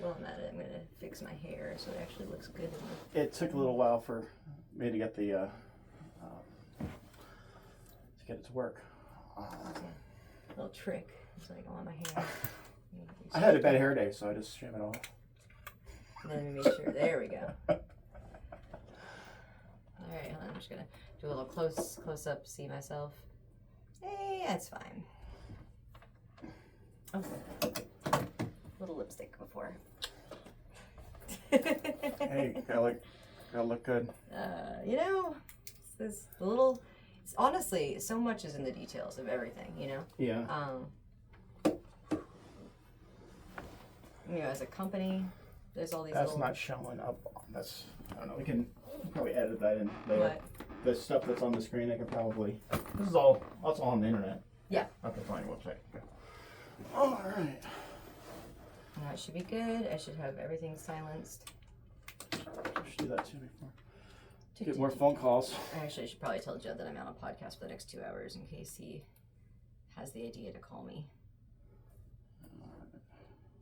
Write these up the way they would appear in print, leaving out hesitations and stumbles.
while I'm at it, I'm going to fix my hair so it actually looks good. It took a little while for me to get to get it to work. Little trick. It's like I want my hair. I had a bad hair day, so I just shave it off. And then we make sure. There we go. All right, hold on. I'm just gonna do a little close up. See myself. Hey, that's fine. Oh, little lipstick before. Hey, gotta look good. You know, it's honestly, so much is in the details of everything. You know. Yeah. You know, as a company, there's all these. That's not showing up. That's, I don't know. We can probably edit that in later. What? The stuff that's on the screen, I can probably. This is all. That's all on the internet. Yeah. Okay, fine. Website. Okay. All right. Now it should be good. I should have everything silenced. I should do that too before. Get more phone calls. Actually, I should probably tell Judd that I'm on a podcast for the next 2 hours in case he has the idea to call me.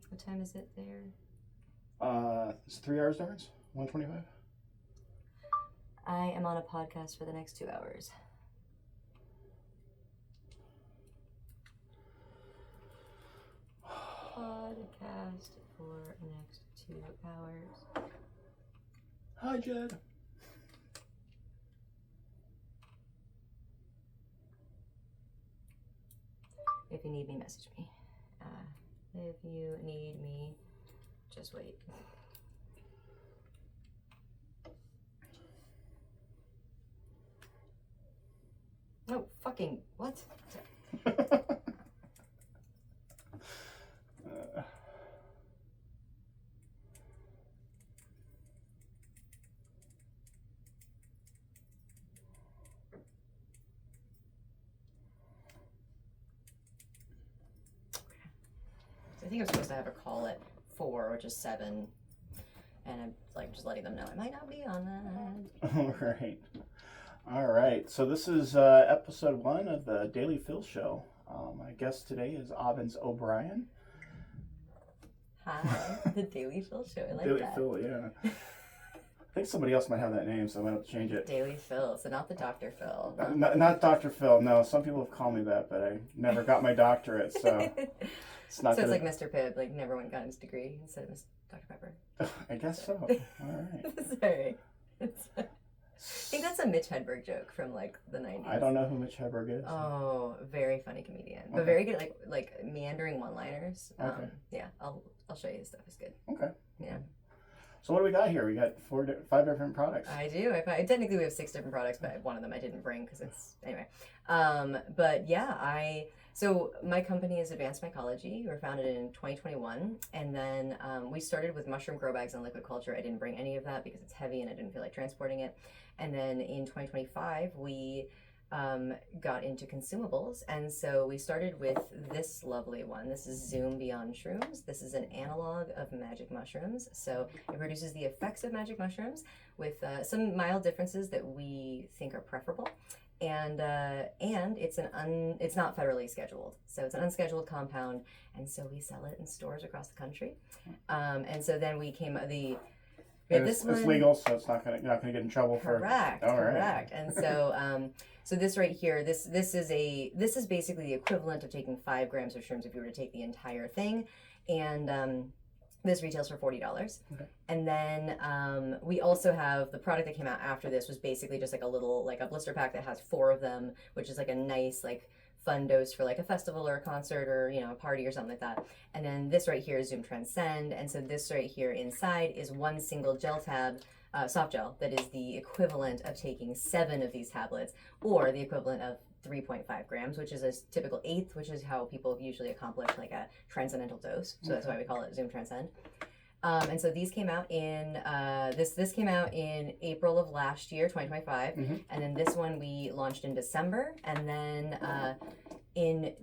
What time is it there? It's 3 hours difference. 1:25. I am on a podcast for the next 2 hours. Podcast for the next 2 hours. Hi, Jed. If you need me, message me. If you need me, just wait. Oh, fucking, what? I think I'm supposed to have a call at 4, which is 7, and I'm like just letting them know I might not be on that. All right. So this is episode 1 of the DailyPhil show. My guest today is Avens O'Brien. Hi, the DailyPhil show. I like that. DailyPhil, yeah. I think somebody else might have that name, so I'm going to change it. DailyPhil, so not the Dr. Phil. Not Dr. Phil, no. Some people have called me that, but I never got my doctorate, so it's not. So it's like Mr. Pibb, like never went and got his degree instead of Dr. Pepper. I guess so. All right. Sorry. I think that's a Mitch Hedberg joke from like the 90s. I don't know who Mitch Hedberg is. Oh, very funny comedian, Okay. but very good like meandering one-liners. Okay. Yeah, I'll show you his stuff. It's good. Okay. Yeah. So what do we got here? We got 5 different products. I do. Technically, we have 6 different products, but one of them I didn't bring because it's anyway. But yeah, so my company is Advanced Mycology. We were founded in 2021, and then we started with mushroom grow bags and liquid culture. I didn't bring any of that because it's heavy and I didn't feel like transporting it. And then in 2025, we got into consumables, and so we started with this lovely one. This is Zoom Beyond Shrooms. This is an analog of magic mushrooms, so it produces the effects of magic mushrooms with some mild differences that we think are preferable. And it's it's not federally scheduled, so it's an unscheduled compound, and so we sell it in stores across the country. And so then we came It's legal, so it's you're not gonna get in trouble for. Correct. Right. And so so this right here, this is basically the equivalent of taking 5 grams of shrooms if you were to take the entire thing, and this retails for $40. Okay. And then we also have the product that came out after this was basically just like a blister pack that has 4 of them, which is like a nice fun dose for like a festival or a concert or a party or something like that. And then this right here is Zoom Transcend, and so this right here inside is one single gel tab, soft gel, that is the equivalent of taking 7 of these tablets, or the equivalent of 3.5 grams, which is a typical 1/8, which is how people usually accomplish like a transcendental dose. So that's why we call it Zoom Transcend. And so these came out in this came out in April of last year, 2025, and then this one we launched in December, and then in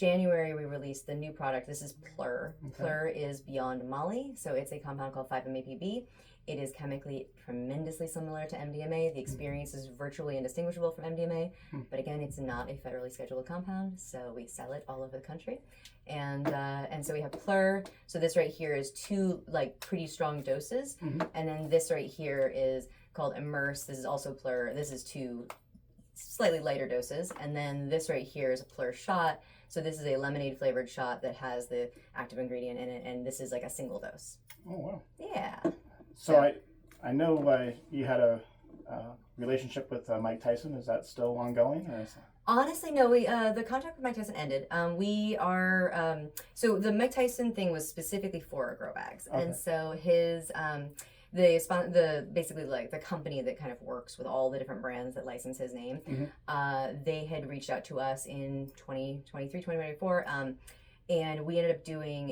January, we released the new product. This is Plur. Okay. Plur is beyond Molly, so it's a compound called 5-MAPB. It is chemically tremendously similar to MDMA. The experience is virtually indistinguishable from MDMA, but again, it's not a federally scheduled compound, so we sell it all over the country. And so we have Plur. So this right here is 2 like pretty strong doses, and then this right here is called Immerse. This is also Plur. This is 2 slightly lighter doses, and then this right here is a Plur shot. So this is a lemonade flavored shot that has the active ingredient in it, and this is like a single dose. Oh wow! Yeah. So I know you had a relationship with Mike Tyson. Is that still ongoing, or is Honestly, no. We the contract with Mike Tyson ended. We are so the Mike Tyson thing was specifically for grow bags, and so his the basically like the company that kind of works with all the different brands that license his name, they had reached out to us in 2023, 2024, and we ended up doing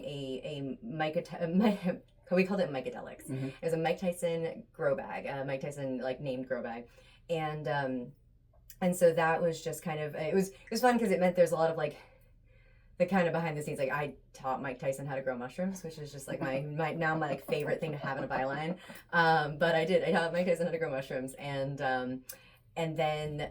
we called it Mycadelics. It was a Mike Tyson grow bag, Mike Tyson like named grow bag, and so that was just kind of it was fun because it meant there's a lot of like the kind of behind the scenes, like I taught Mike Tyson how to grow mushrooms, which is just like my like favorite thing to have in a byline. But I taught Mike Tyson how to grow mushrooms, and then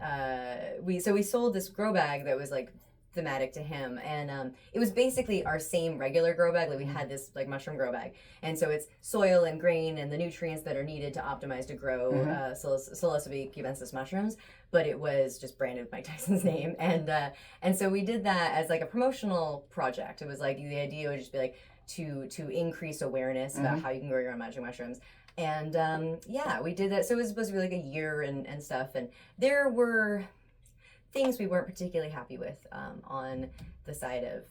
we sold this grow bag that was like thematic to him, and it was basically our same regular grow bag. Like we had this like mushroom grow bag, and so it's soil and grain and the nutrients that are needed to optimize to grow psilocybe cubensis mushrooms, but it was just branded with Mike Tyson's name, and so we did that as like a promotional project. It was like the idea would just be like to increase awareness about how you can grow your own magic mushrooms. And yeah, we did that. So it was supposed to be like a year and stuff, and there were things we weren't particularly happy with on the side of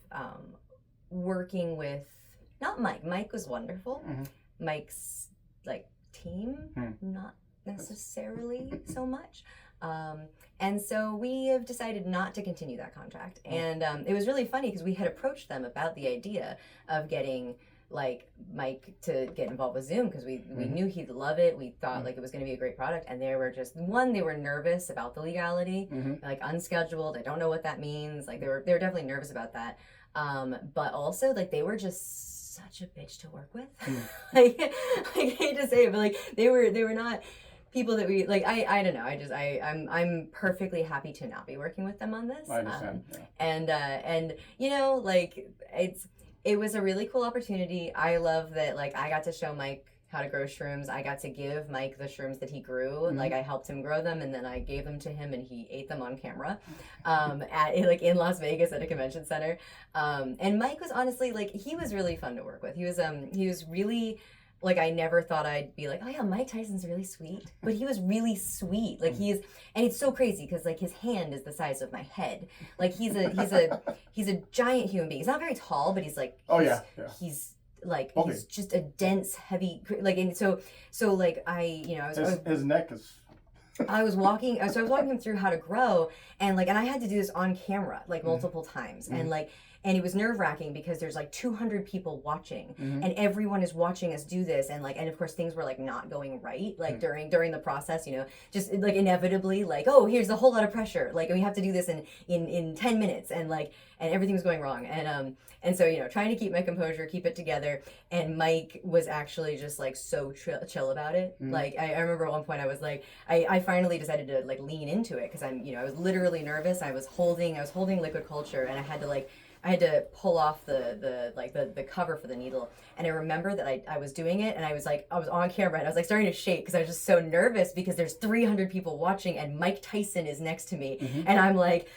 working with not Mike. Mike was wonderful. Mike's like team, not necessarily so much. And so we have decided not to continue that contract. And it was really funny because we had approached them about the idea of getting like Mike to get involved with Zoom because we knew he'd love it. We thought like it was going to be a great product, and they were just they were nervous about the legality, like unscheduled. I don't know what that means. Like they were definitely nervous about that. But also like they were just such a bitch to work with. like I hate to say it, but like they were not people that we like. I don't know. I'm perfectly happy to not be working with them on this. I understand. And you know like it was a really cool opportunity. I love that, like, I got to show Mike how to grow shrooms. I got to give Mike the shrooms that he grew. Like, I helped him grow them, and then I gave them to him, and he ate them on camera in Las Vegas at a convention center. And Mike was honestly, like, he was really fun to work with. He was really... Like, I never thought I'd be like, oh yeah, Mike Tyson's really sweet. But he was really sweet. Like, and it's so crazy because, like, his hand is the size of my head. Like, he's a giant human being. He's not very tall, but he's like, he's like, he's just a dense, heavy, like, and so like, his neck is... I was walking him through how to grow, and I had to do this on camera, like, multiple times. And it was nerve-wracking because there's like 200 people watching, and everyone is watching us do this, and of course things were like not going right, like during the process, just like inevitably, like, oh, here's a whole lot of pressure, like, and we have to do this in 10 minutes, and everything was going wrong, and so trying to keep my composure, keep it together, and Mike was actually just like so chill about it. Like I remember at one point I was like, I finally decided to like lean into it because I was literally nervous. I was holding liquid culture, and I had to pull off the cover for the needle, and I remember that I was doing it, and I was on camera, and I was like starting to shake because I was just so nervous because there's 300 people watching, and Mike Tyson is next to me, and I'm like,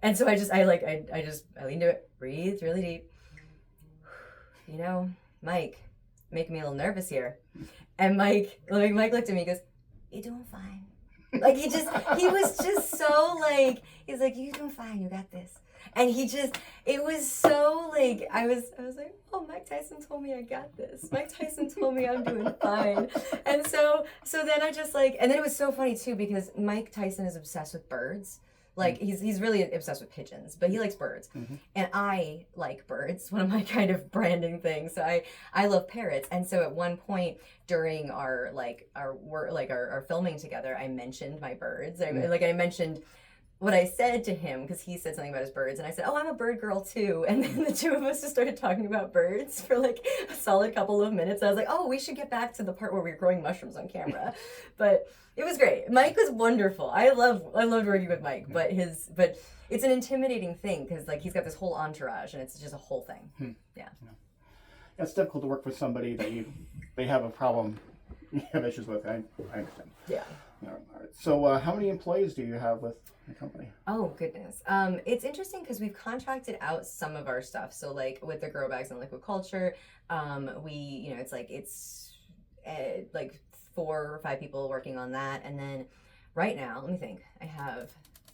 and so I leaned to it, breathed really deep. Mike, making me a little nervous here, and Mike looked at me, and goes, "You're doing fine." Like he was just so like, he's like, "You're doing fine, you got this." And it was so like, I was like, oh, Mike Tyson told me I got this. Mike Tyson told me I'm doing fine. And so then I just like, and then it was so funny too, because Mike Tyson is obsessed with birds. Like he's really obsessed with pigeons, but he likes birds. And I like birds, one of my kind of branding things. So I love parrots. And so at one point during our filming together, I mentioned my birds. I mentioned what I said to him, because he said something about his birds, and I said, oh, I'm a bird girl too. And then the two of us just started talking about birds for like a solid couple of minutes. I was like, oh, we should get back to the part where we were growing mushrooms on camera. But it was great. Mike was wonderful. I loved working with Mike, but it's an intimidating thing because like he's got this whole entourage and it's just a whole thing. Yeah. It's difficult to work with somebody that they have a problem, you have issues with. I understand. Yeah. All right. So how many employees do you have with the company? Oh, goodness. It's interesting because we've contracted out some of our stuff. So like with the grow bags and liquid culture, it's like 4 or 5 people working on that. And then right now, let me think, I have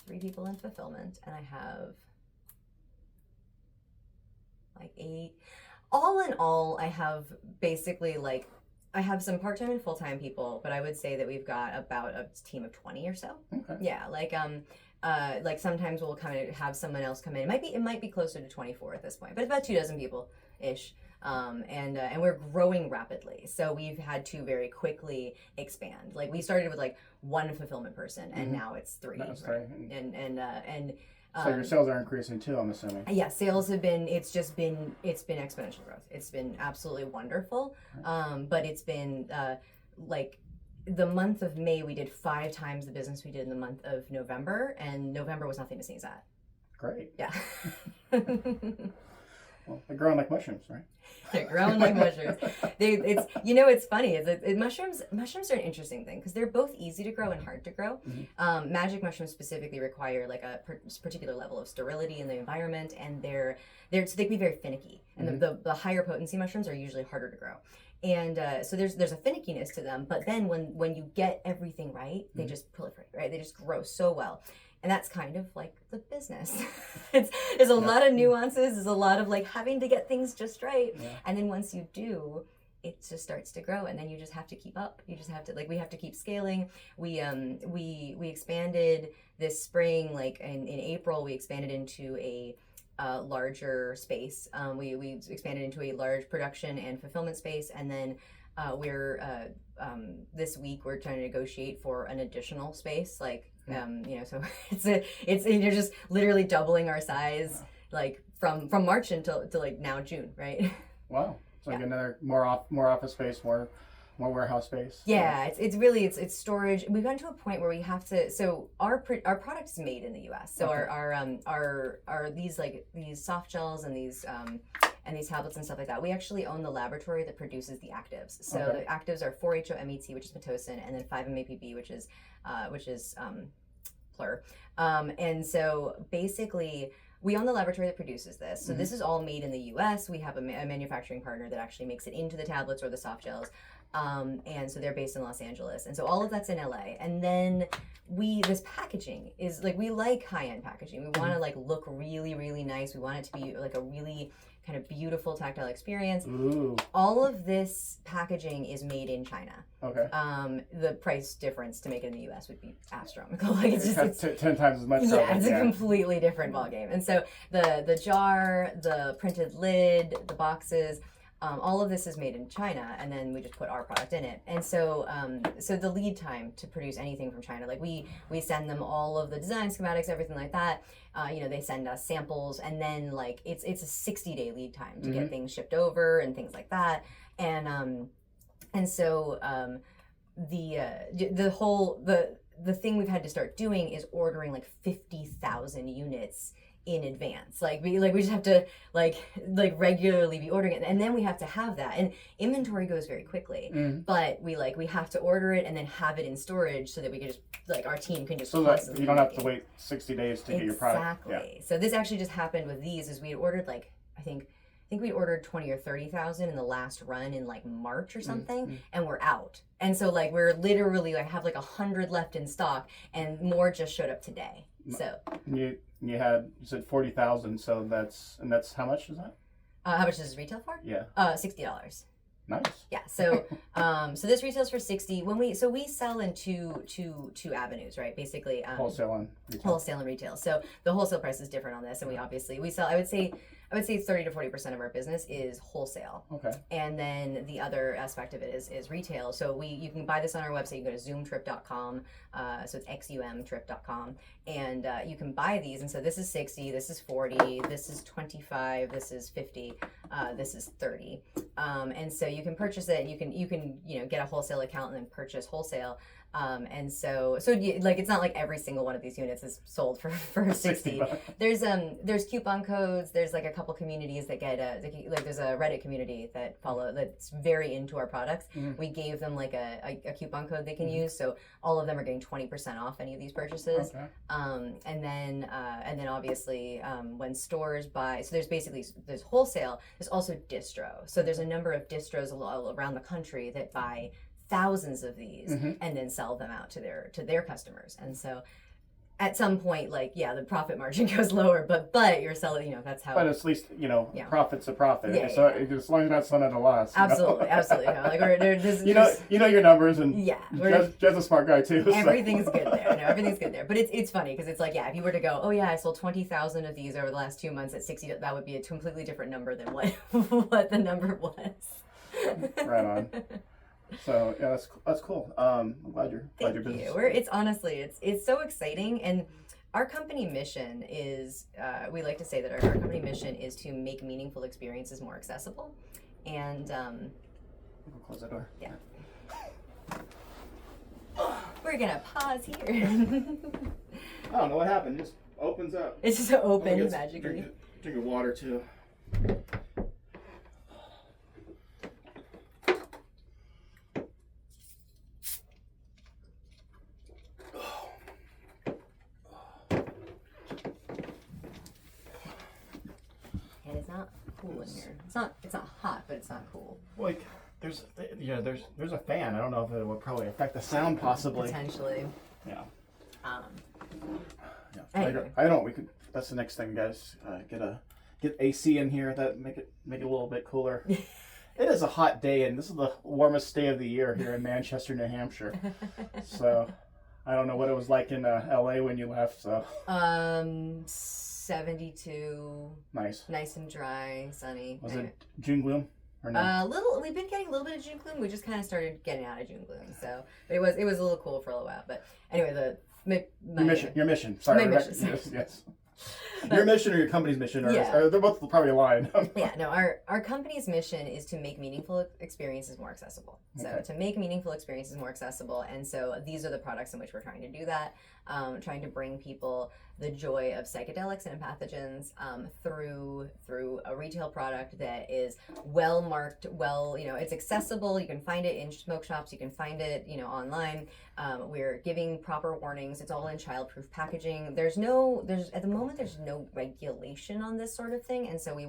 3 people in fulfillment and I have like 8. All in all, I have basically like, I have some part-time and full-time people, but I would say that we've got about a team of 20 or so. Okay. Yeah, like sometimes we'll kind of have someone else come in. It might be closer to 24 at this point, but it's about 24 people ish. And we're growing rapidly. So we've had to very quickly expand. Like we started with like 1 fulfillment person, and now it's 3. That's right? And so your sales are increasing too, I'm assuming. Yeah, sales have been, it's been exponential growth. It's been absolutely wonderful. But it's been like the month of May, we did 5 times the business we did in the month of November, and November was nothing to sneeze at. Great. Yeah. Well, they're growing like mushrooms, right? They're growing like mushrooms. It's funny. Mushrooms are an interesting thing because they're both easy to grow and hard to grow. Mm-hmm. Magic mushrooms specifically require like a particular level of sterility in the environment, and so they can be very finicky. And mm-hmm. the higher potency mushrooms are usually harder to grow. And so there's a finickiness to them, but then when you get everything right, they mm-hmm. just proliferate, right? They just grow so well. And that's kind of like the business. There's a lot of nuances. There's a lot of like having to get things just right. Yeah. And then once you do, it just starts to grow, and then you just have to keep up. You just have to we have to keep scaling. We expanded this spring, like in April, we expanded into a larger space. We expanded into a large production and fulfillment space, and then this week we're trying to negotiate for an additional space, like. So you're just literally doubling our size, like from March until like now June, right? Wow. So like another more office space, more warehouse space. Yeah, it's storage. We've gotten to a point where we have to. So our product is made in the U.S. So okay. our these soft gels and these tablets and stuff like that. We actually own the laboratory that produces the actives. So okay. The actives are 4-HOMET, which is Pitocin, and then 5-MAPB, which is Plur. And so basically, we own the laboratory that produces this. So mm-hmm. This is all made in the U.S. We have a manufacturing partner that actually makes it into the tablets or the soft gels. And so they're based in Los Angeles. And so all of that's in LA. And then this packaging is like, we like high-end packaging. We want to like look really, really nice. We want it to be like a really kind of beautiful tactile experience. Ooh. All of this packaging is made in China. Okay. The price difference to make it in the U.S. would be astronomical. Like it's 10 times as much. Yeah, it's a completely different ballgame. And so the jar, the printed lid, the boxes, all of this is made in China, and then we just put our product in it. And so the lead time to produce anything from China, like we send them all of the design schematics, everything like that. They send us samples, and then like it's a 60-day lead time to mm-hmm. get things shipped over and things like that. And so the thing we've had to start doing is ordering like 50,000 units in advance. We just have to like regularly be ordering it, and then we have to have that, and inventory goes very quickly. But we have to order it and then have it in storage so that we can just our team can just so that you don't have to wait 60 days to get your product. Exactly. Yeah. So this actually just happened with these. Is we had ordered I think we ordered 20 or 30,000 in the last run in like March or something, and we're out. And so we're literally have 100 left in stock, and more just showed up today. So you said 40,000, so that's how much is that? How much does this retail for? Yeah. $60. Nice. Yeah. So so this retails for $60. We sell in two avenues, right? Basically wholesale and retail. Wholesale and retail. So the wholesale price is different on this, and we sell. I would say I would say it's 30 to 40% of our business is wholesale. Okay. And then the other aspect of it is retail. So you can buy this on our website. You go to zoomtrip.com. So it's xumtrip.com. And you can buy these. And so this is 60, this is 40, this is 25, this is 50, this is 30. And so you can purchase it, and you can get a wholesale account and then purchase wholesale. And so like, it's not like every single one of these units is sold for 60. There's coupon codes. There's like a couple communities that get like there's a Reddit community that's very into our products. Mm-hmm. We gave them like a coupon code they can use, so all of them are getting 20% off any of these purchases. Okay. And then obviously when stores buy, so there's wholesale. There's also distro. So there's a number of distros around the country that buy thousands of these and then sell them out to their customers. And so at some point, like, the profit margin goes lower, but you're selling, that's how. But at least, profit's a profit. Yeah, so as long as you're not selling at a loss. Absolutely. No, like there's you know your numbers, and Jed's a smart guy too. Everything's good there. No, everything's good there. But it's funny because it's like, if you were to go, I sold 20,000 of these over the last 2 months at 60, that would be a completely different number than what the number was. Right on. So that's cool. I'm glad you're business. It's honestly it's so exciting, and our company mission is we like to say that our company mission is to make meaningful experiences more accessible, and we'll close that door. Yeah. We're gonna pause here. I don't know what happened. It just opens up. It's just open magically. Drink water too. Cool in here. It's not hot, but it's not cool. Like there's a fan. I don't know if it would probably affect the sound possibly. Potentially. Yeah. Anyway. I don't. We could. That's the next thing, guys. Get AC in here. That make it a little bit cooler. It is a hot day, and this is the warmest day of the year here in Manchester, New Hampshire. So I don't know what it was like in LA when you left. So 72. Nice and dry, sunny. Was it June gloom or no? We've been getting a little bit of June gloom. We just kind of started getting out of June gloom. So, but it was a little cool for a little while. But anyway, your mission. Sorry, my mission. Yes. Your mission or your company's mission, or they're both probably aligned. Our company's mission is to make meaningful experiences more accessible. So to make meaningful experiences more accessible, and so these are the products in which we're trying to do that. Trying to bring people the joy of psychedelics and pathogens through a retail product that is well marked, it's accessible. You can find it in smoke shops. You can find it, online. We're giving proper warnings. It's all in childproof packaging. At the moment, there's no regulation on this sort of thing, and so we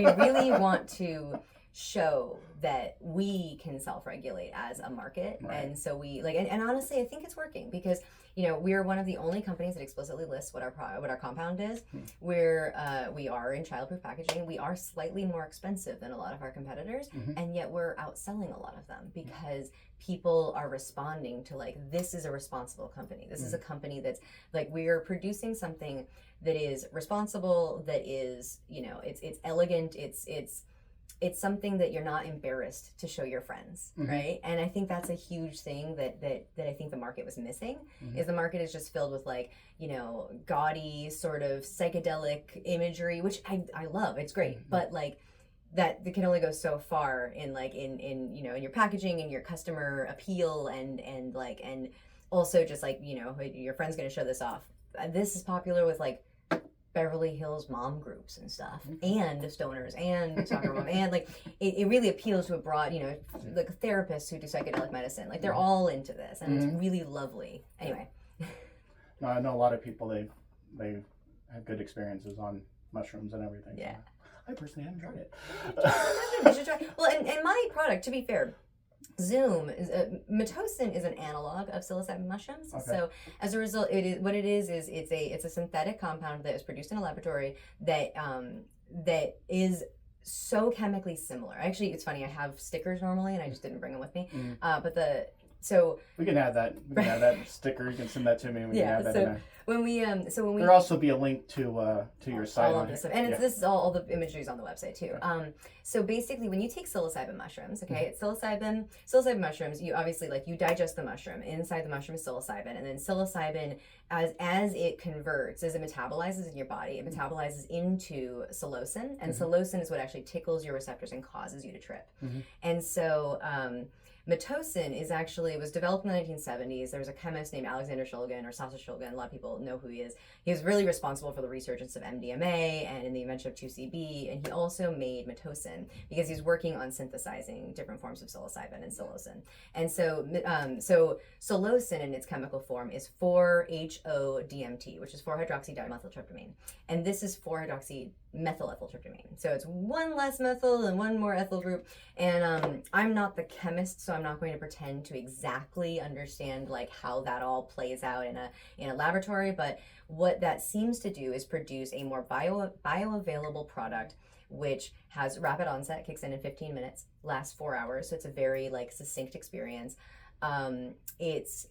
really want to show that we can self-regulate as a market. Right. And so and honestly, I think it's working because we are one of the only companies that explicitly lists what our compound is. We are in childproof packaging. We are slightly more expensive than a lot of our competitors, and yet we're outselling a lot of them because people are responding to this is a responsible company. This is a company that's we are producing something that is responsible, that is it's elegant, it's something that you're not embarrassed to show your friends, right? And I think that's a huge thing that I think the market was missing, is the market is just filled with gaudy sort of psychedelic imagery, which I love. It's great, but that can only go so far in in your packaging and your customer appeal and also just your friend's going to show this off. This is popular with Beverly Hills mom groups and stuff, and stoners, and soccer mom, and it really appeals to a broad, therapists who do psychedelic medicine. They're all into this, and it's really lovely. Anyway. No, I know a lot of people, they have good experiences on mushrooms and everything. Yeah. So I personally haven't tried it. You should try. Well, and my product, to be fair, Zoom Matocin is an analog of psilocybin mushrooms. Okay. So as a result, it's a synthetic compound that is produced in a laboratory that is so chemically similar. Actually, it's funny. I have stickers normally, and I just didn't bring them with me. But So we can add that. We can add that sticker. You can send that to me. And we can add that in there. when we there'll also be a link to your site. All of this stuff, and this is all the imagery is on the website too. So basically, when you take psilocybin mushrooms, okay, it's psilocybin mushrooms. You obviously you digest the mushroom. Inside the mushroom is psilocybin, and then psilocybin, as it converts, as it metabolizes in your body, it metabolizes into psilocin, and psilocin is what actually tickles your receptors and causes you to trip. And so Pitocin was developed in the 1970s. There was a chemist named Alexander Shulgin, or Sasha Shulgin. A lot of people know who he is. He was really responsible for the resurgence of MDMA and in the invention of 2CB. And he also made Pitocin because he was working on synthesizing different forms of psilocybin and psilocin. And so psilocin in its chemical form is 4-HO-DMT, which is 4-hydroxydimethyltryptamine. And this is 4-hydroxymethylethyltryptamine. So it's one less methyl and one more ethyl group. And I'm not the chemist, so I'm not going to pretend to exactly understand how that all plays out in a laboratory. But what that seems to do is produce a more bioavailable product, which has rapid onset, kicks in 15 minutes, lasts 4 hours. So it's a very succinct experience. It's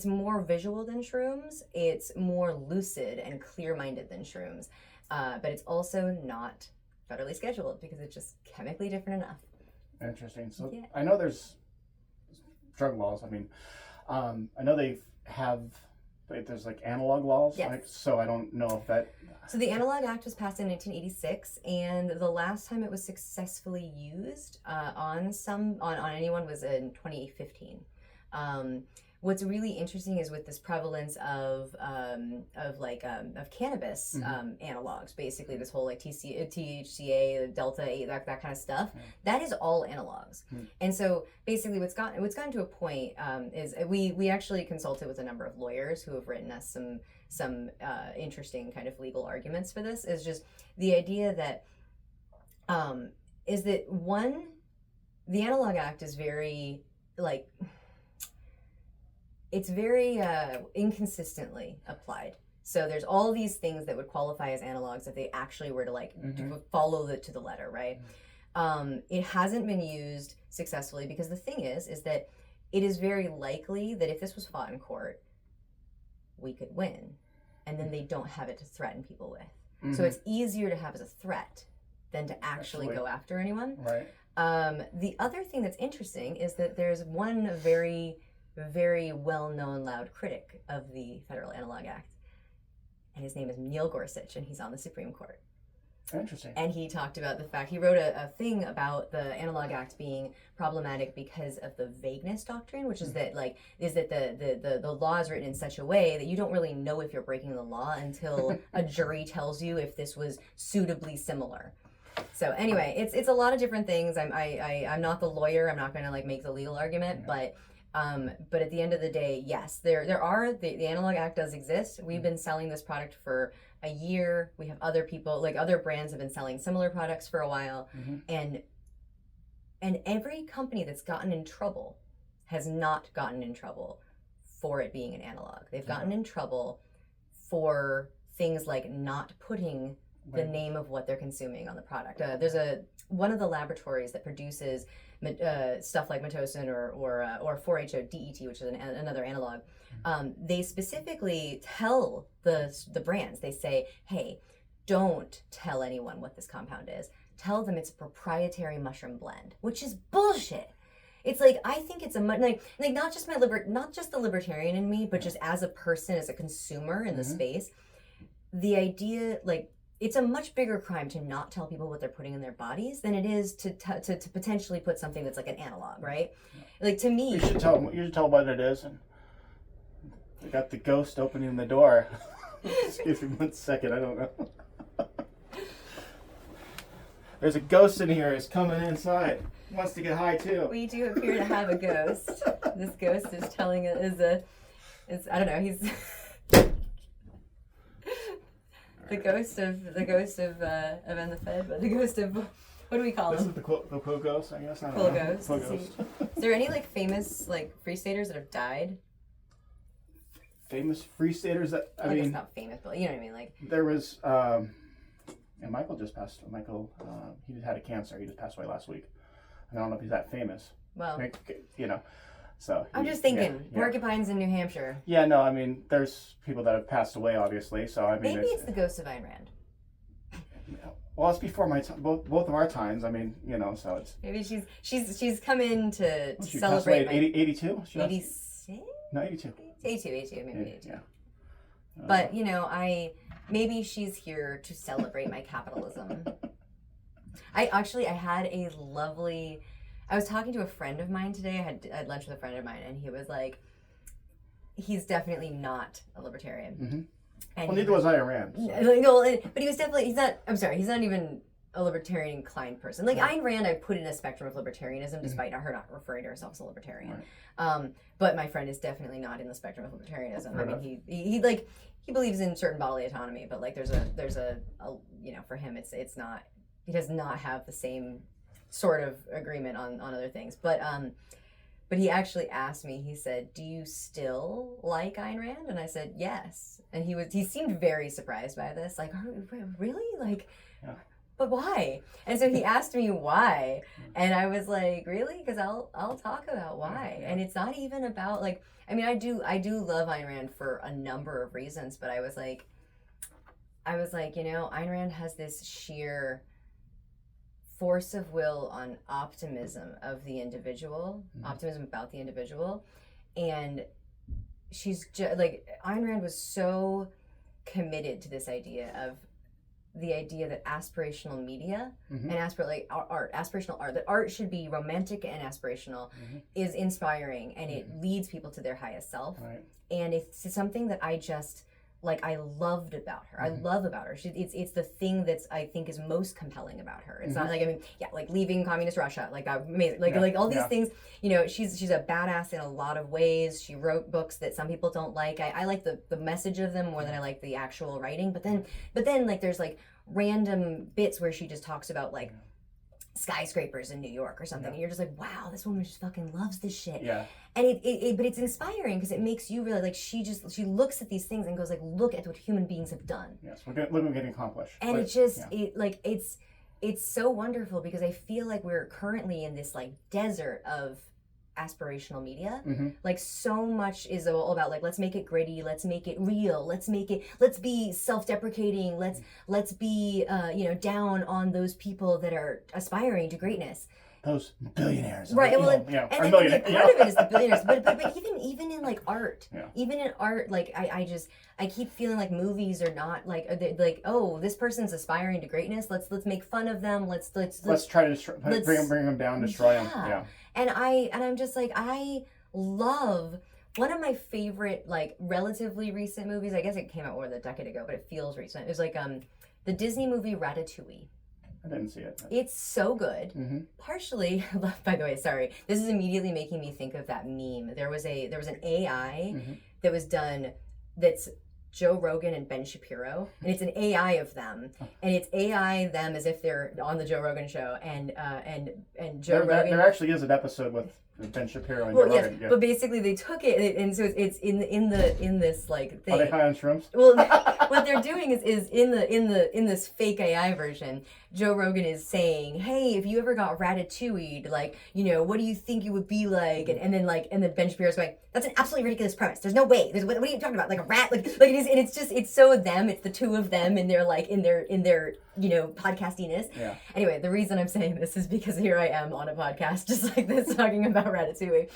more visual than shrooms. It's more lucid and clear-minded than shrooms. But it's also not federally scheduled because it's just chemically different enough. Interesting. So yeah. I know there's drug laws. I mean, I know there's analog laws. Yes. So I don't know if that. So the Analog Act was passed in 1986, and the last time it was successfully used on anyone was in 2015. What's really interesting is with this prevalence of cannabis analogs, basically this whole THCA, Delta 8, that kind of stuff. That is all analogs. And so basically what's gotten to a point is we actually consulted with a number of lawyers who have written us some interesting kind of legal arguments for this. Is just the idea that the Analog Act is very it's very inconsistently applied. So there's all these things that would qualify as analogs if they actually were to follow to the letter, right? It hasn't been used successfully because the thing is that it is very likely that if this was fought in court, we could win, and then they don't have it to threaten people with. So it's easier to have as a threat than to actually go after anyone. Right. The other thing that's interesting is that there's one very well-known loud critic of the Federal Analog Act, and his name is Neil Gorsuch, and he's on the Supreme Court. Interesting. And he talked about the fact, he wrote a thing about the Analog Act being problematic because of the vagueness doctrine, which is that the law is written in such a way that you don't really know if you're breaking the law until a jury tells you if this was suitably similar. So anyway, it's a lot of different things. I'm not the lawyer. I'm not going to make the legal argument, but at the end of the day, yes, the Analog Act does exist. We've been selling this product for a year. We have other people, other brands have been selling similar products for a while. And every company that's gotten in trouble has not gotten in trouble for it being an analog. They've gotten in trouble for things like not putting the name of what they're consuming on the product. There's one of the laboratories that produces stuff like Pitocin or 4-HO-DET, which is another analog. They specifically tell the brands, they say, hey, don't tell anyone what this compound is. Tell them it's a proprietary mushroom blend, which is bullshit. It's I think it's not just the libertarian in me, but just as a person, as a consumer in the space, the idea it's a much bigger crime to not tell people what they're putting in their bodies than it is to potentially put something that's an analog, right? To me, you should tell them what it is, and they got the ghost opening the door. Excuse me 1 second, I don't know. There's a ghost in here. It's coming inside. He wants to get high too. We do appear to have a ghost. This ghost is telling it is I don't know. He's. The ghost of Avens the Fed, but the ghost of, what do we call him? This is the cool ghost, I guess. Cool ghost. Is there any famous Free Staters that have died? Famous Free Staters that I mean, it's not famous, but you know what I mean. There was and Michael just passed. Michael he had a cancer. He just passed away last week. I don't know if he's that famous. Well, You know, so. I'm just thinking, porcupines in New Hampshire. Yeah, no, I mean, there's people that have passed away, obviously, so I mean. Maybe it's the ghost of Ayn Rand. Well, it's before my time, both of our times. I mean, you know, so it's. Maybe she's come in to She celebrate. passed away at 82? 86? No, 82. 82, maybe 82. Yeah. But, you know, maybe she's here to celebrate my capitalism. I had a lovely, I was talking to a friend of mine today. I had lunch with a friend of mine, and he was like, he's definitely not a libertarian. Mm-hmm. And well, neither was Ayn Rand. So. No, but he was definitely, he's not even a libertarian inclined person. Like Ayn Rand, I put in a spectrum of libertarianism, despite her not referring to herself as a libertarian. Right. But my friend is definitely not in the spectrum of libertarianism. I mean, he believes in certain bodily autonomy, but like there's a you know, for him it's not, he does not have the same sort of agreement on other things. But he actually asked me, he said, "Do you still like Ayn Rand?" And I said, "Yes." And he seemed very surprised by this. Like, really? Like, yeah. But why? And so he asked me why. And I was like, really? Because I'll talk about why. Yeah. And it's not even about like, I mean, I do love Ayn Rand for a number of reasons, but I was like, you know, Ayn Rand has this sheer force of will on optimism of the individual, optimism about the individual. And she's just like, Ayn Rand was so committed to this idea of the idea that aspirational media and aspirational art, that art should be romantic and aspirational, is inspiring, and it leads people to their highest self. Right. And it's something that I just, like, I loved about her. I love about her. It's the thing that's, I think, is most compelling about her. It's not like, I mean, yeah, like leaving communist Russia, like that, amazing, like all these things. You know, she's a badass in a lot of ways. She wrote books that some people don't like. I like the message of them more than I like the actual writing. But then like there's like random bits where she just talks about like skyscrapers in New York or something, and you're just like, wow, this woman just fucking loves this shit. Yeah. And but it's inspiring because it makes you realize, like, she looks at these things and goes like, look at what human beings have done. Yes, look at what we're getting accomplished. And it's so wonderful because I feel like we're currently in this like desert of aspirational media. Like so much is all about like, let's make it gritty, let's make it real, let's be self-deprecating, let's be you know, down on those people that are aspiring to greatness. Those billionaires, right? Well, and part of it is the billionaires, but even in like art, even in art, like I keep feeling like movies are not like oh, this person's aspiring to greatness. Let's make fun of them. Let's try to bring them down, destroy them. Yeah. And I'm just like, I love one of my favorite like relatively recent movies. I guess it came out more than a decade ago, but it feels recent. It was like the Disney movie Ratatouille. I didn't see it. It's so good. Partially, by the way, sorry. This is immediately making me think of that meme. There was an AI that was done that's Joe Rogan and Ben Shapiro, and it's an AI of them, and it's AI them as if they're on the Joe Rogan show, and Joe Rogan. There actually is an episode with Ben Shapiro and Joe Rogan. Yeah. But basically they took it, and so it's in this like thing. Are they high on shrooms? Well, what they're doing is in this fake AI version, Joe Rogan is saying, "Hey, if you ever got ratatouille'd, like, you know, what do you think you would be like?" And then Ben Shapiro's going, "That's an absolutely ridiculous premise. There's no way. What are you talking about? Like a rat? Like it is." And it's just, it's so them. It's the two of them, and they're like in their you know, podcastiness. Yeah. Anyway, the reason I'm saying this is because here I am on a podcast just like this talking about Ratatouille.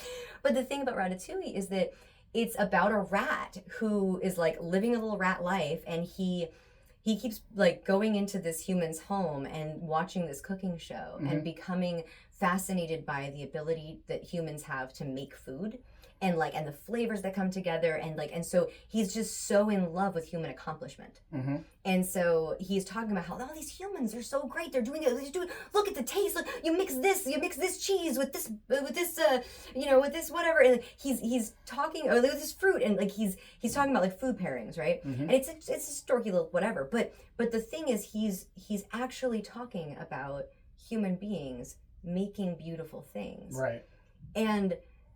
But the thing about Ratatouille is that it's about a rat who is like living a little rat life, and he keeps like going into this human's home and watching this cooking show and becoming fascinated by the ability that humans have to make food and the flavors that come together, and so he's just so in love with human accomplishment. And so he's talking about how, oh, these humans are so great, they're doing it, look at the taste, look, you mix this cheese with this you know, with this whatever, and he's talking with this fruit, and like he's talking about like food pairings, right? And it's a storky little whatever, but the thing is he's actually talking about human beings making beautiful things, right?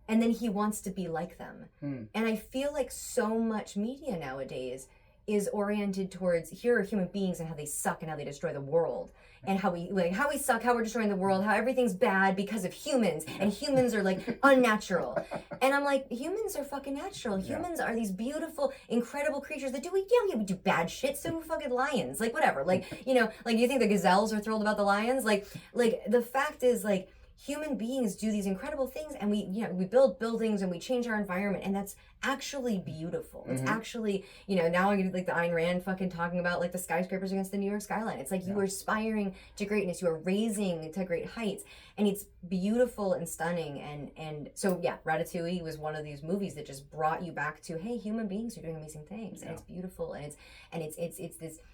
And then he wants to be like them. And I feel like so much media nowadays is oriented towards here are human beings and how they suck and how they destroy the world. And how we suck, how we're destroying the world, how everything's bad because of humans, and humans are like unnatural. And I'm like, humans are fucking natural. Humans are these beautiful, incredible creatures that we do bad shit. So do fucking lions, like whatever. Like, you know, like you think the gazelles are thrilled about the lions? Like the fact is like human beings do these incredible things, and we build buildings and we change our environment, and that's actually beautiful. It's actually, you know, now I'm gonna like the Ayn Rand fucking talking about like the skyscrapers against the New York skyline. It's like you are aspiring to greatness, you are raising to great heights, and it's beautiful and stunning. And so yeah, Ratatouille was one of these movies that just brought you back to, hey, human beings are doing amazing things, and it's beautiful, and it's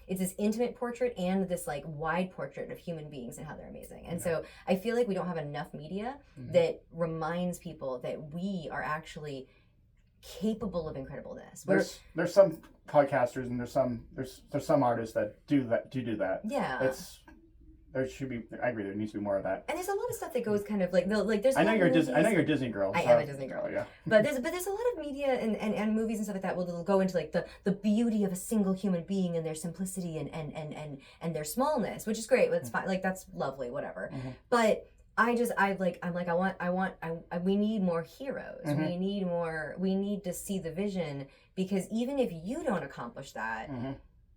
this intimate portrait and this like wide portrait of human beings and how they're amazing. And so I feel like we don't have enough media that reminds people that we are actually capable of incrementalness. There's some podcasters and there's some artists that do that. Yeah. There should be. I agree. There needs to be more of that. And there's a lot of stuff that goes kind of like there's. I know you're a Disney girl. I am a Disney girl. Oh, yeah. But there's a lot of media and movies and stuff like that will go into like the beauty of a single human being and their simplicity and their smallness, which is great. That's fine. Like that's lovely. Whatever. But we need more heroes. We need to see the vision, because even if you don't accomplish that,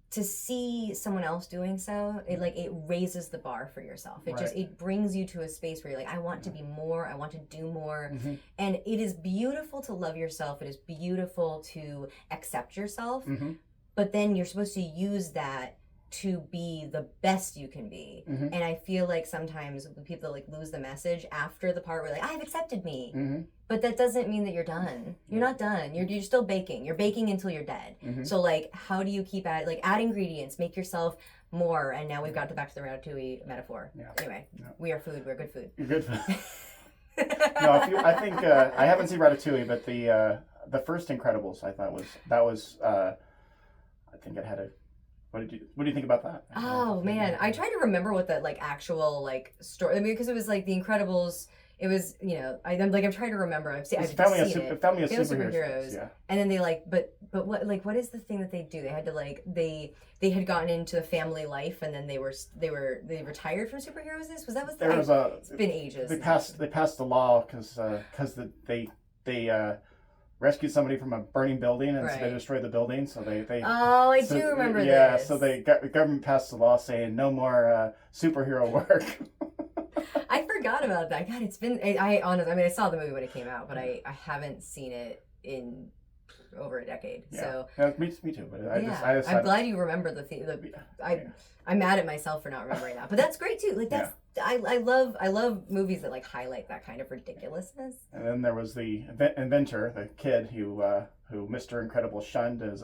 to see someone else doing so, it raises the bar for yourself. It brings you to a space where you're like, I want to be more, I want to do more. And it is beautiful to love yourself. It is beautiful to accept yourself. But then you're supposed to use that to be the best you can be. And I feel like sometimes people like lose the message after the part where like, I've accepted me. But that doesn't mean that you're done. You're not done. You're still baking. You're baking until you're dead. So like, how do you keep add ingredients, make yourself more? And now we've got back to the Ratatouille metaphor. Anyway, we are food. We're good food. You're good food. No, I think I haven't seen Ratatouille, but the first Incredibles I thought was I think it had a. What do you think about that? Oh man, I tried to remember what the actual story. I mean, because it was like The Incredibles. It was, you know, I'm trying to remember. I've seen family of superheroes. Yeah. And then they but what is the thing that they do? They had to they had gotten into the family life, and then they retired from superheroes. It's been ages. They passed the law because they rescued somebody from a burning building, and so they destroyed the building. So they I do remember this. Yeah, so the government passed the law saying no more superhero work. I forgot about that. God, it's been. I saw the movie when it came out, but I haven't seen it in over a decade. Yeah. So me too. But I'm glad you remember the theme. I'm mad at myself for not remembering that, but that's great too. Like that's. Yeah. I love movies that highlight that kind of ridiculousness. And then there was the inventor, the kid who Mr. Incredible shunned as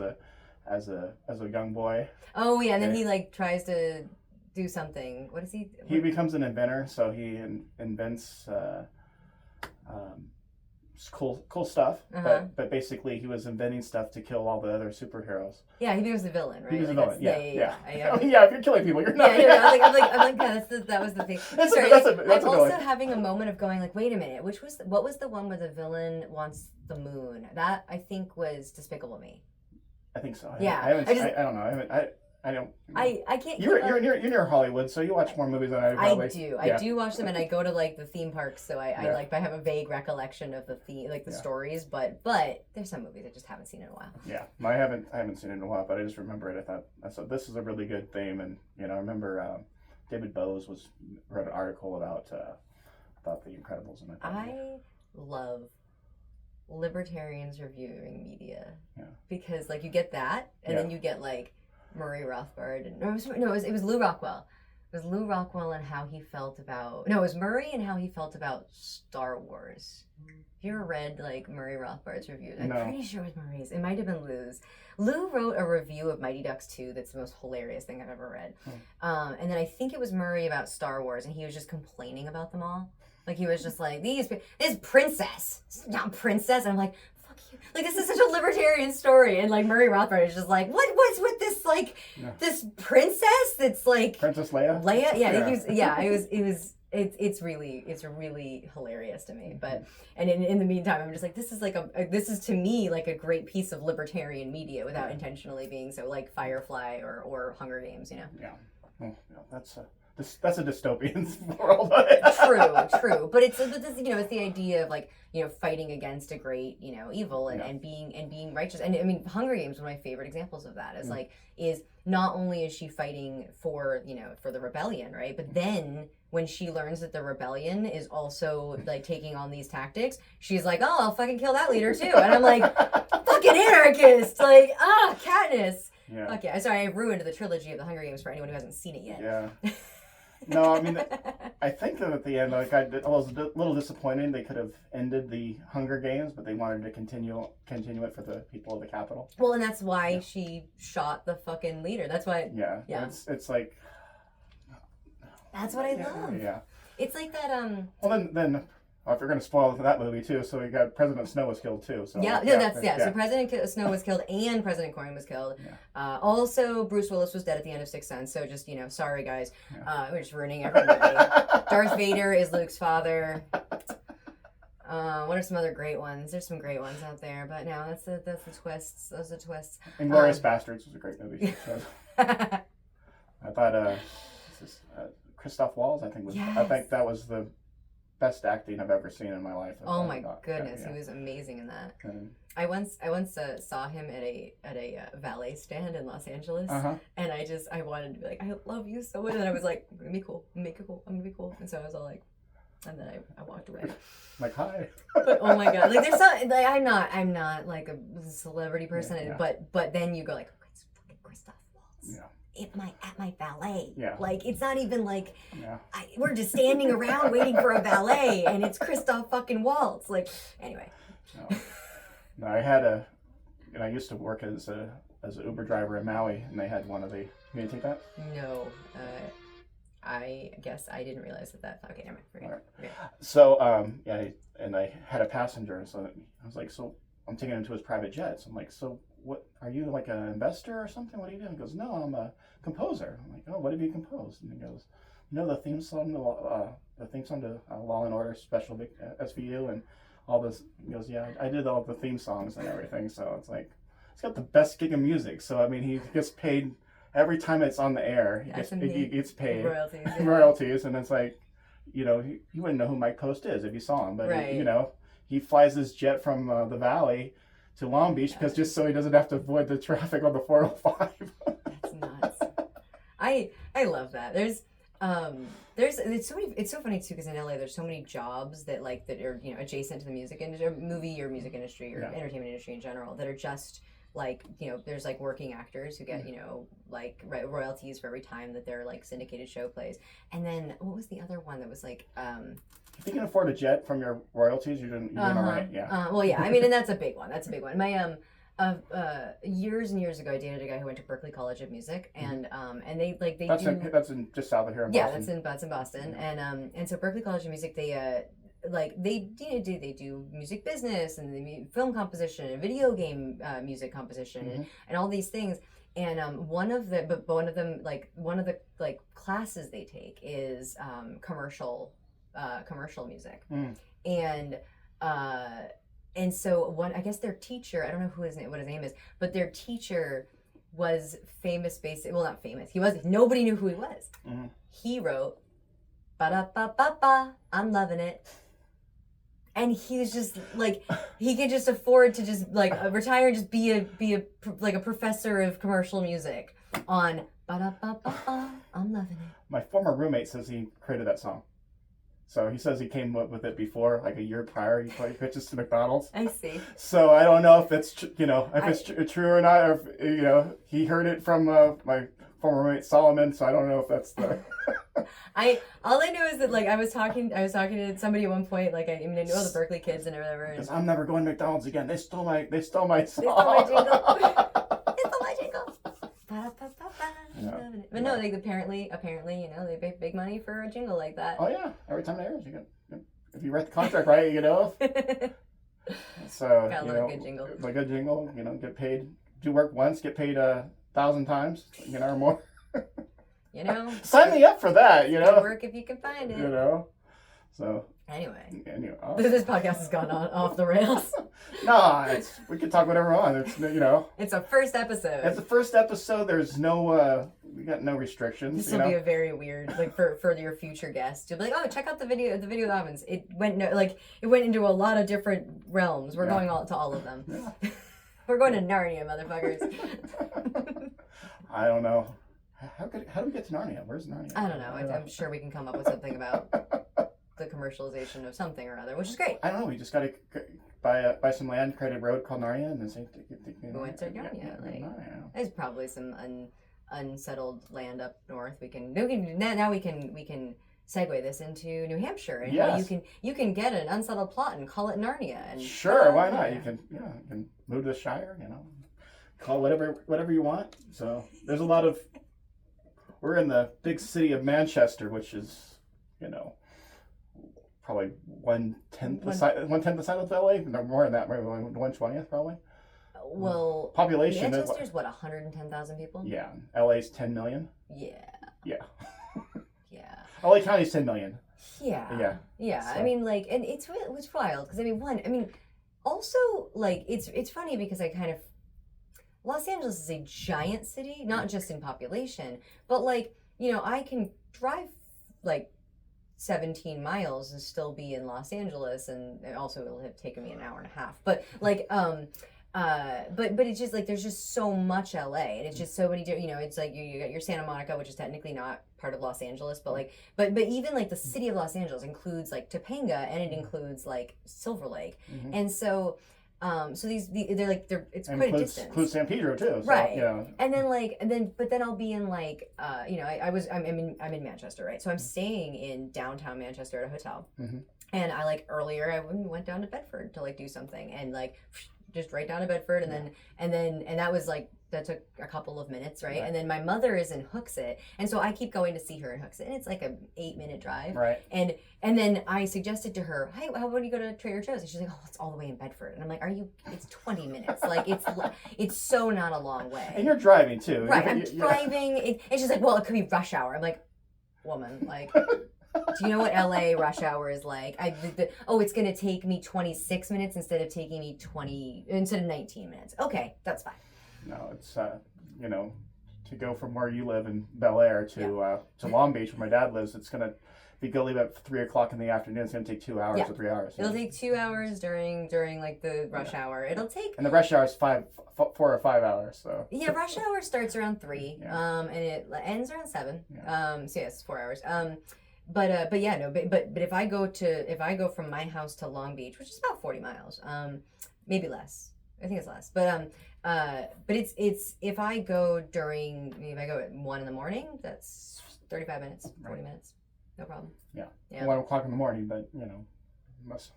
a young boy. Oh yeah, and then he tries to do something. What is he? He becomes an inventor, so he invents cool stuff. But basically, he was inventing stuff to kill all the other superheroes. Yeah, he was the villain, right? He was the villain. Yeah. Yeah, if you're killing people, you're not. I'm like, that was the thing. I'm also having a moment of going wait a minute, what was the one where the villain wants the moon? That I think was Despicable Me. I think so. Yeah, I don't know. I can't. You're near Hollywood, so you watch more movies than I do. Probably. I do. Yeah. I do watch them, and I go to the theme parks, so I have a vague recollection of the theme, the stories. But there's some movies I just haven't seen in a while. Yeah, I haven't seen it in a while, but I just remember it. I thought this is a really good theme, and I remember David Bowes wrote an article about the Incredibles, and I love libertarians reviewing media because you get that, and then you get Murray Rothbard and it was Lou Rockwell. It was Lou Rockwell and how he felt about it was Murray and how he felt about Star Wars. Have you ever read Murray Rothbard's reviews? I'm pretty sure it was Murray's. It might have been Lou's. Lou wrote a review of Mighty Ducks 2 that's the most hilarious thing I've ever read. And then I think it was Murray about Star Wars, and he was just complaining about them all. He was just this princess, it's not princess. And I'm like, fuck you. This is such a libertarian story. And Murray Rothbard is just what's with this this princess that's Princess Leia? Leia? Yeah. It was it's really hilarious to me. But and in the meantime, I'm just like, this is to me like a great piece of libertarian media without intentionally being so like Firefly or Hunger Games, you know. Yeah. Well, that's a dystopian world. True, but it's it's the idea of like fighting against a great evil and being righteous. And I mean, Hunger Games, one of my favorite examples of that is is not only is she fighting for for the rebellion, right, but then when she learns that the rebellion is also like taking on these tactics, she's like, oh, I'll fucking kill that leader too. And I'm like, fucking anarchist, like Katniss. Yeah. Fuck yeah. Sorry, I ruined the trilogy of the Hunger Games for anyone who hasn't seen it yet. Yeah. No, I mean, I think that at the end, like I was a little disappointed. They could have ended the Hunger Games, but they wanted to continue it for the people of the Capitol. Well, and that's why she shot the fucking leader. That's why. Yeah. It's like. That's what I love. Yeah. It's like that. Well, then. If you're going to spoil that movie too, so we got President Snow was killed too. So So President Snow was killed and President Cornyn was killed. Yeah. Also, Bruce Willis was dead at the end of Sixth Sense. So just sorry guys, we're just ruining every movie. Darth Vader is Luke's father. What are some other great ones? There's some great ones out there, but no, that's the twists. Those are the twists. Inglourious Bastards was a great movie. So. I thought Christoph Waltz. I think that was the best acting I've ever seen in my life. Oh my goodness, he was amazing in that. I once saw him at a valet stand in Los Angeles, and I wanted to be like, I love you so much, and I was like, I'm gonna be cool, make it cool, I'm gonna be cool, and so I was all like, and then I walked away. Like, hi. But oh my god, like there's some like I'm not like a celebrity person, but then you go like, oh, it's fucking Christoph Waltz. Yeah. At my valet. Yeah. Like, it's not even like, we're just standing around waiting for a valet, and it's Christoph fucking Waltz. Like, anyway. No, I used to work as an Uber driver in Maui, and they had one of the, you gonna take that? No. I guess I didn't realize that. Okay, never mind. Forget. Right. Okay. So, and I had a passenger, so I was like, so I'm taking him to his private jet. So I'm like, so what, are you like an investor or something? What are you doing? He goes, no, I'm a composer. I'm like, oh, what have you composed? And he goes, the theme song to Law and Order Special SVU and all this. He goes, yeah, I did all the theme songs and everything. So it's like, he's got the best gig of music. So I mean, he gets paid every time it's on the air. He gets paid royalties, and it's like, you wouldn't know who Mike Post is if you saw him, but he flies his jet from the Valley to Long Beach because just so he doesn't have to avoid the traffic on the 405. That's nuts. I love that. It's so funny too, because in LA there's so many jobs that are adjacent to the music industry, movie or music industry or entertainment industry in general, that are just like there's like working actors who get like royalties for every time that their like syndicated show plays. And then what was the other one that was like if you can afford a jet from your royalties, you're doing all right. Well, yeah, I mean, and that's a big one. My years and years ago, I dated a guy who went to Berklee College of Music, and that's in just south of here in Boston. That's in Boston, and so Berklee College of Music, they do music business and they film composition and video game music composition and all these things. And one of the classes they take is commercial music, and so I guess their teacher, I don't know what his name is, but their teacher was famous. Well, not famous. Nobody knew who he was. He wrote, "Ba-da-ba-ba-ba, I'm loving it." And he was just like, he could just afford to just like retire and just be a professor of commercial music on "Ba-da-ba-ba-ba, I'm loving it." My former roommate says he created that song. So he says he came up with it before, like a year prior. He played pitches to McDonald's. I see. So I don't know if it's it's true or not, or if he heard it from my former roommate Solomon. So I don't know if that's the. All I know is that I was talking to somebody at one point. I know the Berklee kids and whatever. Because I'm never going to McDonald's again. They stole my song. They stole my jingle. But no, apparently, they pay big money for a jingle like that. Oh yeah, every time it airs, you get. If you write the contract right, So gotta love a good jingle. A good jingle, get paid. Do work once, get paid 1,000 times, or more. You know, sign me up for that. You know, work if you can find it. You know, so anyway, this podcast has gone off the rails. No, we can talk whatever we want. It's it's a first episode. It's the first episode. There's no we got no restrictions. This will be a very weird, like for your future guests. You'll be like, oh, check out the video of Avens. It went into a lot of different realms. We're going to all of them. Yeah. We're going to Narnia, motherfuckers. I don't know. How do we get to Narnia? Where's Narnia? I don't know. I'm sure we can come up with something about the commercialization of something or other, which is great. I don't know. We just got to buy some land, create a road called Narnia, and then say we went to Narnia. There's probably some unsettled land up north. We can segue this into New Hampshire, and you can get an unsettled plot and call it Narnia. And sure, why not? You can move to the Shire. Call whatever you want. So there's a lot of. We're in the big city of Manchester, which is, probably 1/10 the size of LA. No, more than that, maybe 1/20th probably. Well, population. Manchester's 110,000 people. Yeah, LA's 10 million. Yeah. Yeah. Yeah. LA County's 10 million. Yeah. Yeah. So. I mean, and it's wild because also it's funny because Los Angeles is a giant city, not just in population, but I can drive 17 miles and still be in Los Angeles, and also it'll have taken me an hour and a half. But but it's just there's just so much LA, and it's just so many it's you got your Santa Monica, which is technically not part of Los Angeles, but but even the city of Los Angeles includes Topanga, and it includes Silver Lake, and so it's quite a distance. Includes San Pedro too, so, right? And then I'll be in I'm in Manchester, right? So I'm staying in downtown Manchester at a hotel, and earlier I went down to Bedford to do something, and just right down to Bedford, and that was that took a couple of minutes, right? And then my mother is in Hooksett, and so I keep going to see her in Hooksett, and it's an 8-minute drive, right? And then I suggested to her, hey, how about you go to Trader Joe's? And she's like, oh, it's all the way in Bedford, and I'm like, it's 20 minutes, it's so not a long way. And you're driving too, right? I'm driving, and she's like, well, it could be rush hour. I'm like, woman, do you know what LA rush hour is like? It's going to take me 26 minutes instead of 19 minutes. Okay, that's fine. No, it's to go from where you live in Bel Air to Long Beach, where my dad lives. It's gonna, if you go leave at 3:00 in the afternoon, it's gonna take 2 hours or 3 hours. It'll take 2 hours during the rush hour. It'll take. And the rush hour is 4 or 5 hours. So. Yeah, rush hour starts around 3, and it ends around 7. So yes, 4 hours. But if I go from my house to Long Beach, which is about 40 miles, maybe less. I think it's less. But it's if I go at 1 in the morning, that's 35 minutes, 40 minutes, no problem. Yeah. 1 o'clock in the morning, but must.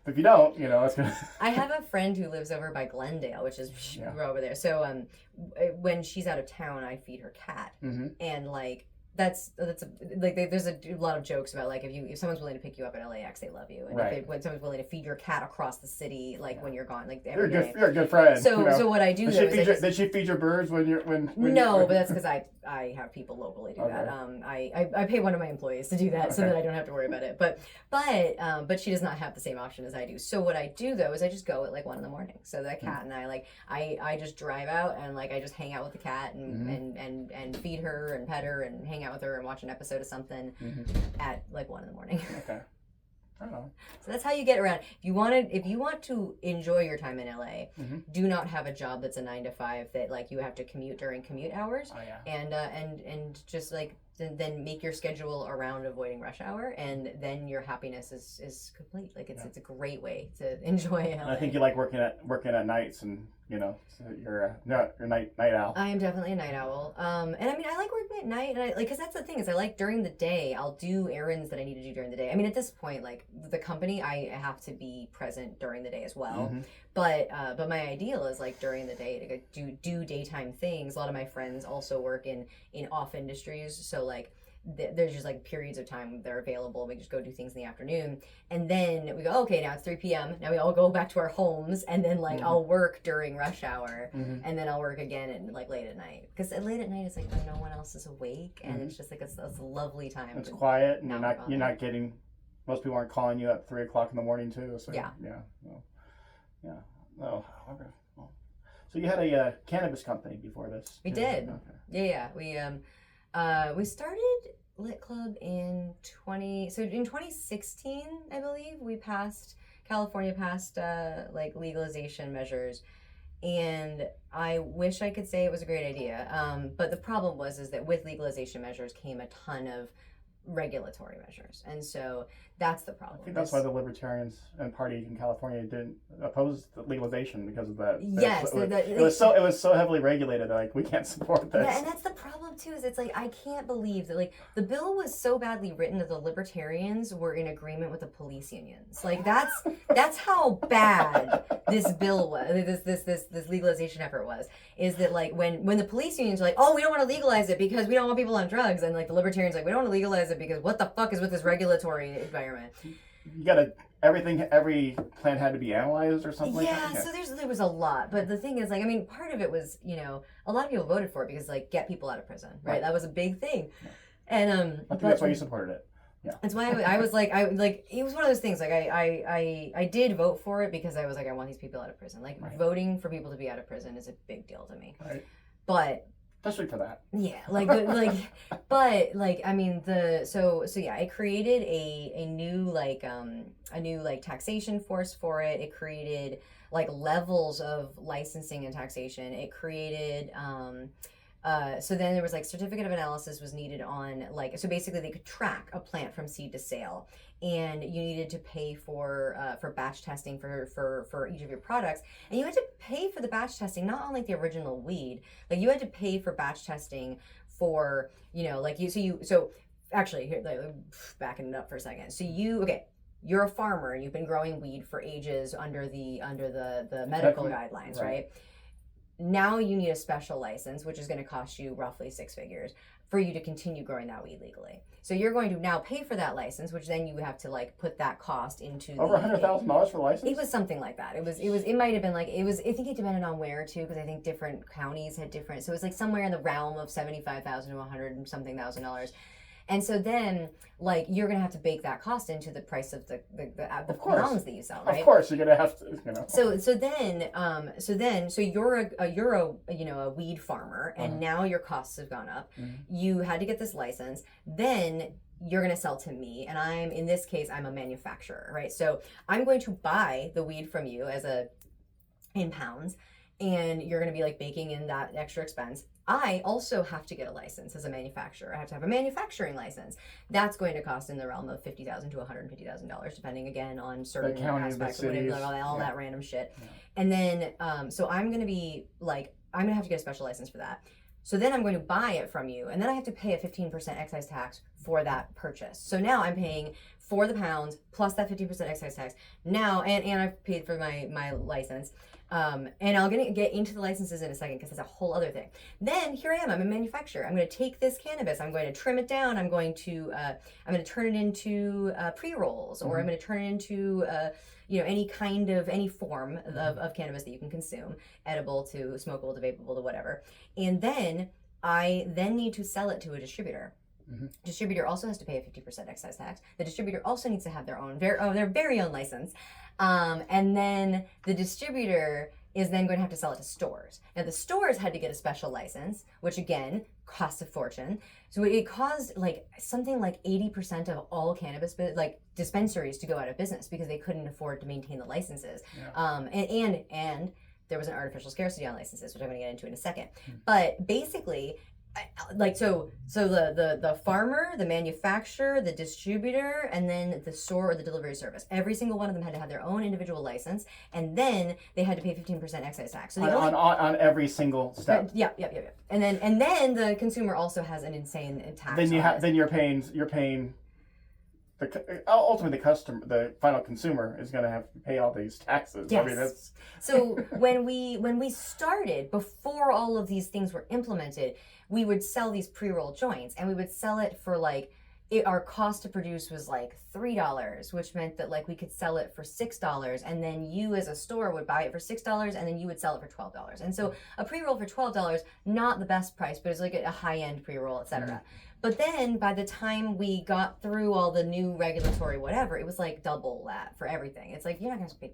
If you don't, it's gonna. I have a friend who lives over by Glendale, which is we're over there. So when she's out of town, I feed her cat, and that's there's a lot of jokes about if someone's willing to pick you up at LAX, they love you, and when someone's willing to feed your cat across the city when you're gone, every day. You're a good friend. So what I do did she feed your birds when no, but that's because I have people locally do that. I pay one of my employees to do that so that I don't have to worry about it. But she does not have the same option as I do. So what I do though is I just go at 1 in the morning. So that cat and I just drive out and I just hang out with the cat and feed her and pet her and hang out with her and watch an episode of something at 1 in the morning. Okay. I don't know. So that's how you get around. If you want to enjoy your time in LA, do not have a job that's a 9 to 5 that you have to commute during commute hours. Oh, yeah. And just then make your schedule around avoiding rush hour, and then your happiness is complete. It's a great way to enjoy LA. And I think you like working at nights, and so you're a night owl. I am definitely a night owl. And I like working at night, and because that's the thing is I like during the day I'll do errands that I need to do during the day. At this point, the company, I have to be present during the day as well. But my ideal is during the day to do daytime things. A lot of my friends also work in off industries, so there's just like periods of time they're available. We just go do things in the afternoon, and then we go, okay, now it's 3 p.m. Now we all go back to our homes, and then like I'll work during rush hour, and then I'll work again at like late at night, because late at night is like when no one else is awake, and it's just like it's a lovely time. It's quiet, and you're not getting. Most people aren't calling you at 3 o'clock in the morning too. So yeah. Oh, okay. Well, so you had a cannabis company before this? We did. Okay. Yeah. We started Lit Club in 2016, I believe. California passed like legalization measures, and I wish I could say it was a great idea. But the problem is that with legalization measures came a ton of regulatory measures, and so that's the problem. I think that's why the Libertarians and Party in California didn't oppose the legalization, because of that. Yes, it was so heavily regulated. Like, we can't support this. Yeah, and that's the problem too. Is it's like I can't believe that like the bill was so badly written that the Libertarians were in agreement with the police unions. Like that's how bad this bill was. This legalization effort was. Is that like when the police unions are like, oh, we don't want to legalize it because we don't want people on drugs, and like the Libertarians are like, we don't want to legalize it because what the fuck is with this regulatory environment? You gotta every plan had to be analyzed or something. Yeah, like that? So there was a lot, but the thing is, like, I mean, part of it was, a lot of people voted for it because like get people out of prison, right? That was a big thing, and I think that's why you supported it. Yeah, that's why I was like, it was one of those things. Like I did vote for it because I was like, I want these people out of prison. Like voting for people to be out of prison is a big deal to me. Right. But especially for that. Yeah, I mean it created a new taxation force for it. It created like levels of licensing and taxation. It created so then there was like certificate of analysis was needed on so basically they could track a plant from seed to sale, and you needed to pay for batch testing for each of your products, and you had to pay for the batch testing not on like the original weed, like you had to pay for batch testing for actually here, like, backing it up for a second. So you're a farmer and you've been growing weed for ages under the medical guidelines, right? Now you need a special license, which is going to cost you roughly 6 figures for you to continue growing that weed legally. So you're going to now pay for that license, which then you have to like put that cost into over $100,000 for license. It was something like that. It might have been like I think it depended on where too, because I think different counties had different. So it was like somewhere in the realm of $75,000 to $100,000. And so then, like, you're gonna have to bake that cost into the price of the pounds that you sell, right? Of course, you're gonna have to, So you're a weed farmer, and now your costs have gone up. You had to get this license. Then you're gonna sell to me, and in this case, I'm a manufacturer, right? So I'm going to buy the weed from you in pounds, and you're gonna be like baking in that extra expense. I also have to get a license as a manufacturer. I have to have a manufacturing license. That's going to cost in the realm of $50,000 to $150,000, depending again on certain aspects of whatever, all that random shit. Yeah. And then, so I'm going to have to get a special license for that. So then I'm going to buy it from you, and then I have to pay a 15% excise tax for that purchase. So now I'm paying for the pounds plus that 15% excise tax. Now, and I've paid for my license. And I'll get into the licenses in a second because that's a whole other thing. Then here I am. I'm a manufacturer. I'm going to take this cannabis. I'm going to trim it down. I'm going to turn it into pre-rolls, or I'm going to turn it into any form of cannabis that you can consume, edible to smokable to vapable to whatever. And then I need to sell it to a distributor. Distributor also has to pay a 50% excise tax. The distributor also needs to have their very own license. And then the distributor is then going to have to sell it to stores. Now the stores had to get a special license, which again costs a fortune. So it caused something like 80% of all cannabis dispensaries to go out of business because they couldn't afford to maintain the licenses. Yeah. And there was an artificial scarcity on licenses, which I'm going to get into in a second. But basically, the farmer, the manufacturer, the distributor, and then the store or the delivery service. Every single one of them had to have their own individual license, and then they had to pay 15% excise tax. So on every single step. Yeah. And then the consumer also has an insane tax. Then you're paying ultimately the final consumer is going to have to pay all these taxes. Yes. I mean, that's So when we started, before all of these things were implemented, we would sell these pre-roll joints, and we would sell it for like our cost to produce was like $3, which meant that like we could sell it for $6, and then you as a store would buy it for $6, and then you would sell it for $12. And so a pre-roll for $12, not the best price, but it's like a high-end pre-roll, etc. But then by the time we got through all the new regulatory whatever, it was like double that for everything. It's like you're not going to pay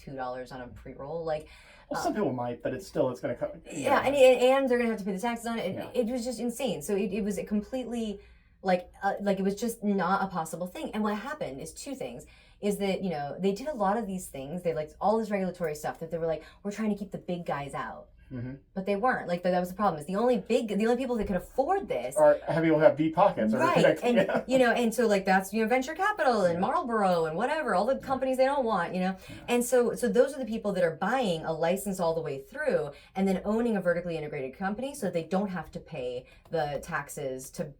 $22 on a pre-roll. Like, well, some people might, but it's going to come. Yeah, and they're going to have to pay the taxes on it. It was just insane. So it was a completely like it was just not a possible thing. And what happened is two things. Is that, you know, they did a lot of these things. They like all this regulatory stuff that they were like, we're trying to keep the big guys out. But they weren't. Like, that was the problem. Is the only people that could afford this or have people who have deep pockets, or right? And you know, and so like that's, you know, venture capital and Marlboro and whatever, all the companies they don't want, you know. And so those are the people that are buying a license all the way through and then owning a vertically integrated company, so they don't have to pay the taxes to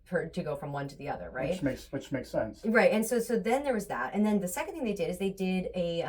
go from one to the other, right? Which makes sense, right? And so then there was that, and then the second thing they did is they did a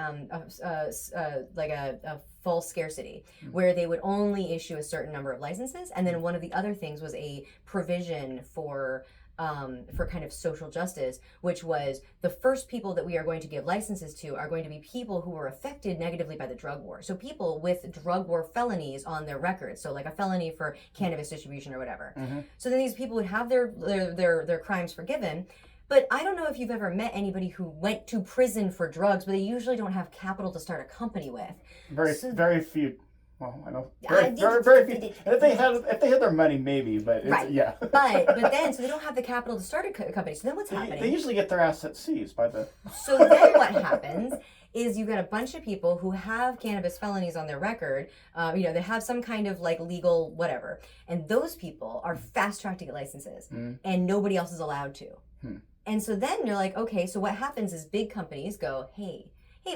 full scarcity, where they would only issue a certain number of licenses. And then one of the other things was a provision for kind of social justice, which was the first people that we are going to give licenses to are going to be people who were affected negatively by the drug war. So people with drug war felonies on their records, so like a felony for cannabis distribution or whatever. So then these people would have their crimes forgiven. But I don't know if you've ever met anybody who went to prison for drugs, but they usually don't have capital to start a company with. Very few. Well, I know very few. If they had their money, maybe, but right. Yeah. but then so they don't have the capital to start a company. So then what's happening? They usually get their assets seized by the. So then what happens is you've got a bunch of people who have cannabis felonies on their record. You know, they have some kind of like legal whatever, and those people are fast tracked to get licenses, and nobody else is allowed to. And so then you're like, okay, so what happens is big companies go, hey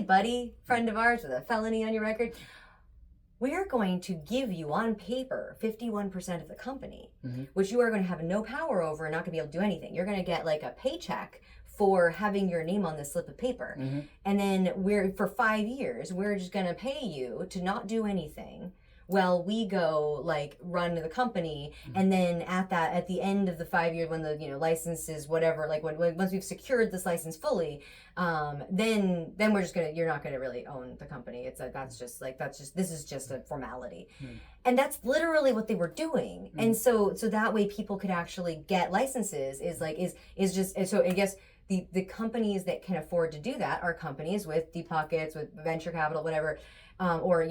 buddy, friend of ours with a felony on your record, we're going to give you on paper 51% of the company, which you are going to have no power over and not going to be able to do anything. You're going to get like a paycheck for having your name on this slip of paper. And then for 5 years, we're just going to pay you to not do anything. Well, we go like run the company, and then at the end of the 5 years, when the license is whatever, like once we've secured this license fully, then we're just you're not gonna really own the company. It's this is just a formality, and that's literally what they were doing. And so that way people could actually get licenses is just so I guess. The companies that can afford to do that are companies with deep pockets, with venture capital, whatever, or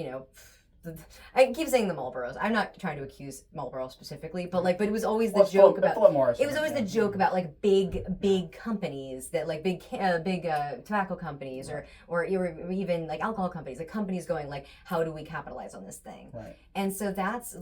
I keep saying the Marlboros. I'm not trying to accuse Marlboro specifically, but it was always the joke about. It was always the joke about like big companies that like big tobacco companies or even like alcohol companies, like companies going like, how do we capitalize on this thing? Right. And so that's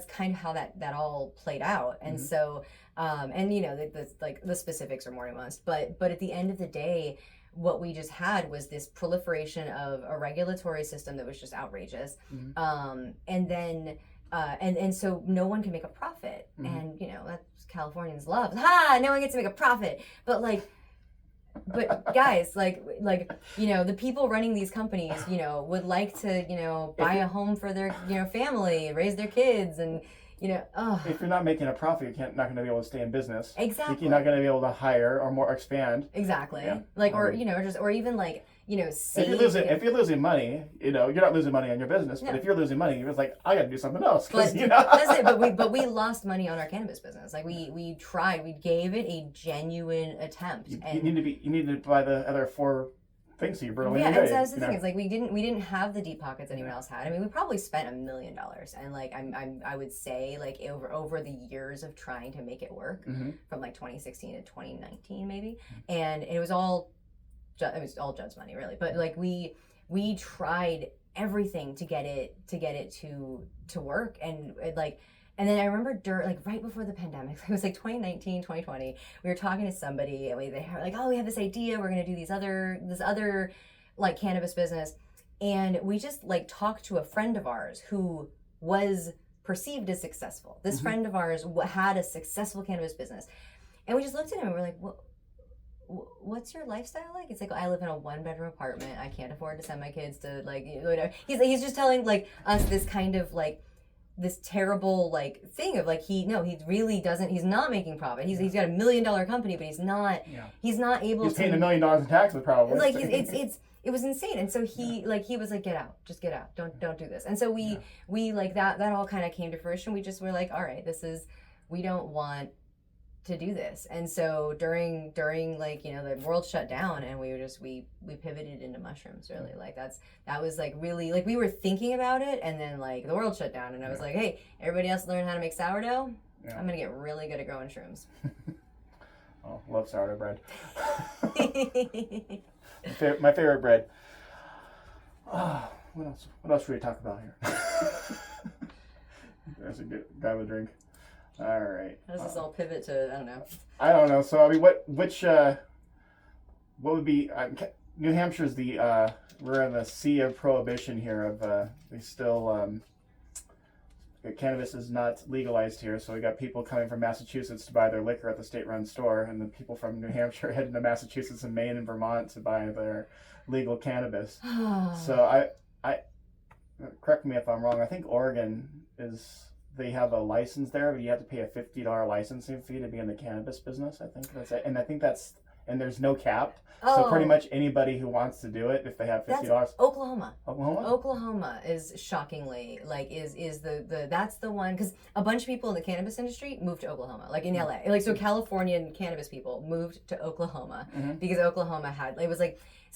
kind of how that all played out. And so and the specifics are more nuanced, but at the end of the day, what we just had was this proliferation of a regulatory system that was just outrageous. And then and so no one can make a profit. And that's Californians love. No one gets to make a profit. But guys, the people running these companies, would like to, buy a home for their, family, raise their kids, and if you're not making a profit, you're not going to be able to stay in business. Exactly. You're not going to be able to hire or expand. Exactly. Yeah. Or even save. If you're losing money, you're not losing money on your business. No. But if you're losing money, you're just like, I got to do something else. But that's it. But we lost money on our cannabis business. Like we tried. We gave it a genuine attempt. You need to buy the other 4 things that you burn away. Yeah, and that's the thing. It's like we didn't have the deep pockets anyone else had. I mean, we probably spent $1 million, and I would say over the years of trying to make it work, from 2016 to 2019 maybe, and it was all Judd's money really, but we tried everything to get it to work, and then I remember right before the pandemic, it was 2019, 2020, we were talking to somebody, and they were like, oh, we have this idea, we're going to do this other cannabis business. And we just talked to a friend of ours who was perceived as successful. This friend of ours had a successful cannabis business. And we just looked at him and we're like, what's your lifestyle like? It's like, I live in a 1-bedroom apartment. I can't afford to send my kids to like, whatever. He's just telling like us this kind of like this terrible like thing of like he really doesn't, he's not making profit. He's got $1 million company, but he's not able he's to. paying $1 million in taxes probably. Like it was insane. And so he was like, get out, don't do this. And so we like that all kind of came to fruition. We just were like, all right, we don't want to do this. And so during like, the world shut down, and we pivoted into mushrooms, really. Like that was like really, like we were thinking about it, and then like the world shut down, and I was like, hey, everybody else learn how to make sourdough. I'm gonna get really good at growing shrooms. Oh, love sourdough bread. My favorite bread. Oh, what else should we talk about here? There's a good guy with a drink. All right. How does this all pivot to? I don't know. I don't know. So I mean, what would be? New Hampshire's we're in the sea of prohibition here. They still cannabis is not legalized here, so we got people coming from Massachusetts to buy their liquor at the state-run store, and the people from New Hampshire heading to Massachusetts and Maine and Vermont to buy their legal cannabis. So I correct me if I'm wrong. I think Oregon they have a license there, but you have to pay a $50 licensing fee to be in the cannabis business. I think that's it, and I think and there's no cap. So pretty much anybody who wants to do it, if they have $50. That's Oklahoma. Oklahoma? Oklahoma is shockingly is that's the one, because a bunch of people in the cannabis industry moved to Oklahoma, like in LA. Like, so Californian cannabis people moved to Oklahoma because Oklahoma had, it's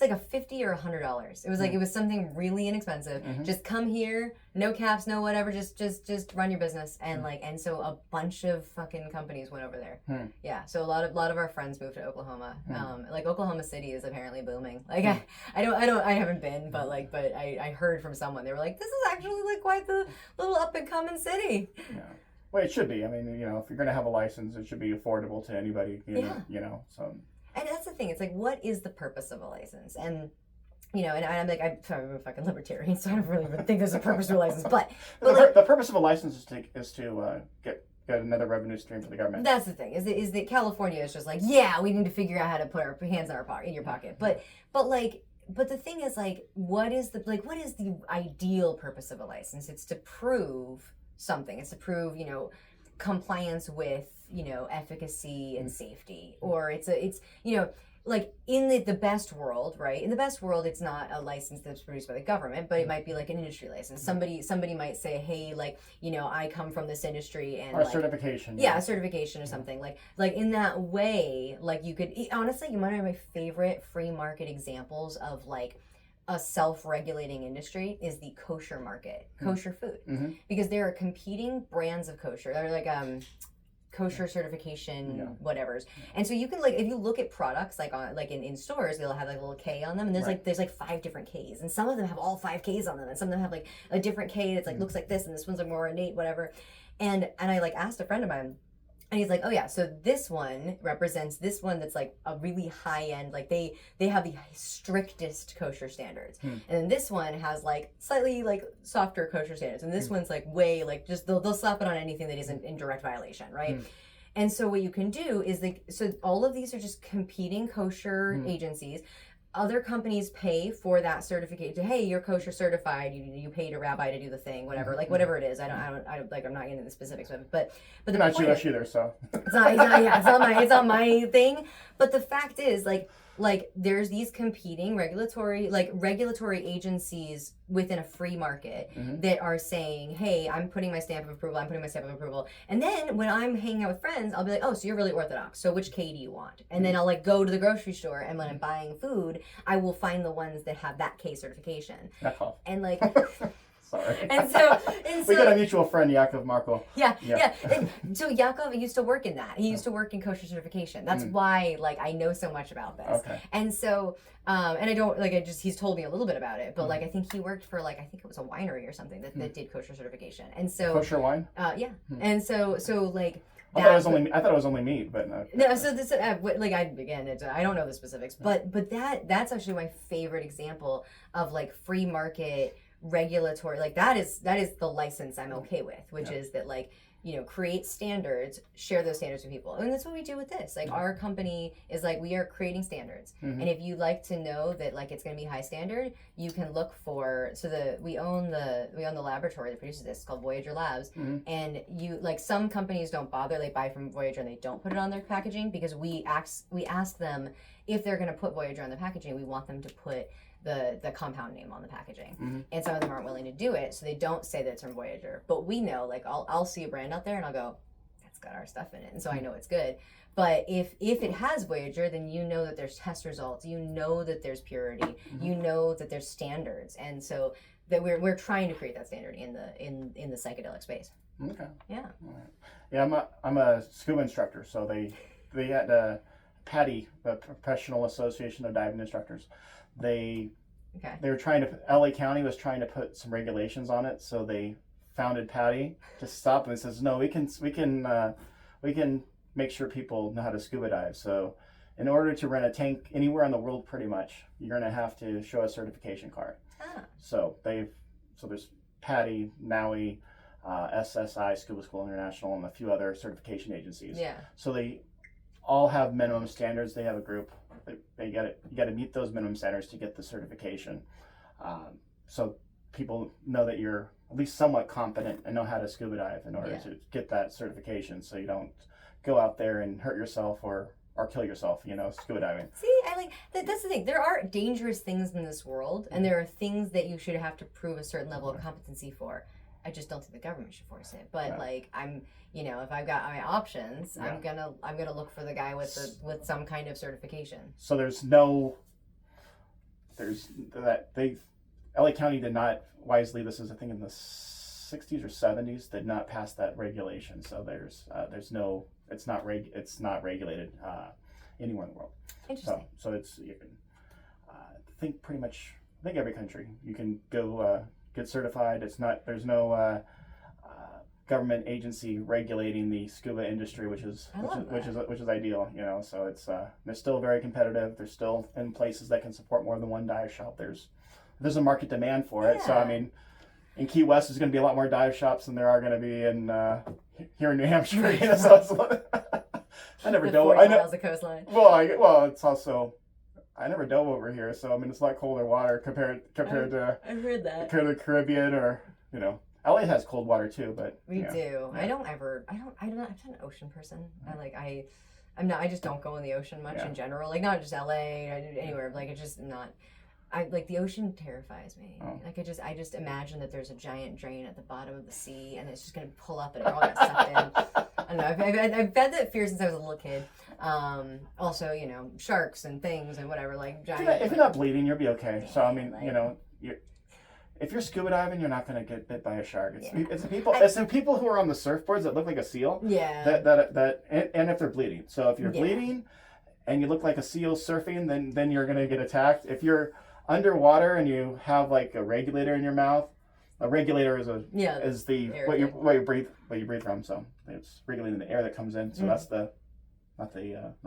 like a $50 or $100. It was like, it was something really inexpensive. Just come here, no caps, no whatever, just run your business. And and so a bunch of fucking companies went over there. Yeah, so a lot of our friends moved to Oklahoma. Like Oklahoma City is apparently booming. Like I haven't been, but I heard from someone, they were like, this is actually like quite the little up and coming city. Yeah. Well, it should be. I mean, if you're going to have a license, it should be affordable to anybody, so. And that's the thing. It's like, what is the purpose of a license? And, and I'm like, I'm a fucking libertarian, so I don't really think there's a purpose to a license. But the purpose of a license is to get another revenue stream for the government. That's the thing. Is that California is just like, yeah, we need to figure out how to put our hands in your pocket. But the thing is, like, what is the ideal purpose of a license? It's to prove something. It's to prove, compliance with, efficacy and safety, or it's like in the best world, right? In the best world, it's not a license that's produced by the government, but it might be like an industry license. Somebody might say, hey, I come from this industry, and or a certification. Yeah, a certification or something. Like in that way, you could, honestly, you might have my favorite free market examples of a self-regulating industry is the kosher market, kosher food, because there are competing brands of kosher. They're like kosher certification whatevers, and so you can if you look at products in stores, they'll have a little K on them, and there's 5 different Ks, and some of them have all 5 Ks on them, and some of them have a different K that's looks like this, and this one's more innate, whatever. And I asked a friend of mine, and he's like, oh yeah, so this one represents this one that's a really high end, they have the strictest kosher standards. And then this one has slightly softer kosher standards. And this one's way just they'll slap it on anything that isn't in direct violation, right? And so what you can do is so all of these are just competing kosher agencies. Other companies pay for that certificate. Hey, you're kosher certified. You paid a rabbi to do the thing, whatever. Whatever it is. I don't. I'm not getting into the specifics of it. But the not Jewish either, so it's not my thing. But the fact is, there's these competing regulatory agencies within a free market that are saying, hey, I'm putting my stamp of approval. And then when I'm hanging out with friends, I'll be like, oh, so you're really Orthodox. So which K do you want? And then I'll go to the grocery store, and when I'm buying food, I will find the ones that have that K certification. And Sorry. And so we got a mutual friend, Yaakov Markle. Yeah. And so Yaakov used to work in that. He used to work in kosher certification. That's why I know so much about this. Okay. And so and I don't he's told me a little bit about it, but I think he worked for I think it was a winery or something that did kosher certification. And so kosher wine? Yeah. And so I thought it was only meat, but no. No, so this I don't know the specifics, but that's actually my favorite example of free market regulatory, that is the license I'm okay with, which is that create standards, share those standards with people. And that's what we do with this. Like our company is like, we are creating standards. Mm-hmm. And if you like to know that like it's going to be high standard, you can look for, we own the laboratory that produces this. It's called Voyager Labs. Mm-hmm. And some companies don't bother. They buy from Voyager and they don't put it on their packaging because we ask them if they're going to put Voyager on the packaging, we want them to put the compound name on the packaging. Mm-hmm. And some of them aren't willing to do it, so they don't say that it's from Voyager. But we know, like I'll see a brand out there and I'll go, that's got our stuff in it, and so I know it's good. But if it has Voyager, then you know that there's test results, you know that there's purity, Mm-hmm. you know that there's standards, and so that we're trying to create that standard in the psychedelic space. Okay. Yeah. All right. Yeah, I'm a scuba instructor, so they had PADI, the Professional Association of Diving Instructors. They were LA County was trying to put some regulations on it, so they founded PADI to stop and says, no, we can make sure people know how to scuba dive. So in order to rent a tank anywhere in the world, pretty much, you're going to have to show a certification card. So there's PADI, NAUI, SSI, Scuba School International, and a few other certification agencies. Yeah. So they all have minimum standards. They have a group. You got to meet those minimum standards to get the certification. So people know that you're at least somewhat competent and know how to scuba dive in order to get that certification. So you don't go out there and hurt yourself or kill yourself, scuba diving. See, I like that's the thing. There are dangerous things in this world, and there are things that you should have to prove a certain level of competency for. I just don't think the government should force it. But like if I've got my options, I'm gonna look for the guy with some kind of certification. So LA County did not wisely. This is a thing in the 60s or 70s did not pass that regulation. So it's not regulated anywhere in the world. Interesting. So it's you can I think every country you can go get certified. There's no government agency regulating the scuba industry, which is ideal. So it's they're still very competitive. They're still in places that can support more than one dive shop. There's a market demand for it. So I mean, in Key West, there's going to be a lot more dive shops than there are going to be in here in New Hampshire. So I never dove. 40 miles of coastline. Well, it's also I never dove over here, so I mean it's a lot colder water compared to I've heard that compared to the Caribbean or LA has cold water too, but we do. Yeah. I'm not an ocean person. I just don't go in the ocean much in general. Like not just LA, anywhere. Like it's just not. The ocean terrifies me. Oh. Like I just imagine that there's a giant drain at the bottom of the sea and it's just gonna pull up and it all gets sucked in. I don't know. I've had that fear since I was a little kid. Also, sharks and things and whatever, like giant. If you're not bleeding, you'll be okay. So I mean, if you're scuba diving, you're not going to get bit by a shark. It's the people who are on the surfboards that look like a seal. Yeah. And if they're bleeding. So if you're bleeding and you look like a seal surfing, then you're going to get attacked. If you're underwater and you have like a regulator in your mouth, a regulator is what you breathe from. So it's regulating the air that comes in. So that's not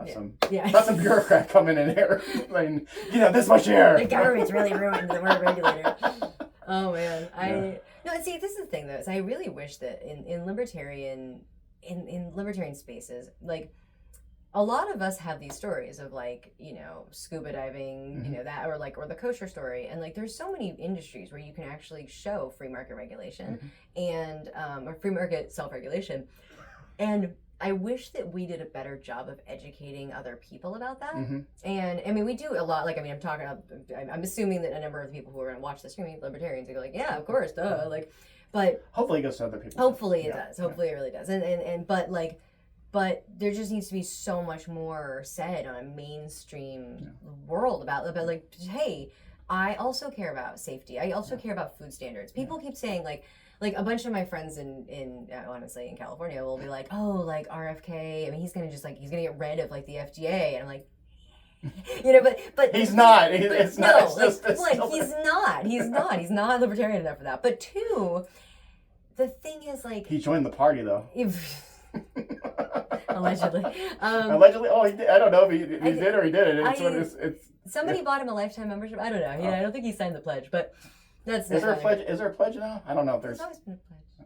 some bureaucrat coming in here. I mean, this much air. The government's really ruined the word regulator. Oh man, see, this is the thing though. Is I really wish that in libertarian spaces, like a lot of us have these stories of like scuba diving, that or the kosher story, and like there's so many industries where you can actually show free market regulation and or free market self-regulation, and I wish that we did a better job of educating other people about that. And I mean, we do a lot. Like, I mean, I'm assuming that a number of the people who are going to watch this are going to be libertarians. They go like, yeah, of course, duh. Like, but hopefully it goes to other people. Hopefully it does. Hopefully it really does. But there just needs to be so much more said on a mainstream world about like, hey, I also care about safety. I also care about food standards. People keep saying like a bunch of my friends in honestly in California will be like, oh, like RFK. I mean, he's gonna get rid of like the FDA, and I'm like, but he's not. He's not. He's not libertarian enough for that. But two, the thing is like he joined the party though. Allegedly. Allegedly. Oh, I don't know if he did or he didn't. Somebody bought him a lifetime membership. I don't know. I don't think he signed the pledge, but. Is there a pledge now? I don't know if there's. There's always been a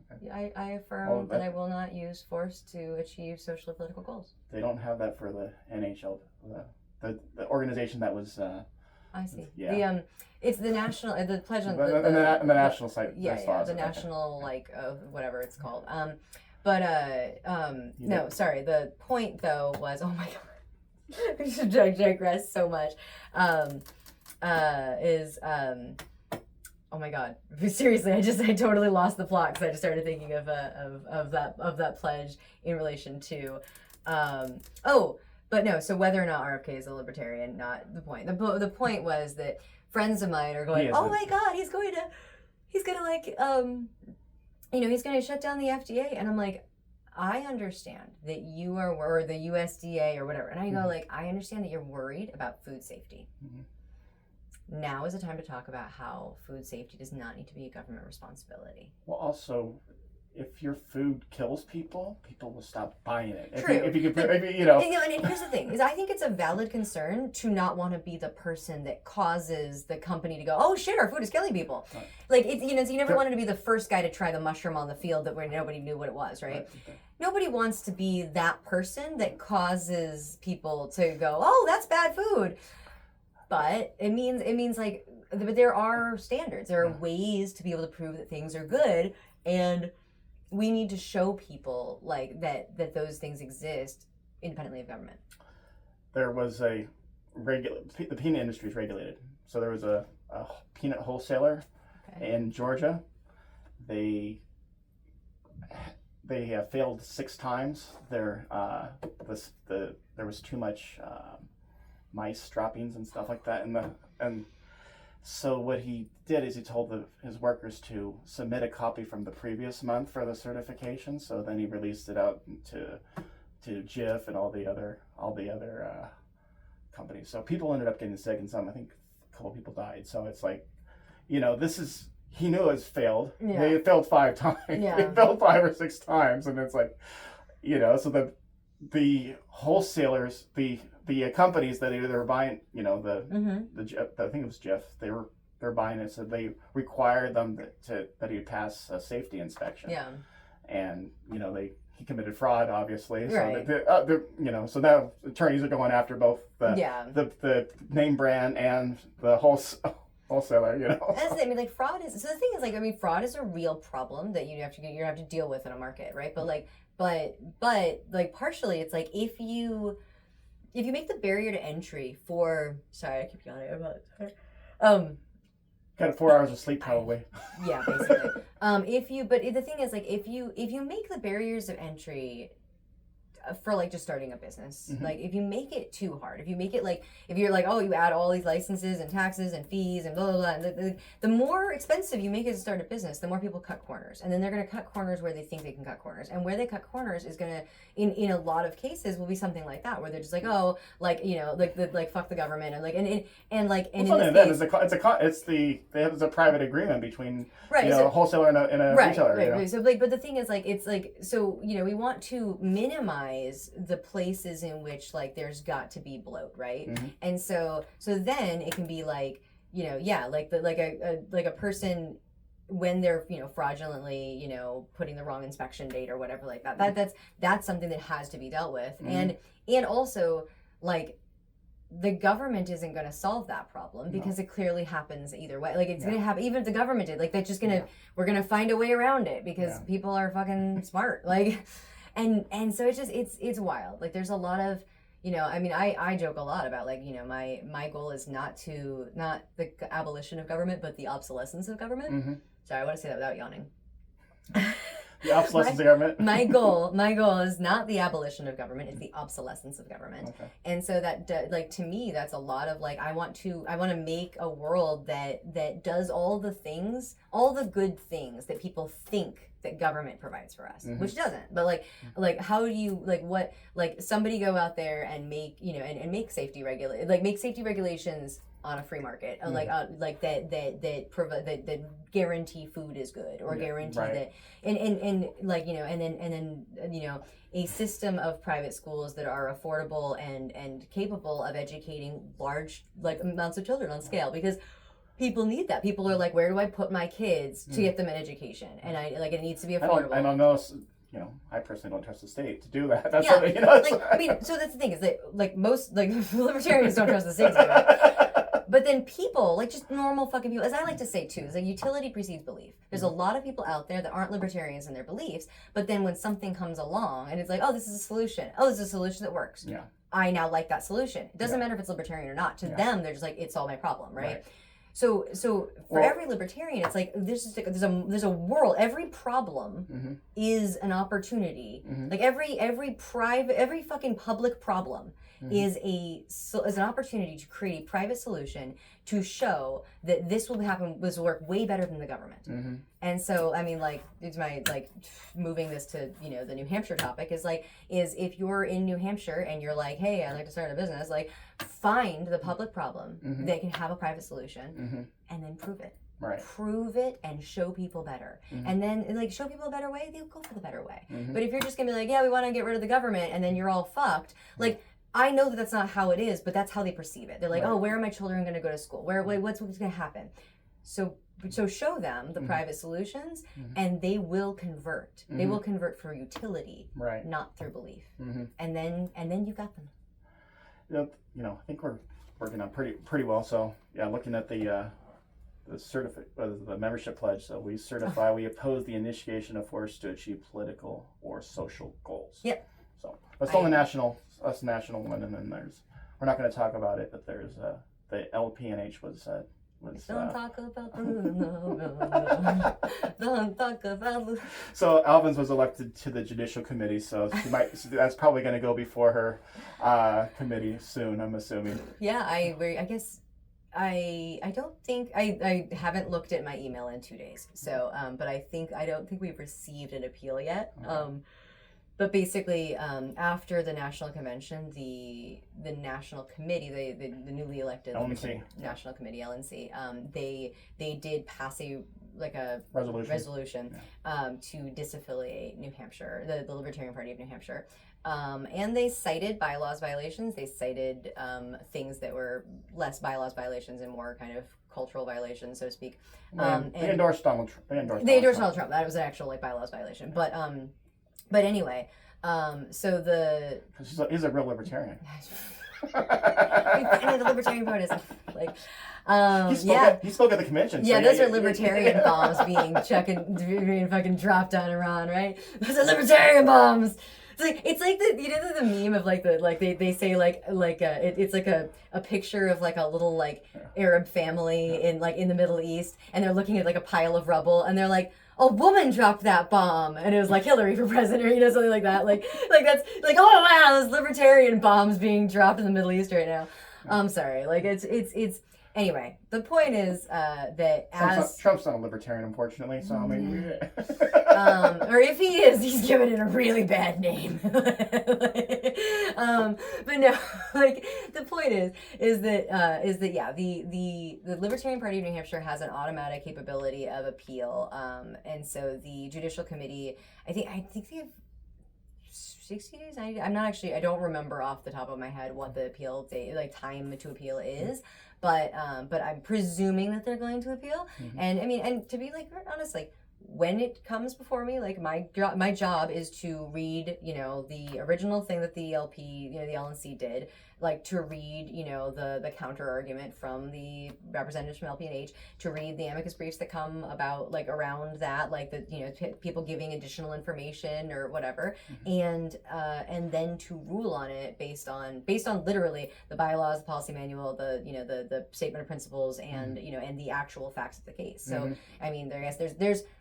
pledge. Okay. I affirm Well, that I will not use force to achieve social or political goals. They don't have that for the NHL, the organization that was. I see. Yeah. It's the national, the pledge on the national site. Yeah, the national, whatever it's called. No, sorry. The point though was, oh my god, we should digress so much. Oh my god, seriously, I totally lost the plot because I just started thinking of that pledge in relation to, but no. So whether or not RFK is a libertarian, not the point. The point was that friends of mine are going, oh my god, he's gonna he's gonna shut down the FDA, and I'm like, I understand that you are, or the USDA or whatever, and I go like, I understand that you're worried about food safety. Now is the time to talk about how food safety does not need to be a government responsibility. Well, also, if your food kills people, people will stop buying it. True. If you could, And here's the thing: is I think it's a valid concern to not want to be the person that causes the company to go, oh shit, our food is killing people. Right. Like so you never wanted to be the first guy to try the mushroom on the field where nobody knew what it was, right? Nobody wants to be that person that causes people to go, oh, that's bad food. But it means like, but there are standards. There are ways to be able to prove that things are good, and we need to show people like that those things exist independently of government. There was the peanut industry is regulated. So there was a peanut wholesaler in Georgia. They have failed 6 times. There was too much mice droppings and stuff like that, and so what he did is he told his workers to submit a copy from the previous month for the certification. So then he released it out to Jif and all the other companies. So people ended up getting sick, and I think a couple people died. So it's like, he knew it was failed. Yeah. It failed 5 times. Yeah. It failed 5 or 6 times, and it's like, so the wholesalers, the companies that either were buying, the I think it was Jif, they're buying it, so they required them that he pass a safety inspection. Yeah. And he committed fraud, obviously. So Right. So now attorneys are going after both the name brand and the wholesaler. That's it. I mean, like, fraud is, so the thing is, like, I mean, fraud is a real problem that you have to deal with in a market, right? But like partially it's like if you make the barrier to entry for, sorry, I keep yawning about it. Got 4 hours of sleep probably. Yeah, basically. But the thing is, like, if you make the barriers of entry for like just starting a business, like if you make it too hard, if you make it like, if you're like, oh, you add all these licenses and taxes and fees and blah blah blah, and the more expensive you make it to start a business, the more people cut corners, and then they're going to cut corners where they think they can cut corners, and where they cut corners is going to, in a lot of cases, will be something like that, where they're just like, oh, like, like fuck the government, and like they have a private agreement between right, a wholesaler and a retailer. Right. So like, but the thing is, like, it's like, so we want to minimize the places in which like there's got to be bloat, right? And so then it can be like, like a person when they're fraudulently putting the wrong inspection date or whatever like that. That's something that has to be dealt with, and also like the government isn't going to solve that problem because it clearly happens either way. Like it's going to happen, even if the government did, like, that's just going to, we're going to find a way around it because people are fucking smart. Like, and so it's just, it's wild. Like there's a lot of, I mean, I joke a lot about like, my goal is not the abolition of government, but the obsolescence of government. Sorry, I want to say that without yawning. The obsolescence of government. my goal is not the abolition of government; it's the obsolescence of government. Okay. And so that, like, to me, that's a lot of like, I want to make a world that does all the things, all the good things that people think that government provides for us, which doesn't. But like how do you, like, what, like, somebody go out there and make, and make safety regulations on a free market, like that guarantee food is good, or guarantee that, and like, and then a system of private schools that are affordable and capable of educating large like amounts of children on scale, because People need that. People are like, where do I put my kids to get them an education? And it needs to be affordable. I don't know. I personally don't trust the state to do that. That's so that's the thing is that most libertarians don't trust the state to do it. But then people, just normal fucking people, as I like to say too, is utility precedes belief. There's a lot of people out there that aren't libertarians in their beliefs, but then when something comes along and it's like, oh, this is a solution. Oh, this is a solution that works. Yeah. I now like that solution. It doesn't matter if it's libertarian or not. To them, they're just like, it solved my problem, right? So for every libertarian, it's like there's a world. Every problem is an opportunity. Like every fucking public problem is an opportunity to create a private solution to show that this will work way better than the government. And so it's my moving this to the New Hampshire topic is if you're in New Hampshire and you're like, hey, I'd like to start a business, find the public problem that can have a private solution and then prove it. Right. Prove it and show people better. And then show people a better way, they'll go for the better way. But if you're just gonna be like, yeah, we want to get rid of the government, and then you're all fucked, I know that that's not how it is, but that's how they perceive it. They're like, oh, where are my children going to go to school? What's going to happen? So show them the private solutions, and they will convert. They will convert for utility, not through belief. And then you got them. I think we're working on pretty well. So yeah, looking at the membership pledge. So we certify we oppose the initiation of force to achieve political or social goals. Yep. So that's all the national one, and then we're not going to talk about it, but there's the LPNH was don't talk about the don't talk about the. So Avens was elected to the Judicial Committee, so that's probably going to go before her committee soon, I'm assuming. Yeah, I guess I don't think I haven't looked at my email in 2 days, so but I don't think we've received an appeal yet. But basically, after the National Convention, the National Committee, the newly elected National Committee, LNC, they did pass a resolution to disaffiliate New Hampshire, the Libertarian Party of New Hampshire. And they cited bylaws violations. They cited things that were less bylaws violations and more kind of cultural violations, so to speak. They endorsed Donald Trump. They endorsed Donald Trump. That was an actual bylaws violation. But anyway, so he's a real libertarian. The Libertarian Party is he spoke at the convention. Yeah, those are libertarian bombs being fucking dropped on Iran, right? Those are libertarian bombs. It's like the meme of they say it's like a picture of a little Arab family in the Middle East, and they're looking at a pile of rubble, and they're like, a woman dropped that bomb, and it was Hillary for president, or something like that. That's oh wow, those libertarian bombs being dropped in the Middle East right now. I'm sorry, it's anyway. The point is that Trump's not a libertarian, unfortunately. So I mean, or if he is, he's given it a really bad name. But no, the point is that yeah, the Libertarian Party of New Hampshire has an automatic capability of appeal, and so the Judicial Committee, I think they have 60 days. I'm not actually. I don't remember off the top of my head what the appeal date, time to appeal is. But I'm presuming that they're going to appeal. And I mean, and to be honest, when it comes before me, my job is to read, the original thing that the LP, the LNC did, to read, the counter argument from the representatives from LPNH, to read the amicus briefs that come about around that, people giving additional information or whatever, and then to rule on it based on literally the bylaws, the policy manual, the statement of principles, and and the actual facts of the case. So I mean,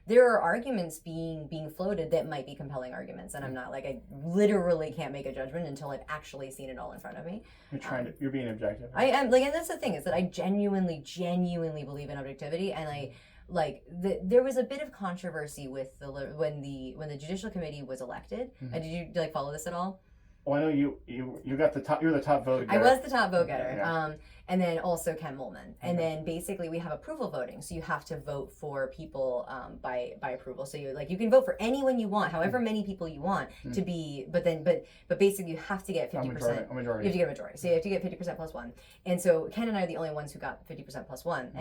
there are arguments being floated that might be compelling arguments, and I'm not I literally can't make a judgment until I've actually seen it all in front of me. You're being objective. I am, and that's the thing, is that I genuinely believe in objectivity, and there was a bit of controversy with when the Judicial Committee was elected. Did you follow this at all? Well, I know you got the top. You're the top vote getter. I was the top vote getter. Yeah. And then also Ken Molman. And then basically we have approval voting. So you have to vote for people by approval. So you can vote for anyone you want, however many people you want to be, but basically you have to get 50%. A majority. You have to get a majority. So you have to get 50% plus one. And so Ken and I are the only ones who got 50% plus one.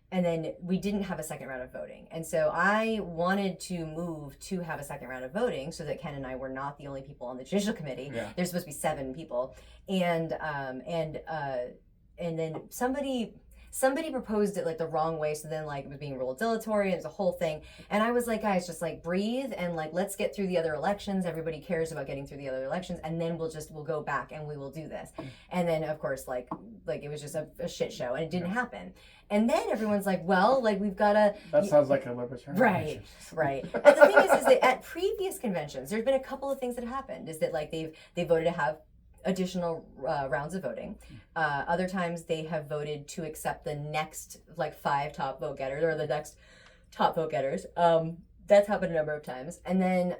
And then we didn't have a second round of voting. And so I wanted to move to have a second round of voting so that Ken and I were not the only people on the Judicial Committee. Yeah. There's supposed to be 7 people. And then somebody proposed it like the wrong way, so then like it was being ruled dilatory and it was a whole thing. And I was like, guys, just like breathe and like let's get through the other elections. Everybody cares about getting through the other elections, and then we'll go back and we will do this. And then of course like it was just a shit show and it didn't happen. And then everyone's like, well, like we've got to. That sounds like a libertarian. Right. And the thing is that at previous conventions, there's been a couple of things that have happened. Is that like they voted to have additional rounds of voting. Other times they have voted to accept the next like 5 top vote getters or the next top vote getters. That's happened a number of times. And then,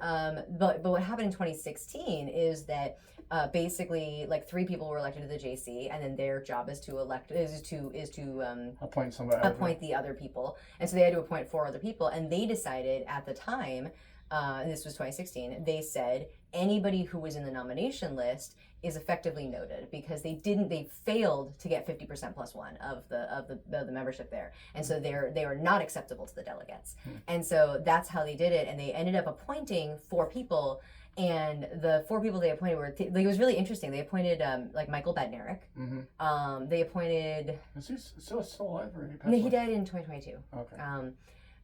but what happened in 2016 is that basically like 3 people were elected to the JC, and then their job is to appoint somebody. Appoint the other people. And so they had to appoint 4 other people, and they decided at the time, and this was 2016, they said anybody who was in the nomination list is effectively noted because they failed to get 50% plus one of the membership there, and so they are not acceptable to the delegates. And so that's how they did it, and they ended up appointing 4 people. And the 4 people they appointed were it was really interesting. They appointed like Michael Badnarik. They appointed. Is he still alive or he died in 2022. Okay.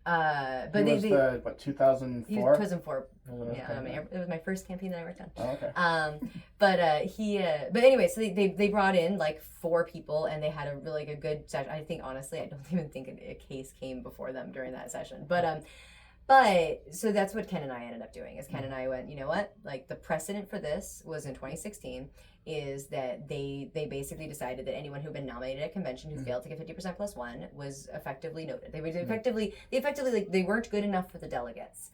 But he was 2004? He was 2004. Okay. Yeah, I mean, it was my first campaign that I worked on. Oh, okay. But anyway, so they brought in like 4 people, and they had a really good session. I think honestly, I don't even think a case came before them during that session. But so that's what Ken and I ended up doing. Is Ken and I went, you know what? Like the precedent for this was in 2016. Is that they basically decided that anyone who'd been nominated at convention who failed to get 50% plus one was effectively noted. They effectively like they weren't good enough for the delegates.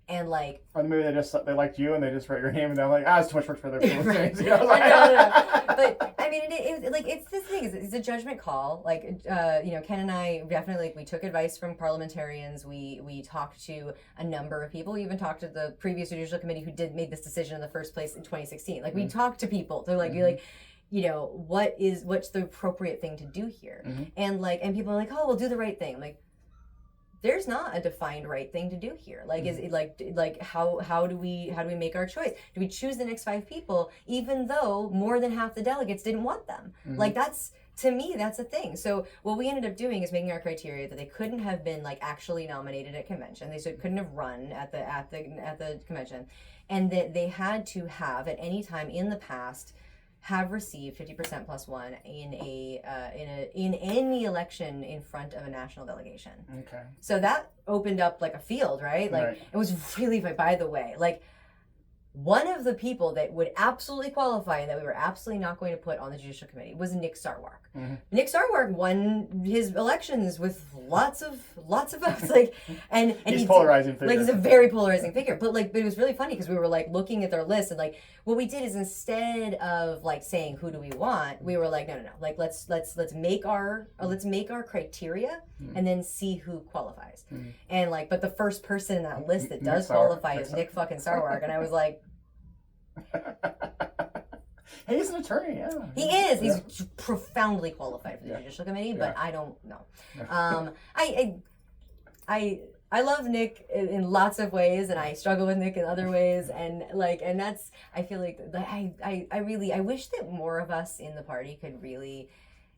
And like, or maybe they liked you and they just write your name and they're like, it's too much work for their people. Right. You know, like, no. But I mean, it's this thing. It's a judgment call. Like, Ken and I definitely we took advice from parliamentarians. We talked to a number of people. We even talked to the previous Judicial Committee who made this decision in the first place in 2016. Like, we talked to people. They're like, you're like, what's the appropriate thing to do here? And people are like, oh, we'll do the right thing. I'm like, there's not a defined right thing to do here. Like, is it like how do we make our choice? Do we choose the next 5 people, even though more than half the delegates didn't want them? Like, that's, to me, that's a thing. So what we ended up doing is making our criteria that they couldn't have been like actually nominated at convention. They couldn't have run at the convention, and that they had to have at any time in the past have received 50% plus one in any election in front of a national delegation. Okay. So that opened up like a field, right? Like, right. It was really, by the way, like one of the people that would absolutely qualify and that we were absolutely not going to put on the Judicial Committee was Nick Sarwark. Nick Sarwark won his elections with lots of votes, like, and he's polarizing figure. Like, he's a very polarizing figure. But it was really funny because we were like looking at their list, and like what we did is instead of like saying who do we want, we were like no, like let's make our criteria and then see who qualifies. And like, but the first person in that list that does qualify is Nick fucking Sarwark, and I was like. Hey, he's an attorney, yeah. He is. Yeah. He's profoundly qualified for the Judicial Committee, but I don't know. I love Nick in lots of ways, and I struggle with Nick in other ways, and that's, I feel like I wish that more of us in the party could really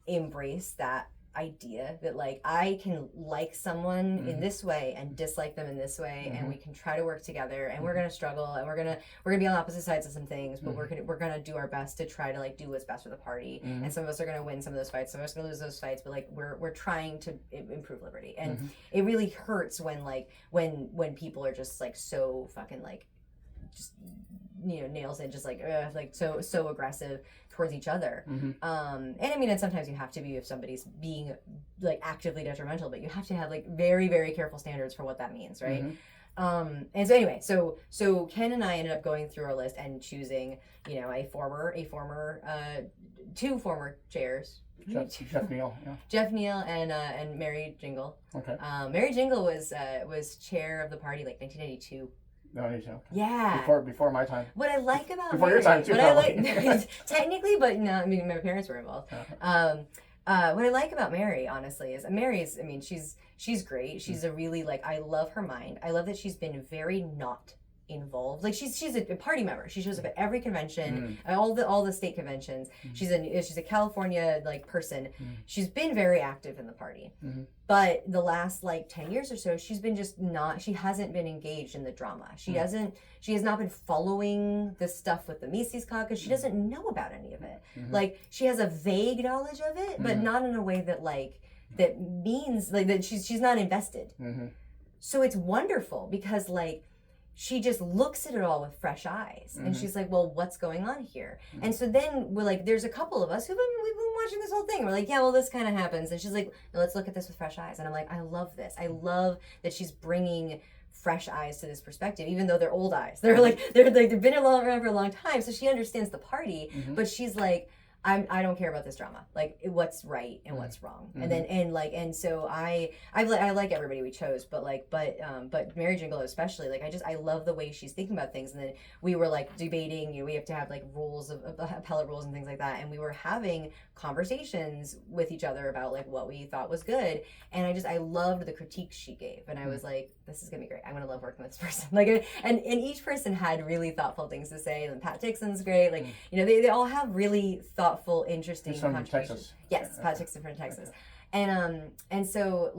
embrace that idea that like I can like someone in this way and dislike them in this way, and we can try to work together, and we're gonna struggle, and we're gonna be on opposite sides of some things, but we're gonna do our best to try to like do what's best for the party. And some of us are gonna win some of those fights, some of us are gonna lose those fights, but like we're trying to improve liberty. And it really hurts when like when people are just like so fucking like just nails in, just like so aggressive towards each other. And I mean, and sometimes you have to be if somebody's being like actively detrimental, but you have to have like very, very careful standards for what that means, right? And so anyway, so Ken and I ended up going through our list and choosing, two former chairs. Jeff Neal, yeah. Jeff Neal and Mary Jingle. Okay. Mary Jingle was chair of the party like 1992. No, I need to. Yeah. Before my time. What I like about Before Mary, your time too, what I probably. like, technically, but no, I mean my parents were involved. Okay. What I like about Mary, honestly, is Mary's. I mean, she's great. She's a really I love her mind. I love that she's been very not involved. Like she's a party member. She shows up at every convention, all the state conventions. She's a California person. She's been very active in the party. But the last 10 years or so, she's been she hasn't been engaged in the drama. She has not been following the stuff with the Mises caucus. She doesn't know about any of it. She has a vague knowledge of it, but not in a way that that means that she's not invested. So it's wonderful because she just looks at it all with fresh eyes, and she's like, well, what's going on here? And so then we're there's a couple of us we've been watching this whole thing. We're yeah, well, this kind of happens. And she's like, no, let's look at this with fresh eyes. And I'm I love this. I love that she's bringing fresh eyes to this perspective, even though they're old eyes. They're they've been around for a long time. So she understands the party, but she's I don't care about this drama. What's right and what's wrong, and then and so I like everybody we chose, but Mary Jingle especially. I love the way she's thinking about things. And then we were debating. We have to have rules of appellate rules and things like that, and we were having conversations with each other about what we thought was good. And I loved the critiques she gave, and I was this is gonna be great. I'm gonna love working with this person. And each person had really thoughtful things to say. And Pat Dixon's great. They all have really thoughtful, interesting contributions. Texas. Yes, Pat Dixon from Texas. And so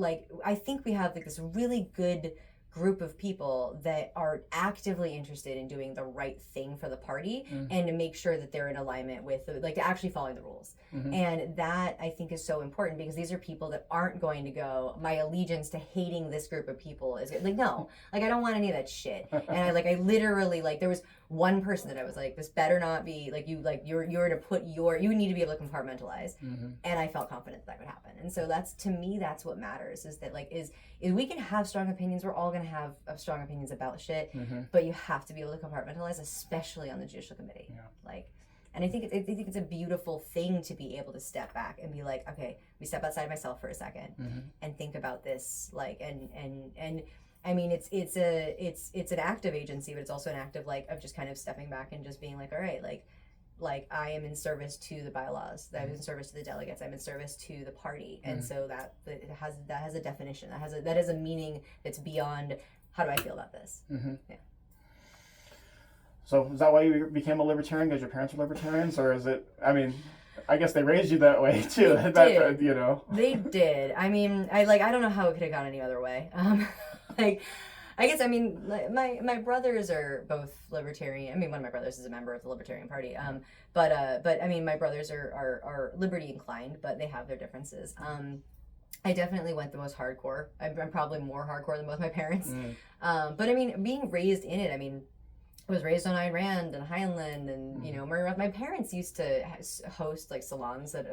I think we have this really good group of people that are actively interested in doing the right thing for the party and to make sure that they're in alignment with to actually following the rules. And that I think is so important, because these are people that aren't going to go, my allegiance to hating this group of people is good. No, I don't want any of that shit. And I literally there was one person that I was this better not be you're to put you need to be able to compartmentalize. And I felt confident that would happen. And so to me that's what matters, is that is we can have strong opinions. We're all going to have strong opinions about shit, but you have to be able to compartmentalize, especially on the Judicial Committee. And I think it's a beautiful thing to be able to step back and be okay, we step outside myself for a second and think about this, and I mean, it's an act of agency, but it's also an act of of just kind of stepping back and just being all right, I am in service to the bylaws. I'm in service to the delegates. I'm in service to the party, and so that has a definition. That has a meaning that's beyond how do I feel about this. Yeah. So is that why you became a libertarian? Because your parents were libertarians, or is it? I mean, I guess they raised you that way too. They did. They did. I mean, I don't know how it could have gone any other way. I guess, my brothers are both libertarian. I mean, one of my brothers is a member of the Libertarian Party. But I mean, my brothers are liberty inclined, but they have their differences. I definitely went the most hardcore. I'm probably more hardcore than both my parents. But I mean, being raised in it, I was raised on Ayn Rand and Heinlein and Murray Roth. My parents used to host salons at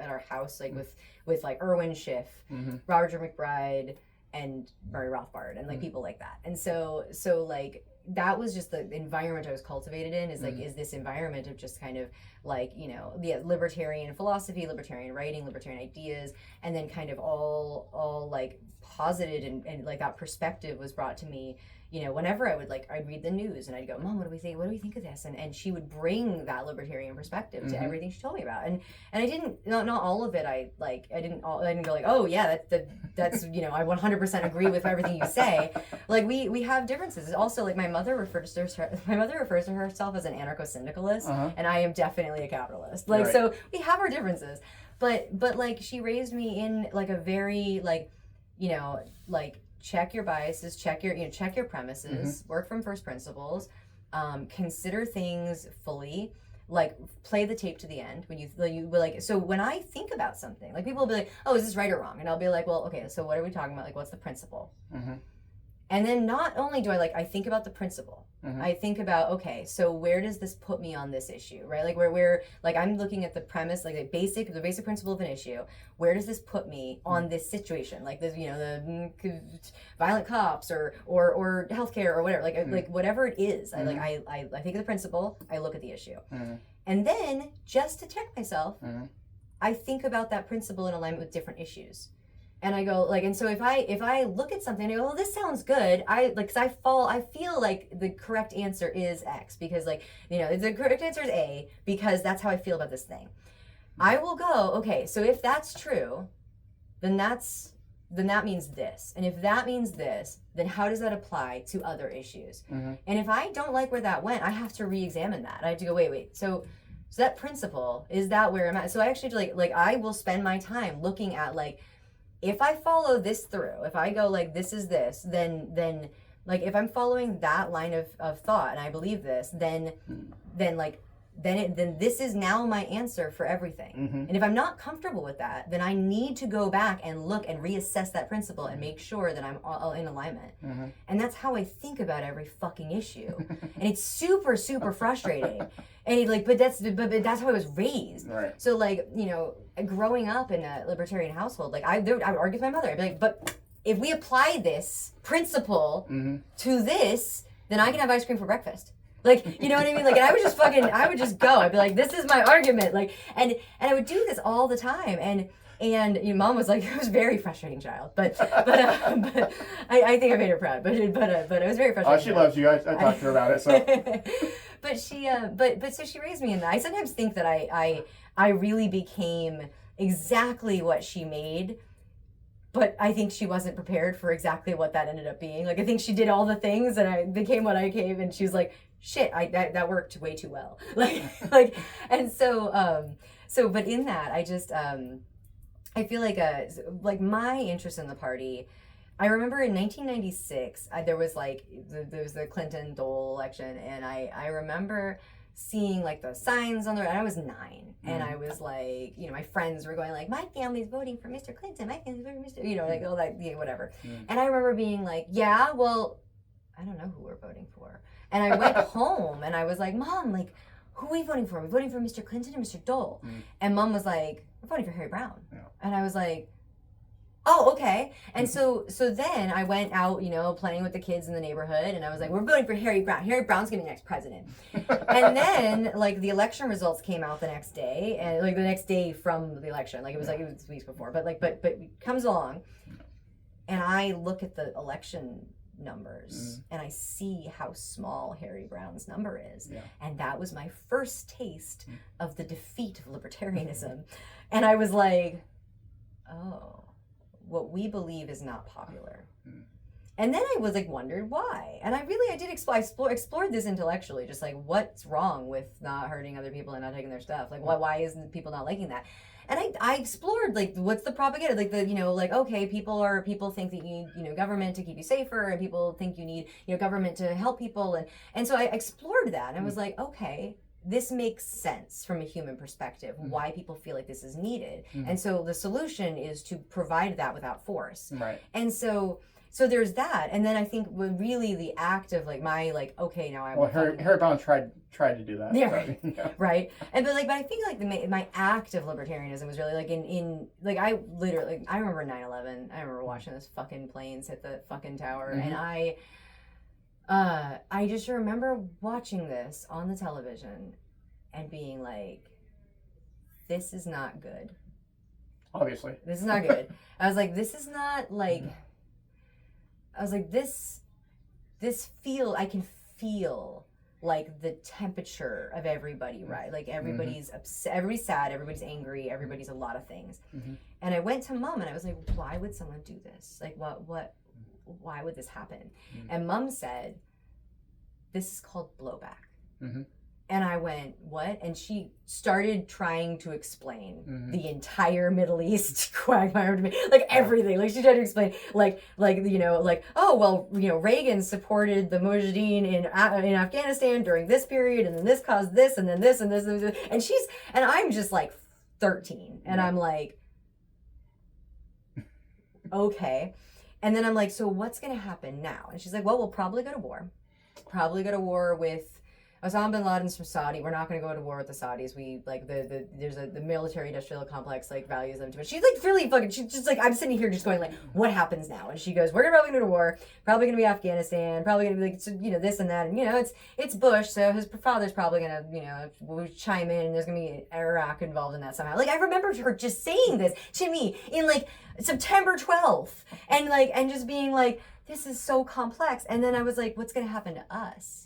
our house with Irwin Schiff, Roger McBride, and Murray Rothbard and people like that. And so that was just the environment I was cultivated in, is this environment of just kind of the libertarian philosophy, libertarian writing, libertarian ideas, and then kind of all posited and that perspective was brought to me. Whenever I'd read the news and I'd go, Mom, what do we think of this? And she would bring that libertarian perspective to everything she told me about. And I didn't, not all of it. I didn't go oh yeah, that's I 100% agree with everything you say. We have differences. Also, my mother refers to herself as an anarcho-syndicalist, and I am definitely a capitalist. Right. So we have our differences. But she raised me in a very check your biases, check your premises, work from first principles, consider things fully, play the tape to the end. When you so when I think about something, people will be oh, is this right or wrong? And I'll be well, okay, so what are we talking about? What's the principle? And then not only do I think about the principle. I think about, okay, so where does this put me on this issue, right? Like where like I'm looking at the premise, like the basic principle of an issue. Where does this put me on this situation? Like this, the violent cops or healthcare or whatever, like whatever it is. I think of the principle. I look at the issue, and then just to check myself, I think about that principle in alignment with different issues. And I go and so if I look at something and I go, well, this sounds good. I feel like the correct answer is X because the correct answer is A because that's how I feel about this thing. I will go, okay, so if that's true, then that means this. And if that means this, then how does that apply to other issues? And if I don't like where that went, I have to re-examine that. I have to go, wait. So that principle, is that where I'm at? So I actually I will spend my time looking at if I follow this through, if I go this is this, then if I'm following that line of thought and I believe this, then this is now my answer for everything. And if I'm not comfortable with that, then I need to go back and look and reassess that principle and make sure that I'm all in alignment. And that's how I think about every fucking issue. And it's super, super frustrating. And but that's how I was raised. Right. So growing up in a libertarian household, I would argue with my mother. I'd be like, but if we apply this principle to this, then I can have ice cream for breakfast. You know what I mean? And I would just go. I'd be like, this is my argument. And I would do this all the time. And your mom was it was a very frustrating child, but I think I made her proud. But it was very frustrating. Oh, she loves you. I talked to her about it. So. But she so she raised me in that. I sometimes think that I really became exactly what she made. But I think she wasn't prepared for exactly what that ended up being. I think she did all the things and I became what I became, and she was like, shit, that worked way too well. And so but in that, I just I feel like my interest in the party, I remember in 1996, there was the Clinton Dole election, and I remember seeing the signs on the road. I was 9, and I was my friends were going my family's voting for Mr. Clinton, my family's voting for Mr. All that, whatever. And I remember being yeah, well, I don't know who we're voting for. And I went home and I was like, Mom, who are we voting for? Are we voting for Mr. Clinton or Mr. Dole? And Mom was like, we're voting for Harry Brown. Yeah. And I was like, oh, okay. And so then I went out, playing with the kids in the neighborhood, and I was like, we're voting for Harry Brown. Harry Brown's gonna be the next president. And then the election results came out the next day, and the next day from the election, it was weeks before, but it comes along, and I look at the election numbers and I see how small Harry Brown's number is. Yeah. And that was my first taste of the defeat of libertarianism. And I was like, oh, what we believe is not popular. And then I was wondered why. And I did explored this intellectually, just what's wrong with not hurting other people and not taking their stuff? Why isn't people not liking that? And I explored what's the propaganda, okay, people think that you need government to keep you safer, and people think you need government to help people, and so I explored that, and I was like, okay, this makes sense from a human perspective, why people feel like this is needed, and so the solution is to provide that without force, right? And so there's that, and then I think really the act of okay, now I Harry Brown tried to do that. Yeah, right. Yeah. Right. And but I think my act of libertarianism was really I remember 9/11. I remember watching those fucking planes hit the fucking tower, and I just remember watching this on the television and being this is not good. Obviously. This is not good. I was like, this is not I was like, this I can feel the temperature of everybody, right? Everybody's upset, everybody's sad, everybody's angry, everybody's a lot of things. And I went to Mom and I was like, why would someone do this? Why would this happen? And Mom said, this is called blowback. And I went, what? And she started trying to explain the entire Middle East quagmire to me, everything. She tried to explain, oh, well, Reagan supported the Mujahideen in Afghanistan during this period, and then this caused this, and then this, and this, and this. And I'm just 13, and I'm like, okay. And then I'm like, so what's going to happen now? And she's like, well, we'll probably go to war. Probably go to war with Osama bin Laden's from Saudi. We're not going to go to war with the Saudis. We like the military industrial complex like values them too much. She's like really fucking. She's just like, I'm sitting here just going like, what happens now? And she goes, we're probably going to go to war. Probably going to be Afghanistan. Probably going to be like, so, you know, this and that. And you know, it's Bush, so his father's probably going to, you know, chime in. And there's going to be Iraq involved in that somehow. Like I remember her just saying this to me in like September 12th, and just being like, this is so complex. And then I was like, what's going to happen to us?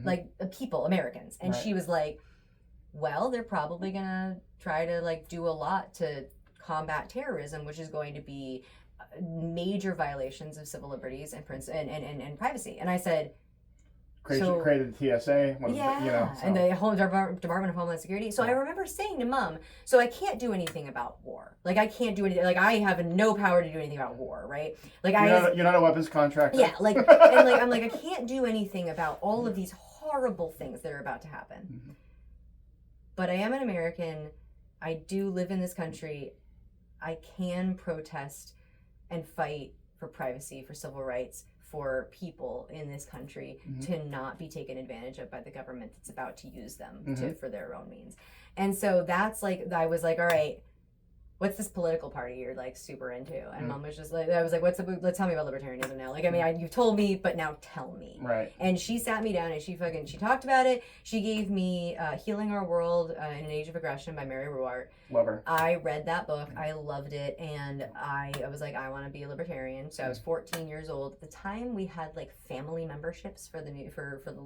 Like people, Americans. And she was like, well, they're probably gonna try to like do a lot to combat terrorism, which is going to be major violations of civil liberties and privacy. And I said, created the TSA. Yeah, you know, so. And the Department of Homeland Security. So I remember saying to Mom, so I can't do anything about war. Like I can't do anything. Like I have no power to do anything about war, right? Like you're not a weapons contractor. Yeah, like and like I'm like I can't do anything about all of these horrible things that are about to happen. But I am an American. I do live in this country. I can protest and fight for privacy, for civil rights, for people in this country to not be taken advantage of by the government that's about to use them for their own means. And so that's like, I was like, all right, what's this political party you're like super into? And Mom was just like, I was like, let's tell me about libertarianism now. Like, I mean, you've told me, but now tell me. Right. And she sat me down and she talked about it. She gave me Healing Our World in an Age of Aggression by Mary Ruwart. Love her. I read that book. I loved it. And I was like, I want to be a libertarian. So I was 14 years old. At the time we had like family memberships for the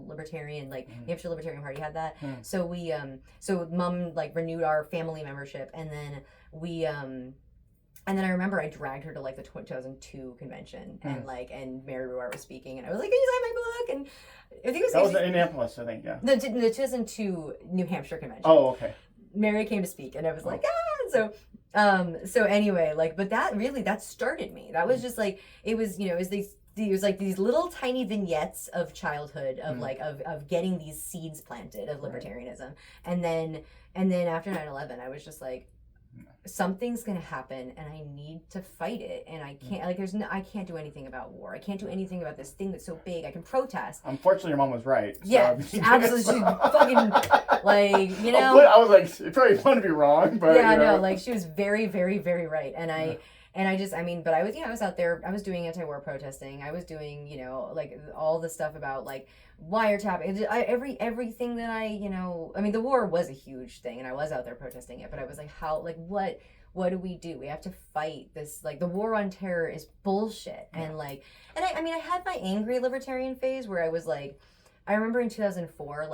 libertarian, like New Hampshire Libertarian Party had that. So we, so Mom like renewed our family membership, and then and then I remember I dragged her to like the 2002 convention, and Mary Ruwart was speaking, and I was like, can you sign my book? And I think that was in Indianapolis, I think, yeah. The 2002 New Hampshire convention. Oh, okay. Mary came to speak, and I was like, so anyway, like, but that started me. That was just like, it was, you know, it was like these little tiny vignettes of childhood of like of getting these seeds planted of libertarianism, and then after 9/11, I was just like, something's gonna happen, and I need to fight it, and I can't I can't do anything about war. I can't do anything about this thing that's so big. I can protest. Unfortunately, your mom was right. So yeah, absolutely. She's fucking like, you know. I was like, it's probably fun to be wrong, but yeah, no, like she was very, very, very right, and I. And I just, I mean, but I was, I was out there, I was doing anti-war protesting. I was doing, like all the stuff about like wiretapping, everything that I mean, the war was a huge thing, and I was out there protesting it, but I was like, what do? We have to fight this, like the war on terror is bullshit. And like, and I had my angry libertarian phase where I was like, I remember in 2004,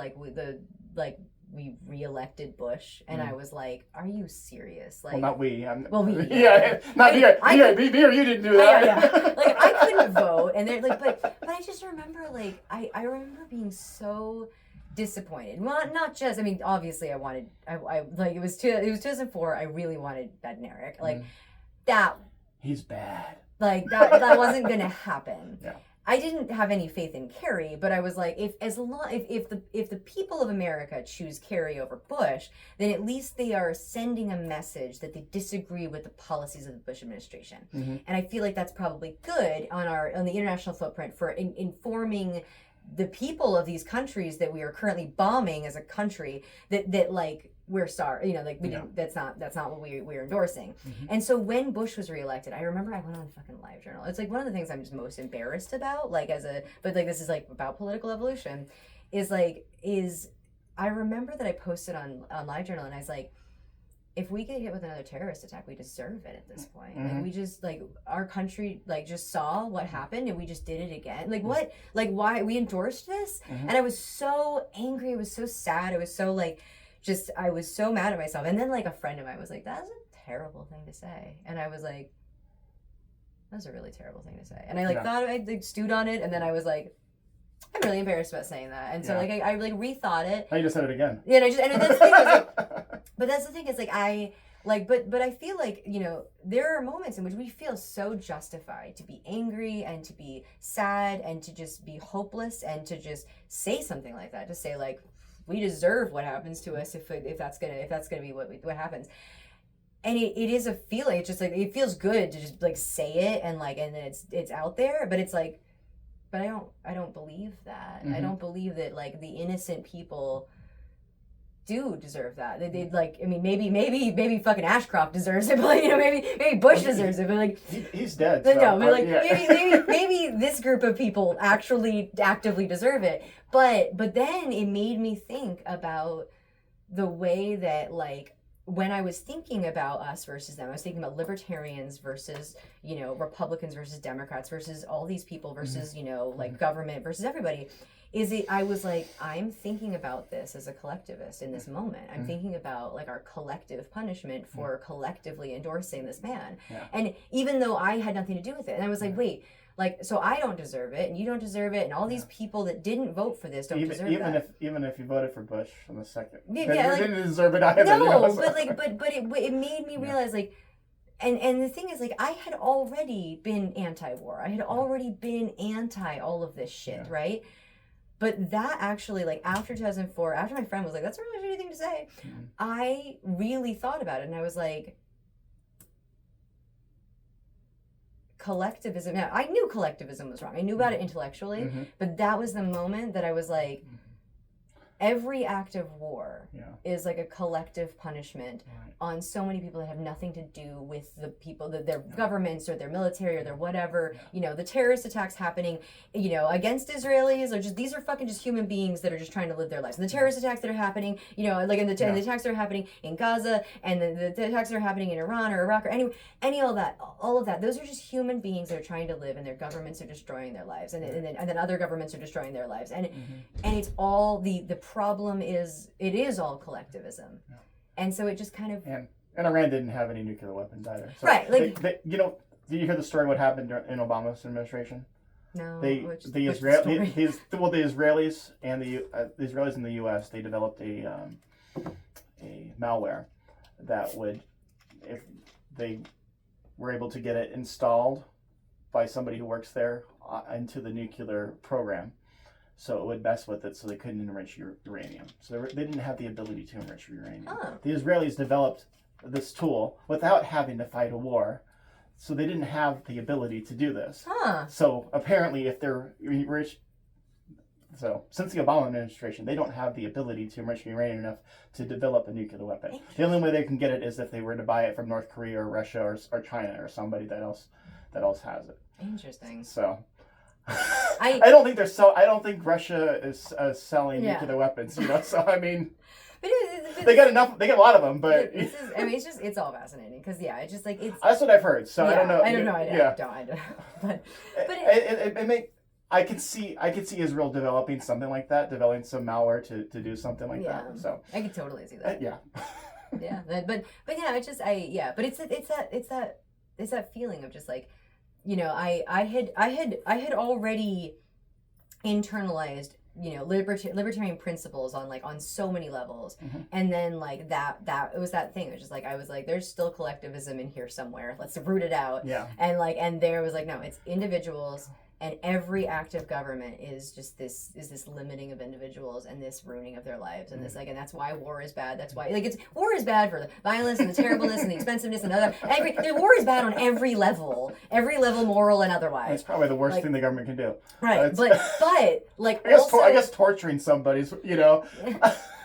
we re-elected Bush, and I was like, "Are you serious?" Like, well, not we. We. Yeah, not me. Me or you didn't do that. Yeah. Like I couldn't vote, and they're like, but I just remember like I remember being so disappointed. Well, not just. I mean, obviously, I like it was 2004. I really wanted Bednarik. Like that. He's bad. Like that wasn't gonna happen. Yeah. I didn't have any faith in Kerry, but I was like, if the people of America choose Kerry over Bush, then at least they are sending a message that they disagree with the policies of the Bush administration. And I feel like that's probably good on the international footprint for informing the people of these countries that we are currently bombing as a country that like we're sorry, like we didn't. That's not what we're endorsing. And so when Bush was reelected, I remember I went on fucking LiveJournal. It's like one of the things I'm just most embarrassed about. Like but like this is like about political evolution, is I remember that I posted on LiveJournal, and I was like, if we get hit with another terrorist attack, we deserve it at this point. Like we just our country just saw what happened, and we just did it again. Like what? Like why we endorsed this? And I was so angry. I was so sad. I was so I was so mad at myself. And then a friend of mine was like, that's a terrible thing to say. And I was like, that's a really terrible thing to say. And I thought I stewed on it, and then I was like, I'm really embarrassed about saying that. And so I rethought it. Oh, you just said it again. Yeah, and that's the thing is but that's the thing is but I feel like, there are moments in which we feel so justified to be angry and to be sad and to just be hopeless and to just say something like that. To say we deserve what happens to us if that's gonna be what happens. it is a feeling. It's just like, it feels good to just like say it and like, and then it's out there, but it's like, but I don't believe that. I don't believe that like the innocent people do deserve that. They'd like, I mean, maybe fucking Ashcroft deserves it, but like, you know, maybe Bush deserves it, but like he's dead. But So, no, but like yeah. maybe this group of people actually actively deserve it. But then it made me think about the way that like when I was thinking about us versus them, I was thinking about libertarians versus, you know, Republicans versus Democrats versus all these people versus, you know, like government versus everybody. I was like, I'm thinking about this as a collectivist in this moment. I'm thinking about like our collective punishment for collectively endorsing this man. Yeah. And even though I had nothing to do with it, and I was like, wait, like, so I don't deserve it, and you don't deserve it, and all these people that didn't vote for this don't deserve that. Even if you voted for Bush in the second, Yeah, they like, didn't deserve it either. No, you know, but like, but it made me realize like, and the thing is like, I had already been anti-war. I had already been anti all of this shit, right? But that actually, like, after 2004, after my friend was like, that's a really shitty thing to say, I really thought about it, and I was like, collectivism. Now, I knew collectivism was wrong. I knew about it intellectually, but that was the moment that I was like, every act of war is like a collective punishment on so many people that have nothing to do with the people, their governments or their military or their whatever. You know, the terrorist attacks happening, you know, against Israelis, or just, these are fucking just human beings that are just trying to live their lives. And the terrorist attacks that are happening, you know, like and the attacks that are happening in Gaza, and the attacks that are happening in Iran or Iraq or any all of that, those are just human beings that are trying to live, and their governments are destroying their lives, and then other governments are destroying their lives, and it's all the problem is, it is all collectivism. And so it just kind of... And Iran didn't have any nuclear weapons either. So right. Like, you know, did you hear the story what happened in Obama's administration? No. The Israelis and the Israelis in the U.S., they developed a malware that would, if they were able to get it installed by somebody who works there into the nuclear program, so it would mess with it, so they couldn't enrich uranium. So they didn't have the ability to enrich uranium. The Israelis developed this tool without having to fight a war, so they didn't have the ability to do this. So apparently, if they're rich, so since the Obama administration, they don't have the ability to enrich uranium enough to develop a nuclear weapon. The only way they can get it is if they were to buy it from North Korea or Russia or China or somebody that else has it. Interesting. So. I don't think Russia is selling nuclear weapons, you know. So I mean, but they got enough. They get a lot of them, but I mean, it's all fascinating because it's just like it's. That's what I've heard. So I don't know. I don't know. I don't. But I can see Israel developing something like that, developing some malware to do something like that. So I could totally see that. Yeah. But it's just but it's that feeling of just like, you know, I had already internalized, you know, libertarian principles on so many levels, and then like that it was that thing. It was just like, I was like, there's still collectivism in here somewhere. Let's root it out. And there was like, no, it's individuals, and every act of government is just this limiting of individuals and this ruining of their lives, and this like, and that's why war is bad. That's why war is bad for the violence and the terribleness and the expensiveness and the war is bad on every level, moral and otherwise. It's probably the worst thing the government can do. Right, but like I guess torturing somebody's, you know.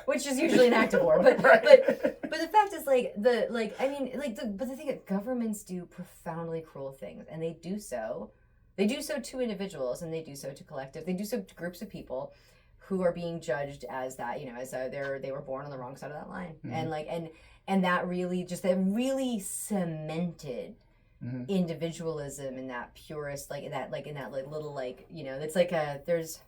Which is usually an act of war, but right. but the fact is but the thing is, governments do profoundly cruel things, and they do so. They do so to individuals, and they do so to collective. They do so to groups of people who are being judged as that, you know, as they were born on the wrong side of that line, and that really cemented individualism in that purest, in that little, like, you know, it's like there's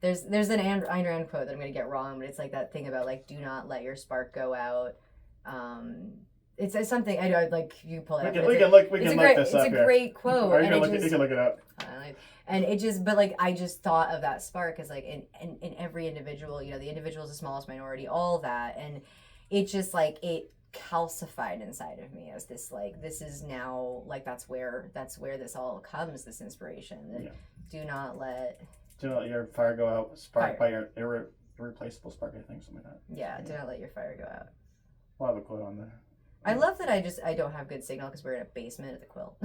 an Ayn Rand quote that I'm gonna get wrong, but it's like that thing about like, do not let your spark go out. It's something I know, like, you pull it up. We can look this up. It's a great quote. You can look it up. And it just, but like, I just thought of that spark as like in every individual, you know, the individual is the smallest minority, all that, and it just like, it calcified inside of me as this, like, this is now, like, that's where this all comes, this inspiration. Do not let your fire go out, sparked by your irreplaceable spark, I think, something like that. Yeah, do not let your fire go out. We'll have a quote on there. I love that I don't have good signal because we're in a basement at the Quill.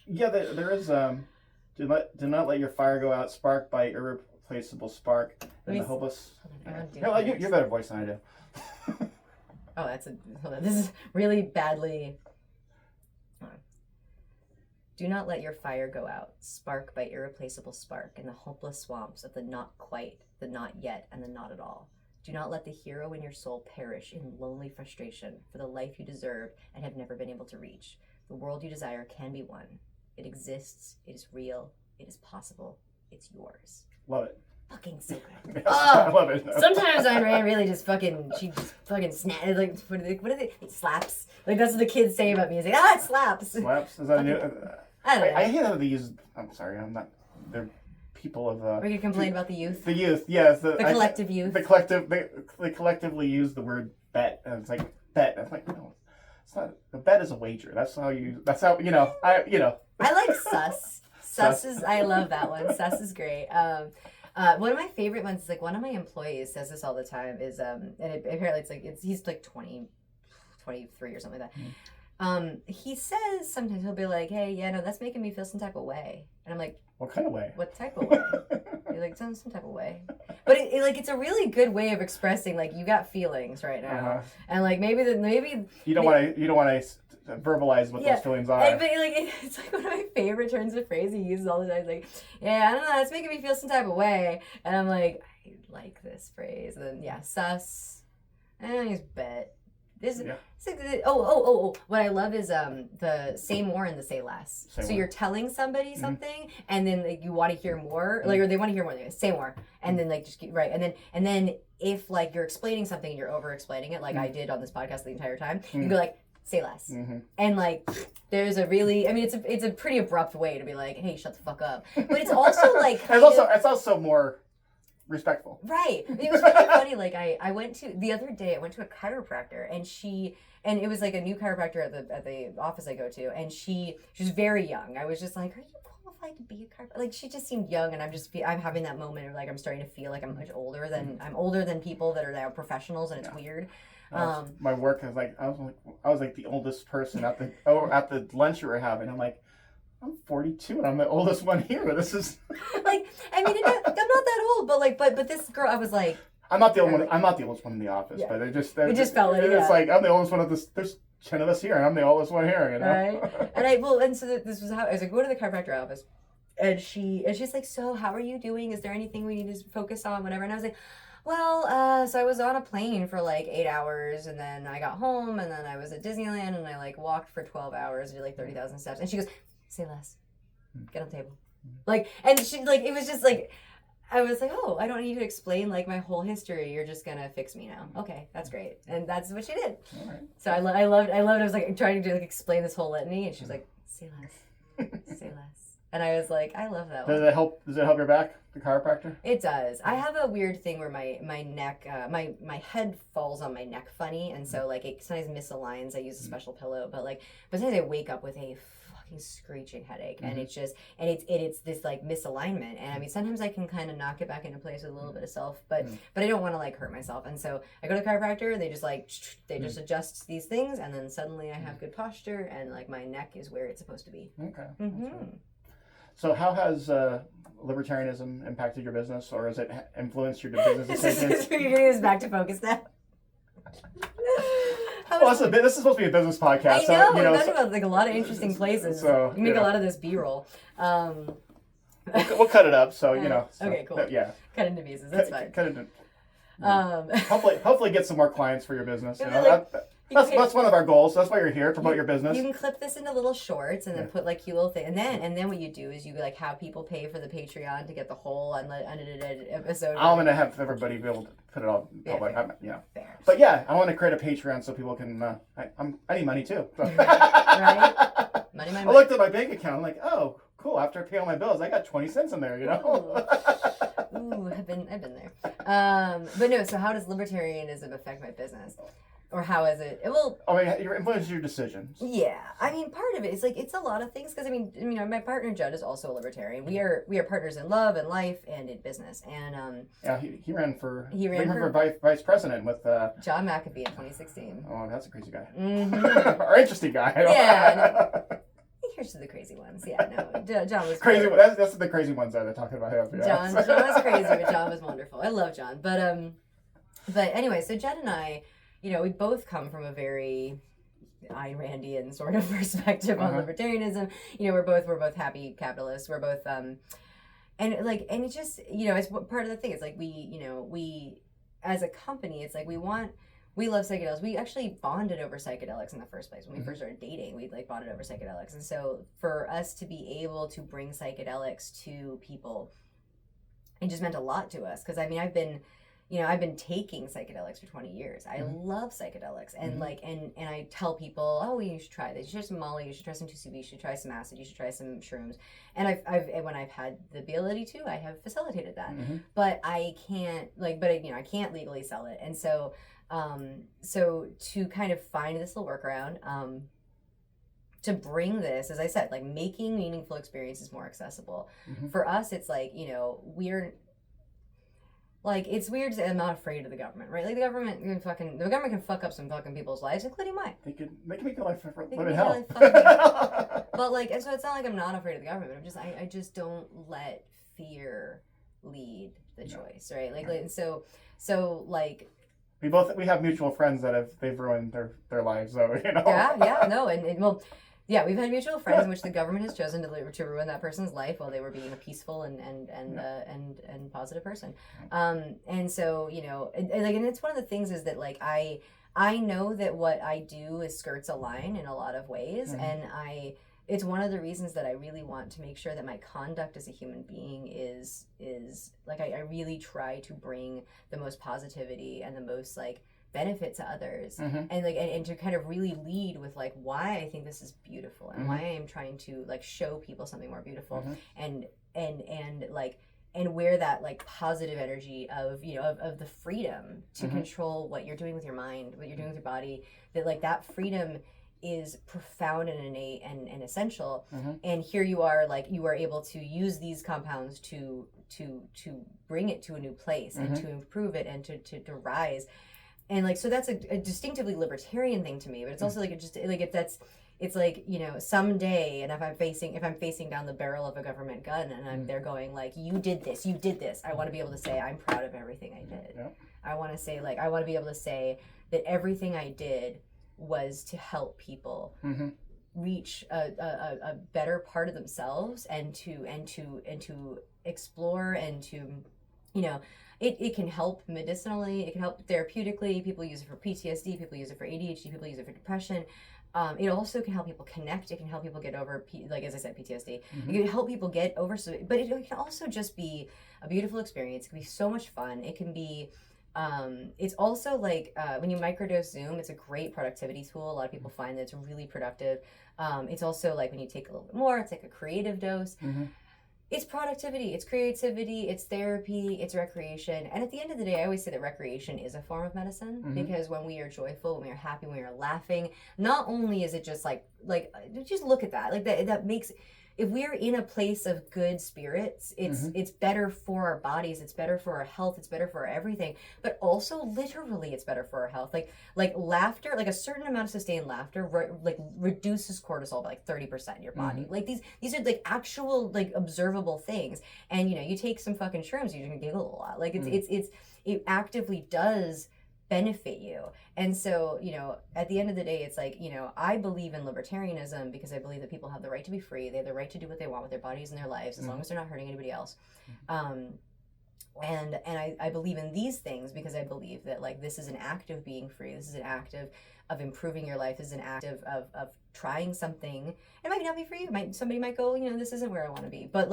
Yeah, there is do not let your fire go out. Spark by irreplaceable spark. And the hopeless. You're better voice than I do. Oh, hold on. This is really badly. Do not let your fire go out. Spark by irreplaceable spark in the hopeless swamps of the not quite, the not yet, and the not at all. Do not let the hero in your soul perish in lonely frustration for the life you deserve and have never been able to reach. The world you desire can be won. It exists. It is real. It is possible. It's yours. Love it. Fucking so good. Yes, I love it. Sometimes I really just fucking, she just fucking like, what are they? It slaps. Like, that's what the kids say about music. It slaps. Slaps? Is that a new? I don't know. I hate how they use, I'm sorry, I'm not, they're people of... We're going to complain about the youth? The youth, yes. The collective youth. They collectively use the word bet, and it's like, bet. I'm like, no, it's not, the bet is a wager. That's how, I like sus. Sus is, I love that one. Sus is great. One of my favorite ones is like one of my employees says this all the time is apparently it's like he's like 23 or something like that. He says sometimes he'll be like, hey, yeah, no, that's making me feel some type of way, and I'm like, what kind of way? What type of way? You're like, some type of way, but it's a really good way of expressing like you got feelings right now, and like maybe you don't want to verbalize what those feelings are. But like it's like one of my favorite turns of phrase he uses all the time. He's like, yeah, I don't know, it's making me feel some type of way, and I'm like, I like this phrase. And then sus, and he's bet. What I love is the say more and the say less. You're telling somebody something, and then like you want to hear more, like, or they want to hear more. They say more, and then like just keep, right, and then if like you're explaining something and you're over explaining it, like I did on this podcast the entire time, you go like, say less. And like there's a really, I mean, it's a pretty abrupt way to be like, hey, shut the fuck up, but it's also like it's also more respectful. Right. It was really funny. Like I went to a chiropractor, and it was like a new chiropractor at the office I go to, and she was very young. I was just like, are you qualified to be a chiropractor? Like, she just seemed young, and I'm having that moment of like I'm starting to feel like I'm much older than people that are now professionals, and it's weird. My work is like I was like the oldest person at the lunch we were having. I'm like, I'm 42 and I'm the oldest one here. This is like, I mean, I'm not that old, but this girl, I was like, I'm not the oldest one in the office, but it just felt like it's like I'm the oldest one of this. There's 10 of us here, and I'm the oldest one here, you know. Right. And so this was how I was like, go to the chiropractor office, and she's like, so how are you doing? Is there anything we need to focus on, whatever? And I was like, well, so I was on a plane for like 8 hours, and then I got home, and then I was at Disneyland, and I like walked for 12 hours, did like 30,000 steps, and she goes, say less, get on the table, like, and she like, it was just like, I was like, oh, I don't need to explain like my whole history. You're just gonna fix me now. Okay, that's great, and that's what she did. All right. So I loved. I was like trying to like explain this whole litany, and she was like, say less, say less, and I was like, I love that one. Does it help your back, the chiropractor? It does. I have a weird thing where my neck, my head falls on my neck funny, and so like it sometimes misaligns. I use a special pillow, but sometimes I wake up with a screeching headache, and it's just it's this like misalignment, and I mean sometimes I can kind of knock it back into place with a little bit of self, but I don't want to like hurt myself, and so I go to the chiropractor. They just adjust these things, and then suddenly I have good posture, and like my neck is where it's supposed to be. Okay. So how has libertarianism impacted your business, or has it influenced your business decisions? You're getting this back to focus now. Well, this is supposed to be a business podcast. I know, we're talking about like a lot of interesting places. So you can make a lot of this B-roll. We'll cut it up, so you know. So, okay, cool. Yeah. Cut into pieces. That's fine. Cut into. Hopefully get some more clients for your business. You know, that's one of our goals. That's why you're here, promote your business. You can clip this into little shorts and then put like cute little thing, and then what you do is you like have people pay for the Patreon to get the whole unedited episode. I'm gonna have everybody be able to put it all public. Fair. But yeah, I want to create a Patreon so people can. I need money too. So. Right. Money. I looked at my bank account. I'm like, oh, cool. After I pay all my bills, I got 20 cents in there. You know. Ooh, I've been there. But no. So how does libertarianism affect my business? or how is it? Well, what is your decisions? Yeah, I mean, part of it is like it's a lot of things because I mean, my partner Judd is also a libertarian. We are partners in love and life and in business. And yeah, he ran for vice president with John McAfee in 2016. Oh, that's a crazy guy. Mm-hmm. Or interesting guy. Yeah. No. Here's to the crazy ones. Yeah, no, John was crazy. That's the crazy ones that they're talking about him. Yeah. John was crazy, but John was wonderful. I love John, but anyway, so Judd and I, we both come from a very Ayn Randian sort of perspective on libertarianism. We're both happy capitalists. We're both and it's just it's part of the thing. It's like we as a company, it's like we love psychedelics. We actually bonded over psychedelics in the first place when we first started dating. We bonded over psychedelics, and so for us to be able to bring psychedelics to people, it just meant a lot to us. Because I mean, I've been taking psychedelics for 20 years. I love psychedelics. And and I tell people, oh, you should try this. You should try some Molly. You should try some 2CB. You should try some acid. You should try some shrooms. And when I've had the ability to, I have facilitated that. But I can't, I can't legally sell it. And so, so to kind of find this little workaround, to bring this, as I said, making meaningful experiences more accessible. For us, it's we're... it's weird to say I'm not afraid of the government, right? The government can fuck up some fucking people's lives, including mine. They can make your life live in hell. But and so it's not like I'm not afraid of the government. I just don't let fear lead the choice, right? And so we have mutual friends that they've ruined their lives, though. Yeah, no, and well. Yeah, we've had mutual friends in which the government has chosen to ruin that person's life while they were being a peaceful and positive person. And so and it's one of the things is that I know that what I do is skirts a line in a lot of ways, and it's one of the reasons that I really want to make sure that my conduct as a human being is I really try to bring the most positivity and the most benefit to others, and to kind of really lead with why I think this is beautiful and why I am trying to show people something more beautiful, and where that positive energy of of the freedom to control what you're doing with your mind, what you're doing with your body, that freedom is profound and innate and essential. And here you are able to use these compounds to bring it to a new place and to improve it and to rise. And so that's a distinctively libertarian thing to me, but it's also someday, and if I'm facing down the barrel of a government gun and they're going you did this, I want to be able to say I'm proud of everything I did. I want to say I want to be able to say that everything I did was to help people reach a better part of themselves and to explore and to It can help medicinally, it can help therapeutically. People use it for PTSD, people use it for ADHD, people use it for depression. It also can help people connect. It can help people get over, as I said, PTSD. It can help people get over, but it can also just be a beautiful experience. It can be so much fun. It can be, it's also when you microdose Zoom, it's a great productivity tool. A lot of people find that it's really productive. It's also when you take a little bit more, it's a creative dose. It's productivity, it's creativity, it's therapy, it's recreation. And at the end of the day, I always say that recreation is a form of medicine, because when we are joyful, when we are happy, when we are laughing, not only is it just just look at that. That makes, if we're in a place of good spirits, it's better for our bodies, it's better for our health, it's better for everything, but also literally it's better for our health. Laughter, a certain amount of sustained laughter reduces cortisol by 30% in your body. These are actual observable things. And you take some fucking shrooms, you're gonna giggle a lot. It actively does benefit you. And so, at the end of the day, it's I believe in libertarianism because I believe that people have the right to be free. They have the right to do what they want with their bodies and their lives, as long as they're not hurting anybody else. And I believe in these things because I believe that this is an act of being free. This is an act of improving your life. This is an act of trying something. It might not be for you. Somebody might go, this isn't where I want to be. But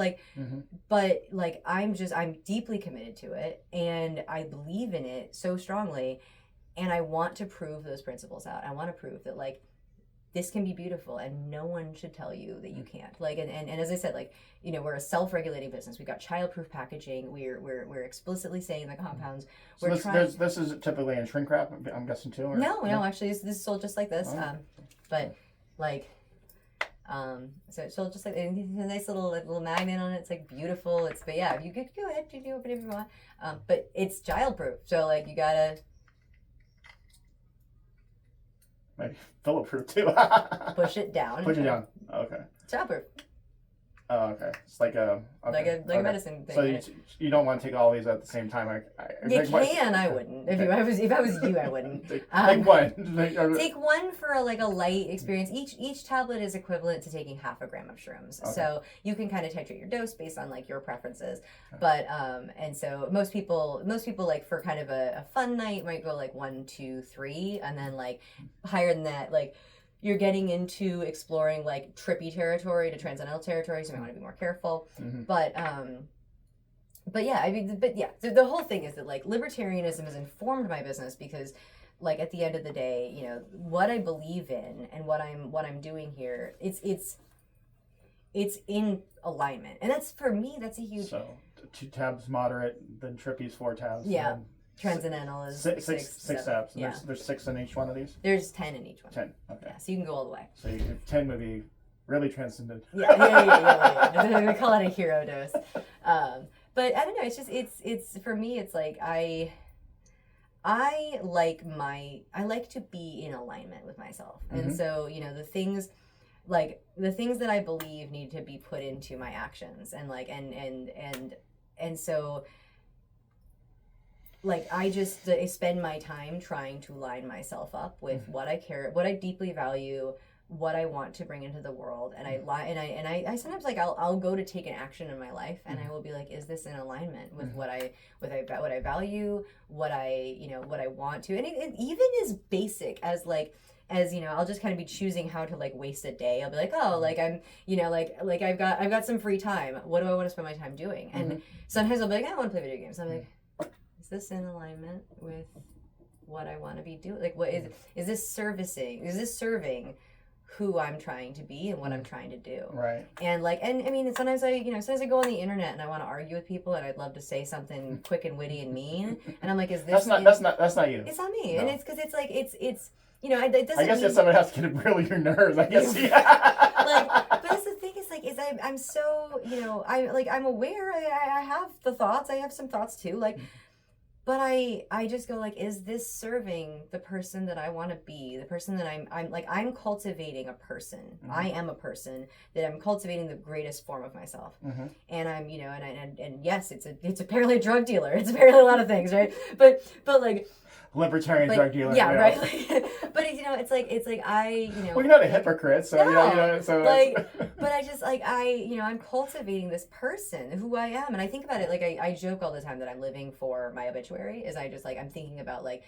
I'm deeply committed to it, and I believe in it so strongly, and I want to prove those principles out. I want to prove that this can be beautiful, and no one should tell you that you can't. Like, and as I said, like, you know, we're a self-regulating business. We've got childproof packaging. We're explicitly saying the compounds. So this is typically in shrink wrap, I'm guessing too. Or? No, actually, this is sold just like this. Oh. But like, so it's sold just like a nice little magnet on it. It's like beautiful. But yeah, you could go ahead and do it if you want. But it's childproof, so like you gotta. Maybe bulletproof too. Push it down. Push it down. Okay. Childproof. Oh, okay. It's like a a medicine thing. So you don't want to take all these at the same time. I wouldn't. If I was you, I wouldn't. Take one. Take one for a light experience. Each tablet is equivalent to taking half a gram of shrooms. Okay. So you can kind of titrate your dose based on like your preferences. Okay. But and so most people like for kind of a fun night might go like 1, 2, 3, and then like higher than that like. You're getting into exploring like trippy territory to transcendental territory, so you might want to be more careful. Mm-hmm. But yeah, I mean, the whole thing is that like libertarianism has informed my business because, like at the end of the day, you know what I believe in and what I'm doing here. It's in alignment, and that's for me. That's a huge. So 2 tabs moderate, then trippy's 4 tabs. Yeah. Transcendental is 6 tabs. Yeah. There's 6 in each one of these? There's 10 in each one. 10, okay. Yeah, so you can go all the way. So 10 would be really transcendent. Yeah. We call it a hero dose. But I don't know, it's just, it's for me, it's like, I like to be in alignment with myself. Mm-hmm. And so, you know, the things that I believe need to be put into my actions and like, and so, like I spend my time trying to line myself up with what I care, what I deeply value, what I want to bring into the world, and I sometimes like I'll go to take an action in my life, and I will be like, is this in alignment with what I value, what I want to, and it even as basic as like. As you know, I'll just kind of be choosing how to like waste a day. I'll be like, oh, like I'm, you know, like I've got some free time. What do I want to spend my time doing? And sometimes I'll be like, I want to play video games. I'm like, is this in alignment with what I want to be doing? Like, what is this servicing? Is this serving who I'm trying to be and what I'm trying to do? Right. And like, and I mean, sometimes I go on the internet and I want to argue with people, and I'd love to say something quick and witty and mean, and I'm like, is this? That's not you. It's not me, no. And it's because it's like it's. You know, it doesn't. I guess if somebody has to get really your nerves, I guess. But that's the thing is I'm so, you know, I'm aware. I have the thoughts. I have some thoughts too. Like, but I just go like, is this serving the person that I want to be? The person that I'm cultivating a person. Mm-hmm. I am a person that I'm cultivating the greatest form of myself. Mm-hmm. And I'm, you know, and yes, it's apparently a drug dealer. It's apparently a lot of things, right? But like. Libertarian drug dealer. Yeah, right. But you know, it's like I, you know. Well, you're not a hypocrite, so no, you know, so like, but I just like I'm cultivating this person who I am, and I think about it like I joke all the time that I'm living for my obituary. Is I just like I'm thinking about like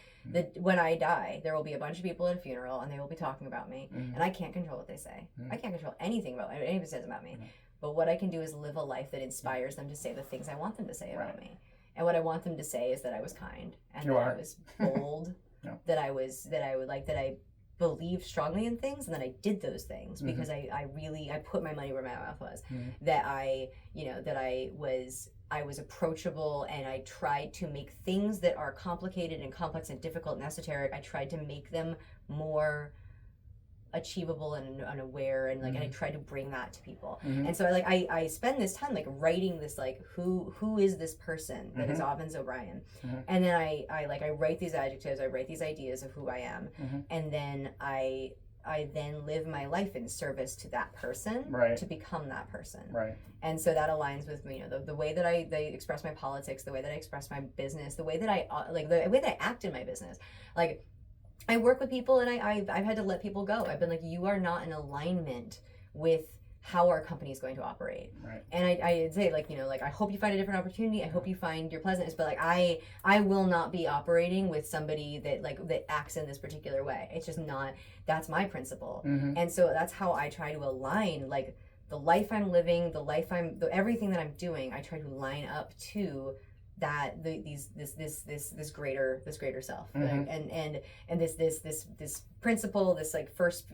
when I die, there will be a bunch of people at a funeral, and they will be talking about me, and I can't control what they say. I can't control anything about anybody says about me, but what I can do is live a life that inspires them to say the things I want them to say about me. And what I want them to say is that I was kind and I was bold, that I believed strongly in things, and that I did those things because I put my money where my mouth was. That I was approachable, and I tried to make things that are complicated and complex and difficult and esoteric. I tried to make them more achievable and unaware, and like and I try to bring that to people. And so I spend this time like writing this like who is this person that is Avens O'Brien, and then I write these adjectives, I write these ideas of who I am, and then I then live my life in service to that person, to become that person. And so that aligns with me, you know, the way that I express my politics, the way that I express my business, the way that I the way that I act in my business. Like I work with people, and I've had to let people go. I've been like, you are not in alignment with how our company is going to operate. And I'd say like, you know, like I hope you find a different opportunity. I hope you find your pleasantness, but like I will not be operating with somebody that acts in this particular way. It's just not, that's my principle. And so that's how I try to align like the life I'm living, everything that I'm doing, I try to line up to this greater self, right? and this principle, this like first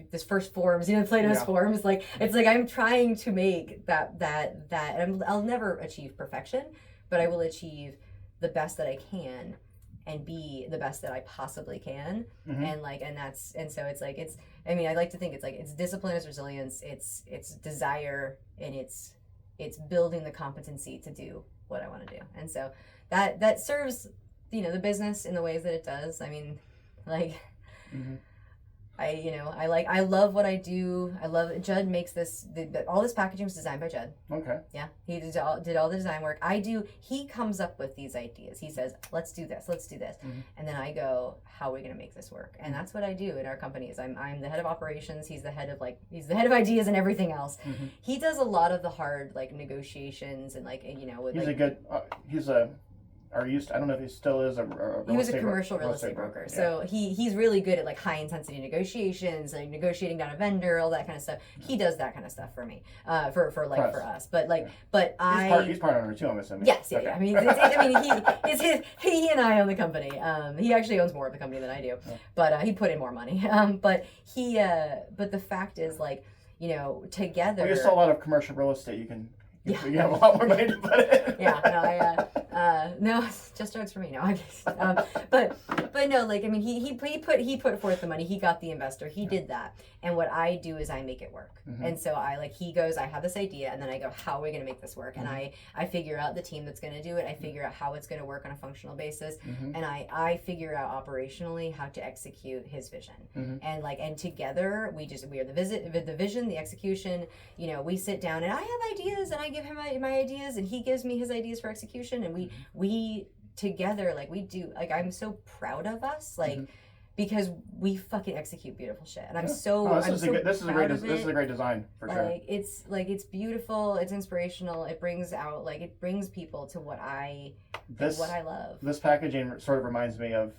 forms, Plato's forms, like it's like I'm trying to make that and I'll never achieve perfection, but I will achieve the best that I can and be the best that I possibly can. And so it's like I like to think it's discipline, it's resilience, it's desire, and it's building the competency to do what I want to do. And so that serves the business in the ways that it does. I mean, like I love what I do. I love Judd makes all this packaging was designed by Judd. Okay. Yeah, he did all the design work. He comes up with these ideas. He says, let's do this, and then I go, how are we going to make this work? And that's what I do in our companies. I'm the head of operations. He's the head of ideas and everything else. He does a lot of the hard negotiations and I don't know if he still is he was a commercial real estate broker. Yeah. So he's really good at high intensity negotiations, negotiating down a vendor, all that kind of stuff. He does that kind of stuff for me, for us. But he's part owner too, I'm assuming. Yes, yeah. I mean, he and I own the company. He actually owns more of the company than I do, but he put in more money. But the fact is, together. Well, you sell a lot of commercial real estate. You have a lot more money to put in. No, just jokes for me. No, but no, he put forth the money. He got the investor. He did that. And what I do is I make it work. And so he goes, I have this idea, and then I go, how are we going to make this work? And I figure out the team that's going to do it. I figure out how it's going to work on a functional basis. And I figure out operationally how to execute his vision. And together we are the vision, the execution. We sit down and I have ideas, and I give him my ideas, and he gives me his ideas for execution, and we together we do. I'm so proud of us, because we fucking execute beautiful shit, and this is a great design for sure. It's beautiful, it's inspirational, it brings people to what I love. This packaging sort of reminds me of,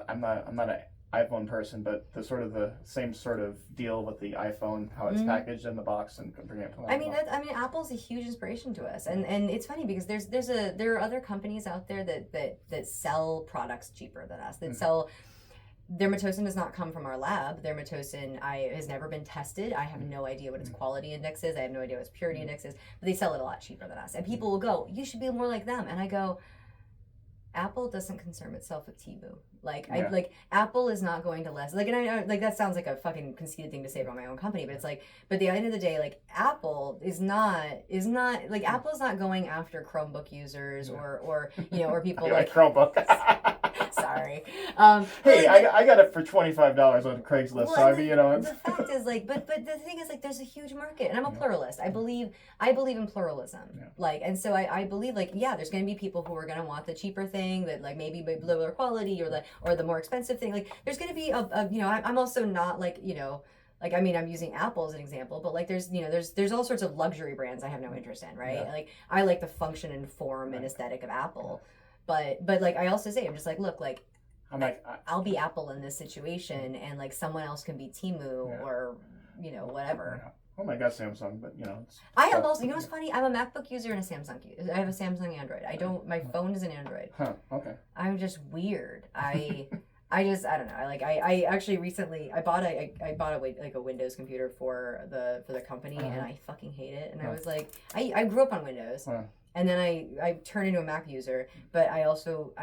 I'm not an iPhone person, but the same sort of deal with the iPhone, how it's packaged in the box and bring it. Apple's a huge inspiration to us, and it's funny because there are other companies out there that sell products cheaper than us, that sell. Their Matosine does not come from our lab. Their Matosine has never been tested. I have no idea what its quality index is. I have no idea what its purity index is. But they sell it a lot cheaper than us. And people will go, you should be more like them. And I go, Apple doesn't concern itself with Temu. Apple is not going to less. And I that sounds like a fucking conceited thing to say about my own company, but it's but at the end of the day, Apple is not Apple's not going after Chromebook users or people like Chromebook. Sorry. Hey, I got it for $25 on Craigslist. Well, so the fact is but the thing is there's a huge market, and I'm a pluralist. I believe in pluralism. Yeah. And so I believe there's going to be people who are going to want the cheaper thing that maybe lower quality or the more expensive thing. There's going to be I'm also not I'm using Apple as an example, but there's all sorts of luxury brands I have no interest in, right? Yeah. I like the function and form and aesthetic of Apple. But I also say, I'm just look, I'll be Apple in this situation, and someone else can be Temu or whatever. Yeah. Oh my God, Samsung, but I have also, what's funny? I'm a MacBook user and a Samsung user. I have a Samsung Android. My phone is an Android. Huh, okay. I'm just weird. I don't know. I actually recently I bought a Windows computer for the company, and I fucking hate it. And I was I grew up on Windows. And then I turned into a Mac user, but I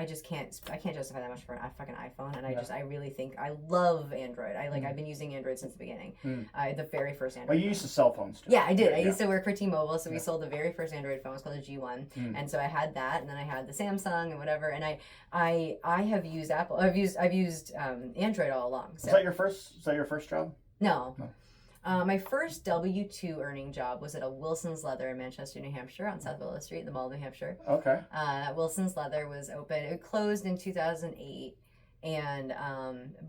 just can't justify that much for a fucking iPhone. And I really think I love Android. I've been using Android since the beginning. The very first Android. Well, you used to sell phones too. Yeah, I did. I used to work for T-Mobile, so we sold the very first Android phone. It was called a G1, and so I had that, and then I had the Samsung and whatever. And I have used Apple. I've used Android all along. So. Was that your first job? No. My first W-2 earning job was at a Wilson's Leather in Manchester, New Hampshire, on South Willow Street, in the Mall of New Hampshire. Okay. Wilson's Leather was open. It closed in 2008. And,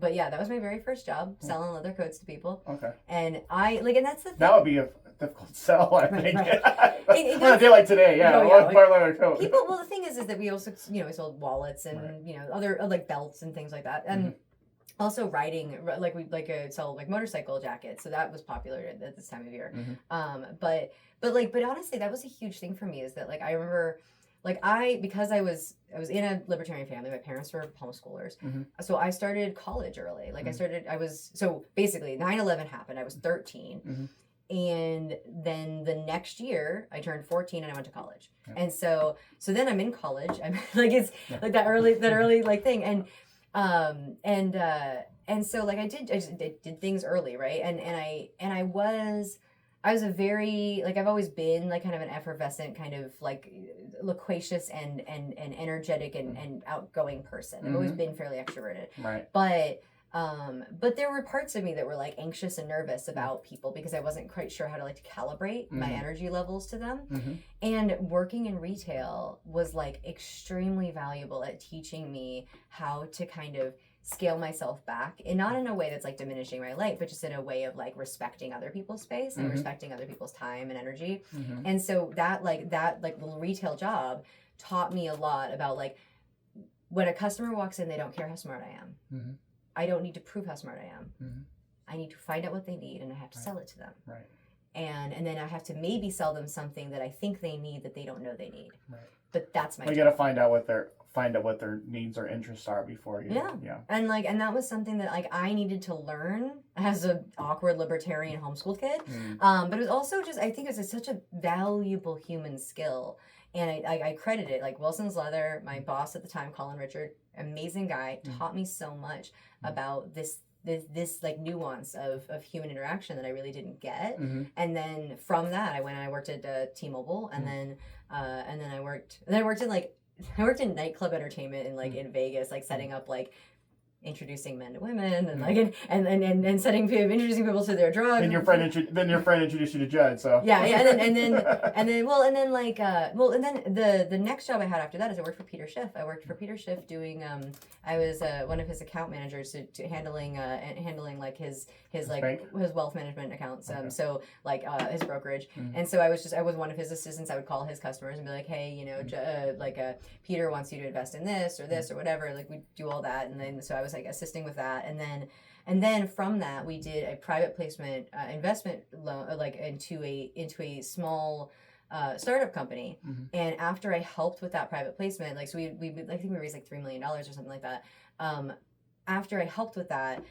but yeah, that was my very first job, selling leather coats to people. Okay. And and that's the thing. That would be a difficult sell, I think. Right. On a day like today, leather coat. Well, the thing is that we also, we sold wallets and, other, belts and things like that. And, also riding, we sell motorcycle jackets, so that was popular at this time of year. But honestly, that was a huge thing for me. Is that I remember, because I was in a libertarian family. My parents were homeschoolers. So I started college early. So basically 9/11 happened. I was 13. And then the next year I turned 14 and I went to college. And so then I'm in college. I'm like, it's like that early like thing. And so like I did things early, right? And I was a very, like, I've always been like kind of an effervescent, kind of like loquacious and energetic and outgoing person. I've always been fairly extroverted. Right. But there were parts of me that were like anxious and nervous about people because I wasn't quite sure how to like to calibrate my energy levels to them. And working in retail was like extremely valuable at teaching me how to kind of scale myself back, and not in a way that's like diminishing my light, but just in a way of like respecting other people's space and respecting other people's time and energy. And so that little retail job taught me a lot about like when a customer walks in, they don't care how smart I am. I don't need to prove how smart I am. I need to find out what they need and I have to sell it to them. Right. And then I have to maybe sell them something that I think they need that they don't know they need. Right. But that's my job. You got to find out what their needs or interests are before you. Yeah. And that was something that like I needed to learn as an awkward libertarian homeschool kid. But it was also just, I think it was such a valuable human skill. And I credit it, like Wilson's Leather, my boss at the time, Colin Richard, amazing guy, taught me so much about this like nuance of human interaction that I really didn't get. And then from that I went and I worked at T-Mobile, and then I worked in nightclub entertainment in Vegas, like setting up like introducing men to women and like and introducing people to their drugs. And your friend introduced you to Judd, so and then the next job I had after that is I worked for Peter Schiff. I worked for Peter Schiff doing I was one of his account managers to handling like his wealth management accounts. So like his brokerage. And so I was one of his assistants. I would call his customers and be like, hey, you know, Peter wants you to invest in this or whatever. Like we do all that, and then so I was like assisting with that, and then from that we did a private placement investment loan like into a small startup company. And after I helped with that private placement, like so we I think we raised like $3 million or something like that. After I helped with that,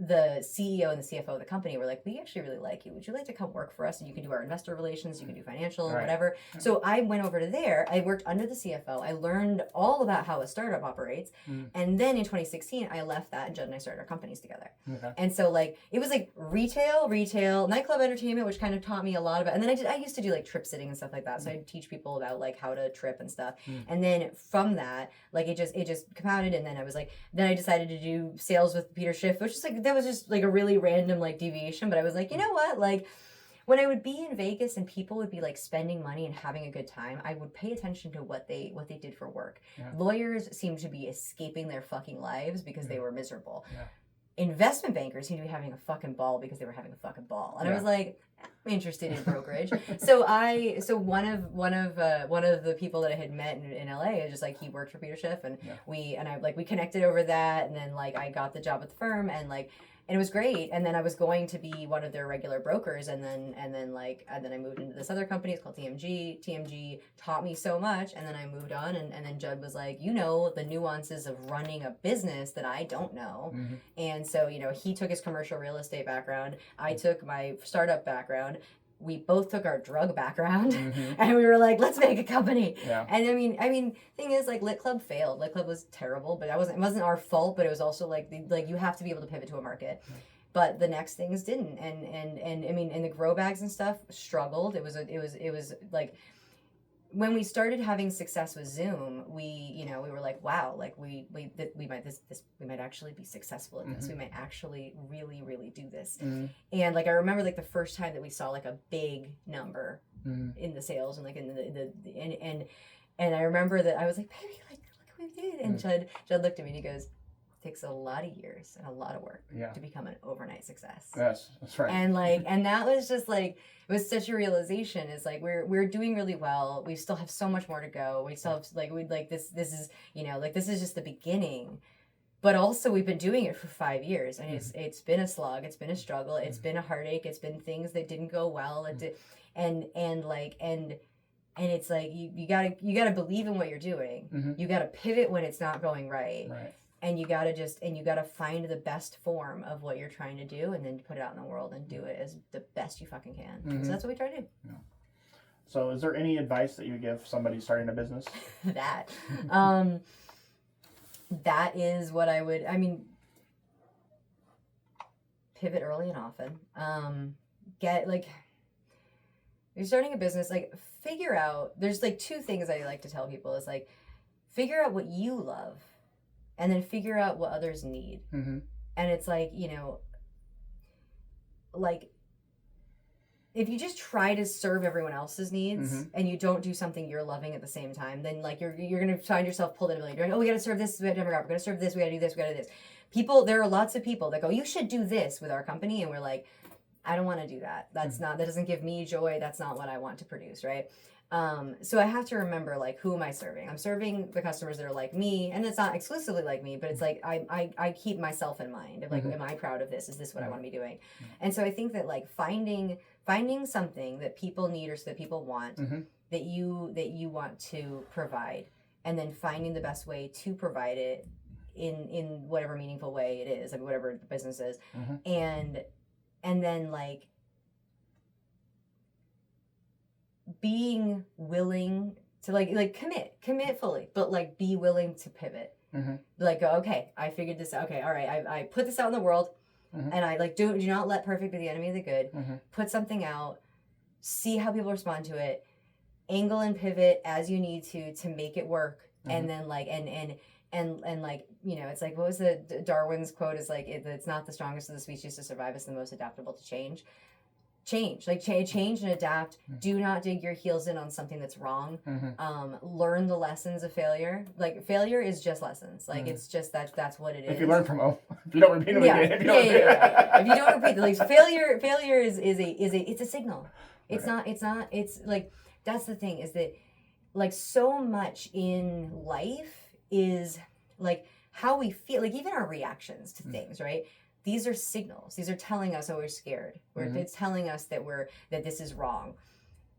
the CEO and the CFO of the company were like, we actually really like you. Would you like to come work for us? And you can do our investor relations, you can do financial, whatever. So I went over to there. I worked under the CFO. I learned all about how a startup operates. And then in 2016, I left that, and Judd and I started our companies together. And so like, it was like retail, nightclub entertainment, which kind of taught me a lot about, and then I used to do like trip sitting and stuff like that. So I'd teach people about like how to trip and stuff. And then from that, like it just compounded. And then I decided to do sales with Peter Schiff, which is like, that was just like a really random like deviation, but I was like, you know what, like when I would be in Vegas and people would be like spending money and having a good time, I would pay attention to what they did for work. Lawyers seemed to be escaping their fucking lives because they were miserable. Investment bankers seemed to be having a fucking ball because they were having a fucking ball. And I was like, I'm interested in brokerage. so one of the people that I had met in LA is just like, he worked for Peter Schiff, and we connected over that, and then like I got the job at the firm, and it was great. And then I was going to be one of their regular brokers, and then I moved into this other company. It's called TMG. TMG taught me so much, and then I moved on, and then Judd was like, you know, the nuances of running a business that I don't know. And so, you know, he took his commercial real estate background. I took my startup background. We both took our drug background, and we were like, let's make a company. And I mean, thing is, like, Lit Club failed. Lit Club was terrible, but it wasn't our fault. But it was also like you have to be able to pivot to a market. But the next things didn't, and I mean, and the grow bags and stuff struggled. It was like, when we started having success with Zoom, we were like, wow, like we might actually be successful at this. We might actually really, really do this. And like, I remember like the first time that we saw like a big number in the sales, and like in the and I remember that I was like, baby, like look what we did. And Judd looked at me and he goes, takes a lot of years and a lot of work to become an overnight success. Yes, that's right. And like, and that was just like, it was such a realization. It's like, we're doing really well. We still have so much more to go. We still have this is, you know, like, this is just the beginning. But also we've been doing it for 5 years, and it's been a slog. It's been a struggle. It's been a heartache. It's been things that didn't go well. And it's like you gotta believe in what you're doing. You gotta pivot when it's not going right. Right. And you gotta find the best form of what you're trying to do, and then put it out in the world and do it as the best you fucking can. So that's what we try to do. Yeah. So is there any advice that you give somebody starting a business? That is what I would. I mean, pivot early and often. You're starting a business, like, figure out. There's like two things I like to tell people is like, figure out what you love. And then figure out what others need. And it's like, like, if you just try to serve everyone else's needs and you don't do something you're loving at the same time, then like you're going to find yourself pulled into, like, you're like, oh, we got to serve this demographic, we're going to serve this, we got to do this, we got to do this. There are lots of people that go, you should do this with our company. And we're like, I don't want to do that. That doesn't give me joy. That's not what I want to produce. Right. So I have to remember, like, who am I serving? I'm serving the customers that are like me, and it's not exclusively like me, but it's like I keep myself in mind of like, am I proud of this? Is this what I want to be doing? And so I think that like finding something that people need or that people want that you want to provide, and then finding the best way to provide it in whatever meaningful way it is, I mean, whatever the business is, and then like being willing to like commit fully, but like be willing to pivot. Like, go, okay, I figured this out. Okay, all right, I put this out in the world, and I like do not let perfect be the enemy of the good. Put something out, see how people respond to it, angle and pivot as you need to make it work, and then like and like, it's like, what was the Darwin's quote? Is like, it's not the strongest of the species to survive, it's the most adaptable to change. Change and adapt. Do not dig your heels in on something that's wrong. Learn the lessons of failure. Like, failure is just lessons. Like, it's just that's what it is. If you learn from if you don't repeat them again. If you don't repeat them, like, failure is it's a signal. It's like, that's the thing, is that like so much in life is like how we feel, like even our reactions to things, right? These are signals. These are telling us, oh, we're scared. It's telling us that this is wrong.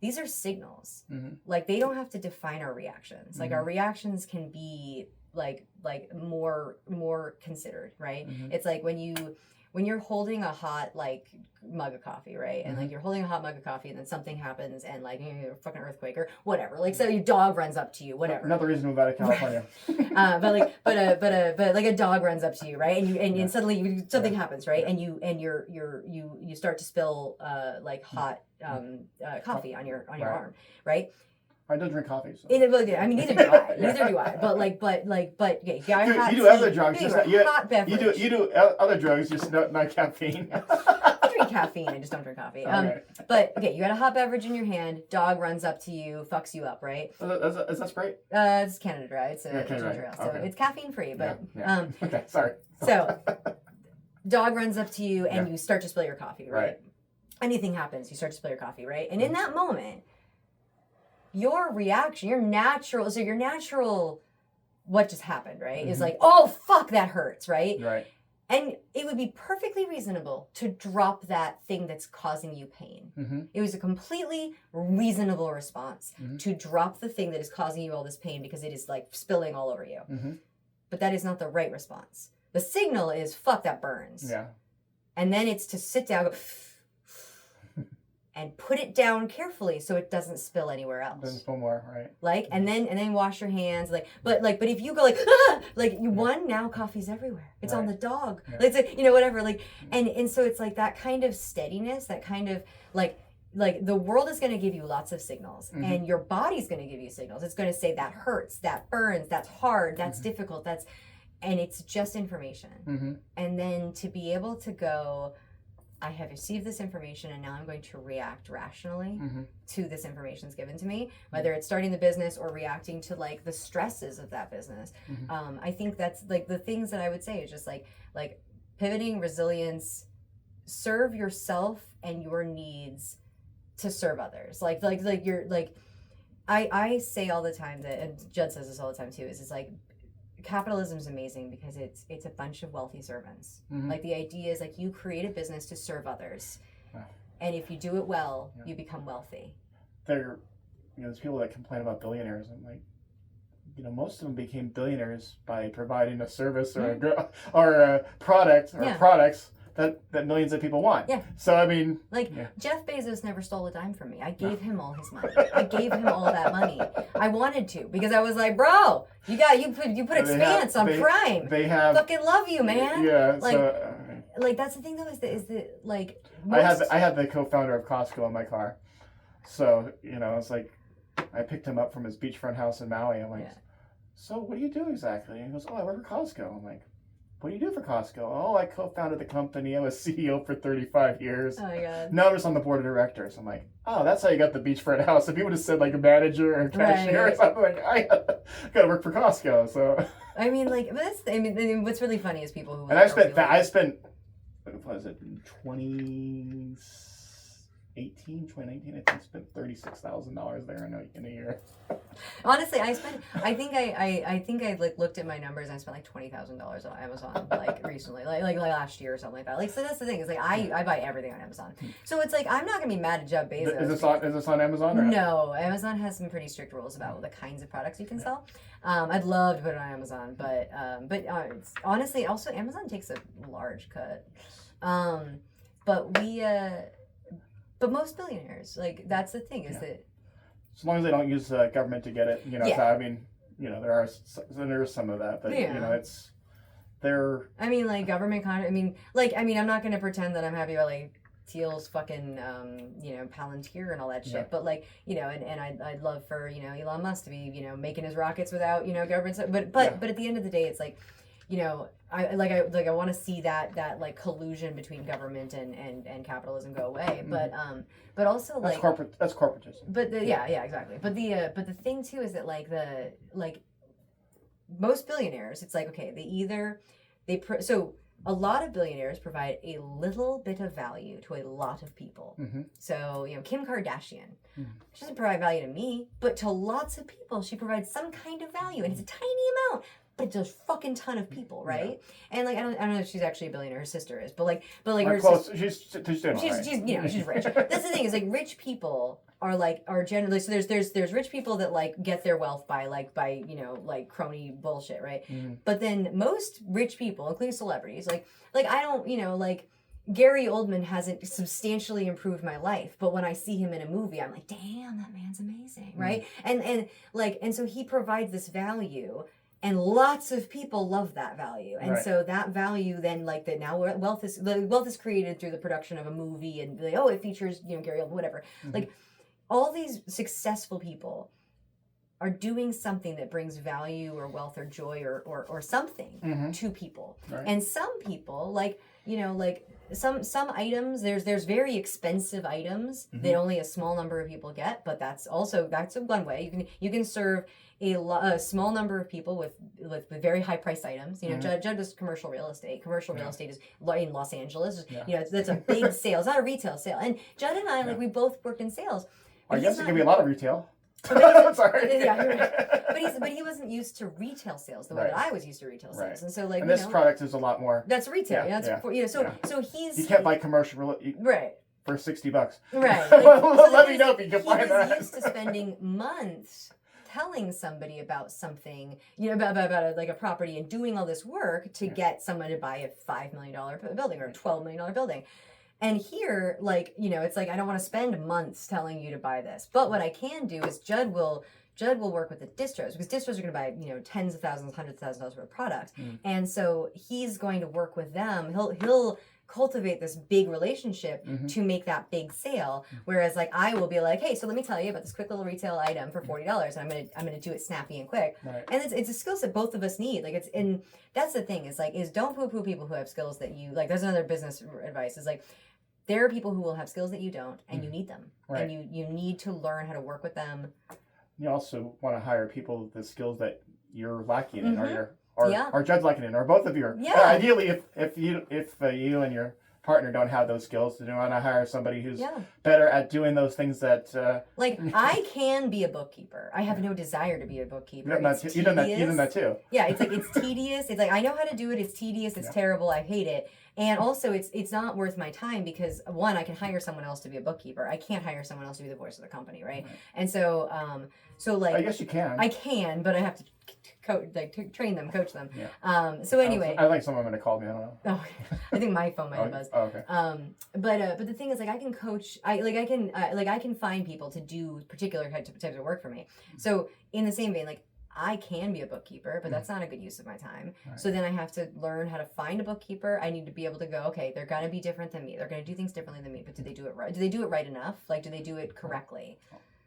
These are signals. Like, they don't have to define our reactions. Like, our reactions can be like more considered, right? It's like when you're holding a hot like mug of coffee, right? And like you're holding a hot mug of coffee, and then something happens, and like a fucking earthquake or whatever. Like, so your dog runs up to you, whatever. Another reason to move out of California. but a dog runs up to you, right? And suddenly something happens, right? And you start to spill like hot coffee on your arm, right? I don't drink coffee. So. I mean, neither do I. Neither do I. But yeah, you do other drugs. Hot beverage. You do other drugs, just not caffeine. I drink caffeine. I just don't drink coffee. Okay. But okay, you got a hot beverage in your hand. Dog runs up to you, fucks you up, right? Is that Sprite? It's Canada Dry. It's a ginger ale, so okay. it's caffeine free. But yeah. Okay, sorry. So, dog runs up to you, and you start to spill your coffee, right? Anything happens, you start to spill your coffee, right? And in that moment, your reaction, your natural, what just happened, right? Is like, oh, fuck, that hurts, right? Right. And it would be perfectly reasonable to drop that thing that's causing you pain. It was a completely reasonable response to drop the thing that is causing you all this pain because it is like spilling all over you. But that is not the right response. The signal is, fuck, that burns. Yeah. And then it's to sit down, go, and put it down carefully so it doesn't spill anywhere else. Doesn't spill more, right? Like, and then wash your hands. But if you go now coffee's everywhere. It's on the dog. Yeah. It's whatever. Like, and so it's like that kind of steadiness, that kind of like the world is going to give you lots of signals, and your body's going to give you signals. It's going to say that hurts, that burns, that's hard, that's difficult, and it's just information. And then to be able to go, I have received this information, and now I'm going to react rationally to this information that's given to me, whether it's starting the business or reacting to like the stresses of that business. I think that's like the things that I would say is just like pivoting, resilience, serve yourself and your needs to serve others. I say all the time that, and Judd says this all the time too, is like, capitalism is amazing because it's a bunch of wealthy servants. Like, the idea is like, you create a business to serve others, and if you do it well, you become wealthy. There there's people that complain about billionaires. I'm like, most of them became billionaires by providing a service or a product or products that millions of people want. Yeah. So I mean, Jeff Bezos never stole a dime from me. I gave him all his money. I gave him all that money. I wanted to because I was like, bro, you put Expanse on Prime. They have fucking love you, man. Yeah. That's the thing though is that I had the co-founder of Costco in my car, so it's like I picked him up from his beachfront house in Maui. I'm like, so what do you do exactly? And he goes, oh, I work for Costco. I'm like, what do you do for Costco? Oh, I co-founded the company. I was CEO for 35 years. Oh my God. Now I'm just on the board of directors. I'm like, oh, that's how you got the beachfront house. If you would have said like a manager or a cashier or something, like I got to work for Costco. So I mean, what's really funny is people who. And I spent, what was it, 2019, I think I spent $36,000 there in a year. Honestly, I think I looked at my numbers and I spent like $20,000 on Amazon recently, like last year or something like that. So that's the thing is I buy everything on Amazon. So it's like I'm not gonna be mad at Jeff Bezos. Is this on Amazon? Or no, Amazon has some pretty strict rules about the kinds of products you can sell. I'd love to put it on Amazon, but honestly, also Amazon takes a large cut. But most billionaires, that's the thing is that. As long as they don't use government to get it, So, I mean, there is some of that, but it's they're. I mean, government I'm not going to pretend that I'm happy about Thiel's fucking Palantir and all that shit, but and I'd love for Elon Musk to be making his rockets without government stuff, but at the end of the day, it's like. I want to see that collusion between government and capitalism go away, but also that's corporatism. But exactly. But the thing too is that most billionaires, it's so a lot of billionaires provide a little bit of value to a lot of people. Mm-hmm. So Kim Kardashian, she doesn't provide value to me, but to lots of people she provides some kind of value, and it's a tiny amount. But it's a fucking ton of people, right? Yeah. And I don't know if she's actually a billionaire. Her sister is, but her close. She's rich. That's the thing is rich people are generally so there's rich people that get their wealth by crony bullshit, right? Mm. But then most rich people, including celebrities, I don't Gary Oldman hasn't substantially improved my life, but when I see him in a movie, I'm like, damn, that man's amazing, right? And so he provides this value. And lots of people love that value, and so that value then now wealth is created through the production of a movie, and it features Gary Oldman, whatever. Mm-hmm. All these successful people are doing something that brings value or wealth or joy or something to people, and some people some items there's very expensive items that only a small number of people get, but that's one way you can serve a small number of people with very high priced items. Judd does commercial real estate. Commercial real estate is in Los Angeles. That's a big sale. It's not a retail sale. And Judd and I we both worked in sales. I guess it can be a lot of retail. Sorry. Yeah, you're right. But he wasn't used to retail sales the way that I was used to retail sales, and so and this product is a lot more. That's retail. So he's you can't buy commercial right for $60. Right. Let me know if you can find that. He was used to spending months telling somebody about something, about a property and doing all this work to get someone to buy a $5 million building or a $12 million building. And here, it's I don't want to spend months telling you to buy this. But what I can do is Judd will work with the distros, because distros are going to buy, tens of thousands, hundreds of thousands of dollars worth of product. Mm. And so he's going to work with them. He'll cultivate this big relationship to make that big sale. Whereas I will be like, hey, so let me tell you about this quick little retail item for $40, and I'm gonna do it snappy and quick. Right. And it's a skill set both of us need. And that's the thing is don't poo-poo people who have skills that you There's another business advice is there are people who will have skills that you don't, and you need them, and you need to learn how to work with them. You also want to hire people with the skills that you're lacking in, or Judd's lacking in, or both of you are. Yeah. Ideally, if you and your partner don't have those skills. They want to hire somebody who's Yeah. better at doing those things that. Like, I can be a bookkeeper. I have no desire to be a bookkeeper. You've done that too. Yeah, it's like, it's tedious. It's like, I know how to do it. It's tedious. It's terrible. I hate it. And also, it's not worth my time because, one, I can hire someone else to be a bookkeeper. I can't hire someone else to be the voice of the company, right? And so, like, I guess you can. I can, but I have to train them, coach them. Yeah. So anyway, I think someone might have called me. I don't know. Oh, I think my phone might have buzzed. Oh, okay. But the thing is, like, I can coach. I can find people to do particular types of work for me. So in the same vein, like, I can be a bookkeeper, but that's not a good use of my time. Right. So then I have to learn how to find a bookkeeper. I need to be able to go, okay, they're going to be different than me. They're going to do things differently than me, but do they do it right? Do they do it right enough? Like, do they do it correctly?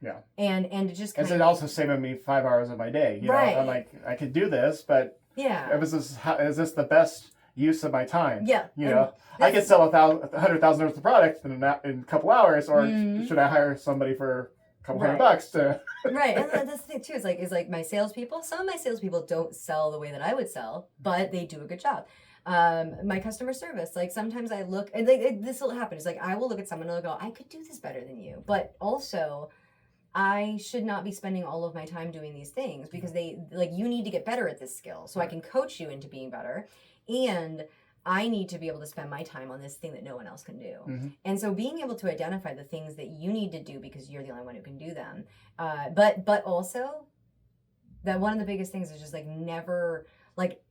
Yeah. And it just kind of... also saving me 5 hours of my day. You know? I'm like, I could do this, but is this the best use of my time? Yeah. You know, I could sell $100,000 of product in a couple hours, or should I hire somebody for a couple $100 to... Right, and that's the thing too. Is like my salespeople. Some of my salespeople don't sell the way that I would sell, but they do a good job. My customer service, like, sometimes I look, and this will happen. It's like, I will look at someone and I'll go, I could do this better than you, but also, I should not be spending all of my time doing these things because you need to get better at this skill, so I can coach you into being better, and I need to be able to spend my time on this thing that no one else can do. Mm-hmm. And so being able to identify the things that you need to do because you're the only one who can do them. But also that one of the biggest things is just like never, like,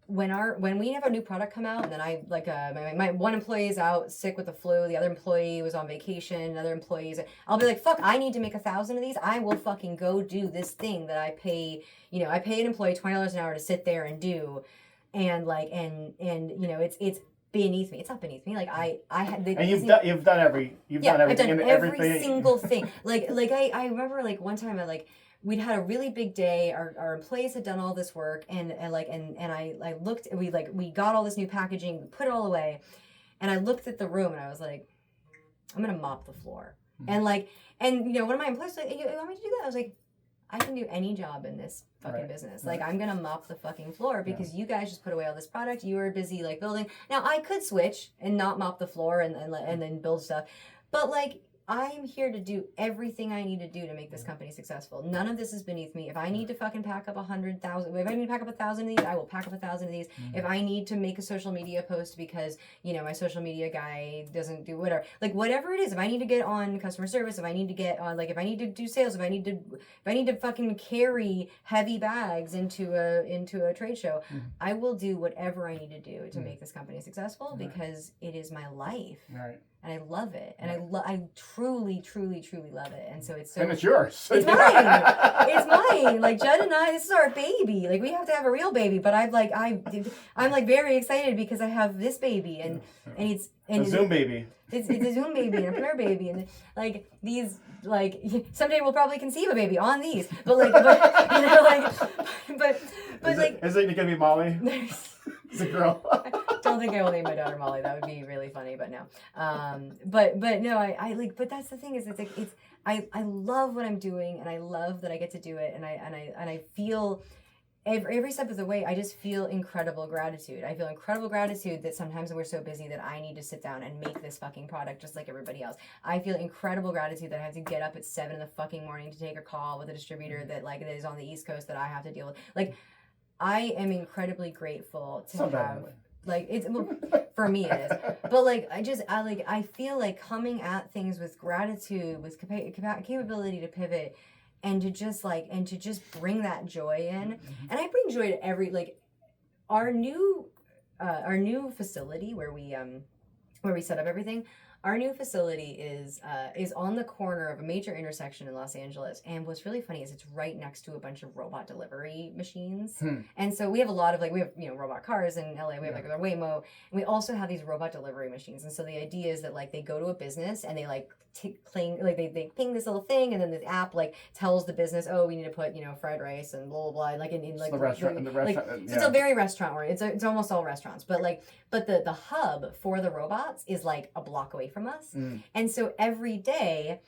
when we have a new product come out, and then I my one employee is out sick with the flu, the other employee was on vacation, another employee's, I'll be like, fuck, I need to make 1,000 of these. I will fucking go do this thing that I pay an employee $20 an hour to sit there and do. And like, and it's beneath me. It's not beneath me. Like I had. You've done everything. I've done every single thing. Like I remember, like, one time we'd had a really big day. Our employees had done all this work, and I looked. We got all this new packaging. We put it all away, and I looked at the room and I was like, I'm gonna mop the floor. Mm-hmm. And one of my employees was like, you want me to do that? I was like, I can do any job in this fucking business. Like, I'm going to mop the fucking floor because you guys just put away all this product. You were busy, like, building. Now, I could switch and not mop the floor and then build stuff. But, like, I'm here to do everything I need to do to make this company successful. None of this is beneath me. If I need to fucking pack up 100,000, if I need to pack up 1,000 of these, I will pack up 1,000 of these. Mm-hmm. If I need to make a social media post because, my social media guy doesn't do whatever, like, whatever it is, if I need to get on customer service, if I need to get on, like, if I need to do sales, if I need to fucking carry heavy bags into a trade show, I will do whatever I need to do to make this company successful because it is my life. Right. And I love it, and I truly, truly, truly love it, and so it's yours. It's mine. It's mine. Like, Judd and I, this is our baby. Like, we have to have a real baby, but I'm very excited because I have this baby, and it's a Zoom baby. It's a Zoom baby and a prayer baby, and like these, like, someday we'll probably conceive a baby on these, but like, is it gonna be Molly? It's a girl. I don't think I will name my daughter Molly. That would be really funny, but no. But no, but that's the thing, is it's like, I love what I'm doing, and I love that I get to do it, and I feel every step of the way, I just feel incredible gratitude. I feel incredible gratitude that sometimes we're so busy that I need to sit down and make this fucking product just like everybody else. I feel incredible gratitude that I have to get up at 7 in the fucking morning to take a call with a distributor that is on the East Coast that I have to deal with. Like, I am incredibly grateful to have, like, it's, for me it is, but like, I feel like coming at things with gratitude, with capability to pivot, and to just bring that joy in. And I bring joy to every, like, our new facility where we set up everything. Our new facility is on the corner of a major intersection in Los Angeles, and what's really funny is it's right next to a bunch of robot delivery machines. And so we have a lot of, like, we have robot cars in LA. We have like our Waymo, and we also have these robot delivery machines. And so the idea is that, like, they go to a business and they they ping this little thing, and then the app, like, tells the business, oh, we need to put fried rice and blah blah blah, like in like the restaurant. So it's a very restaurant oriented. It's almost all restaurants, but the hub for the robots is like a block away from us. And so every day,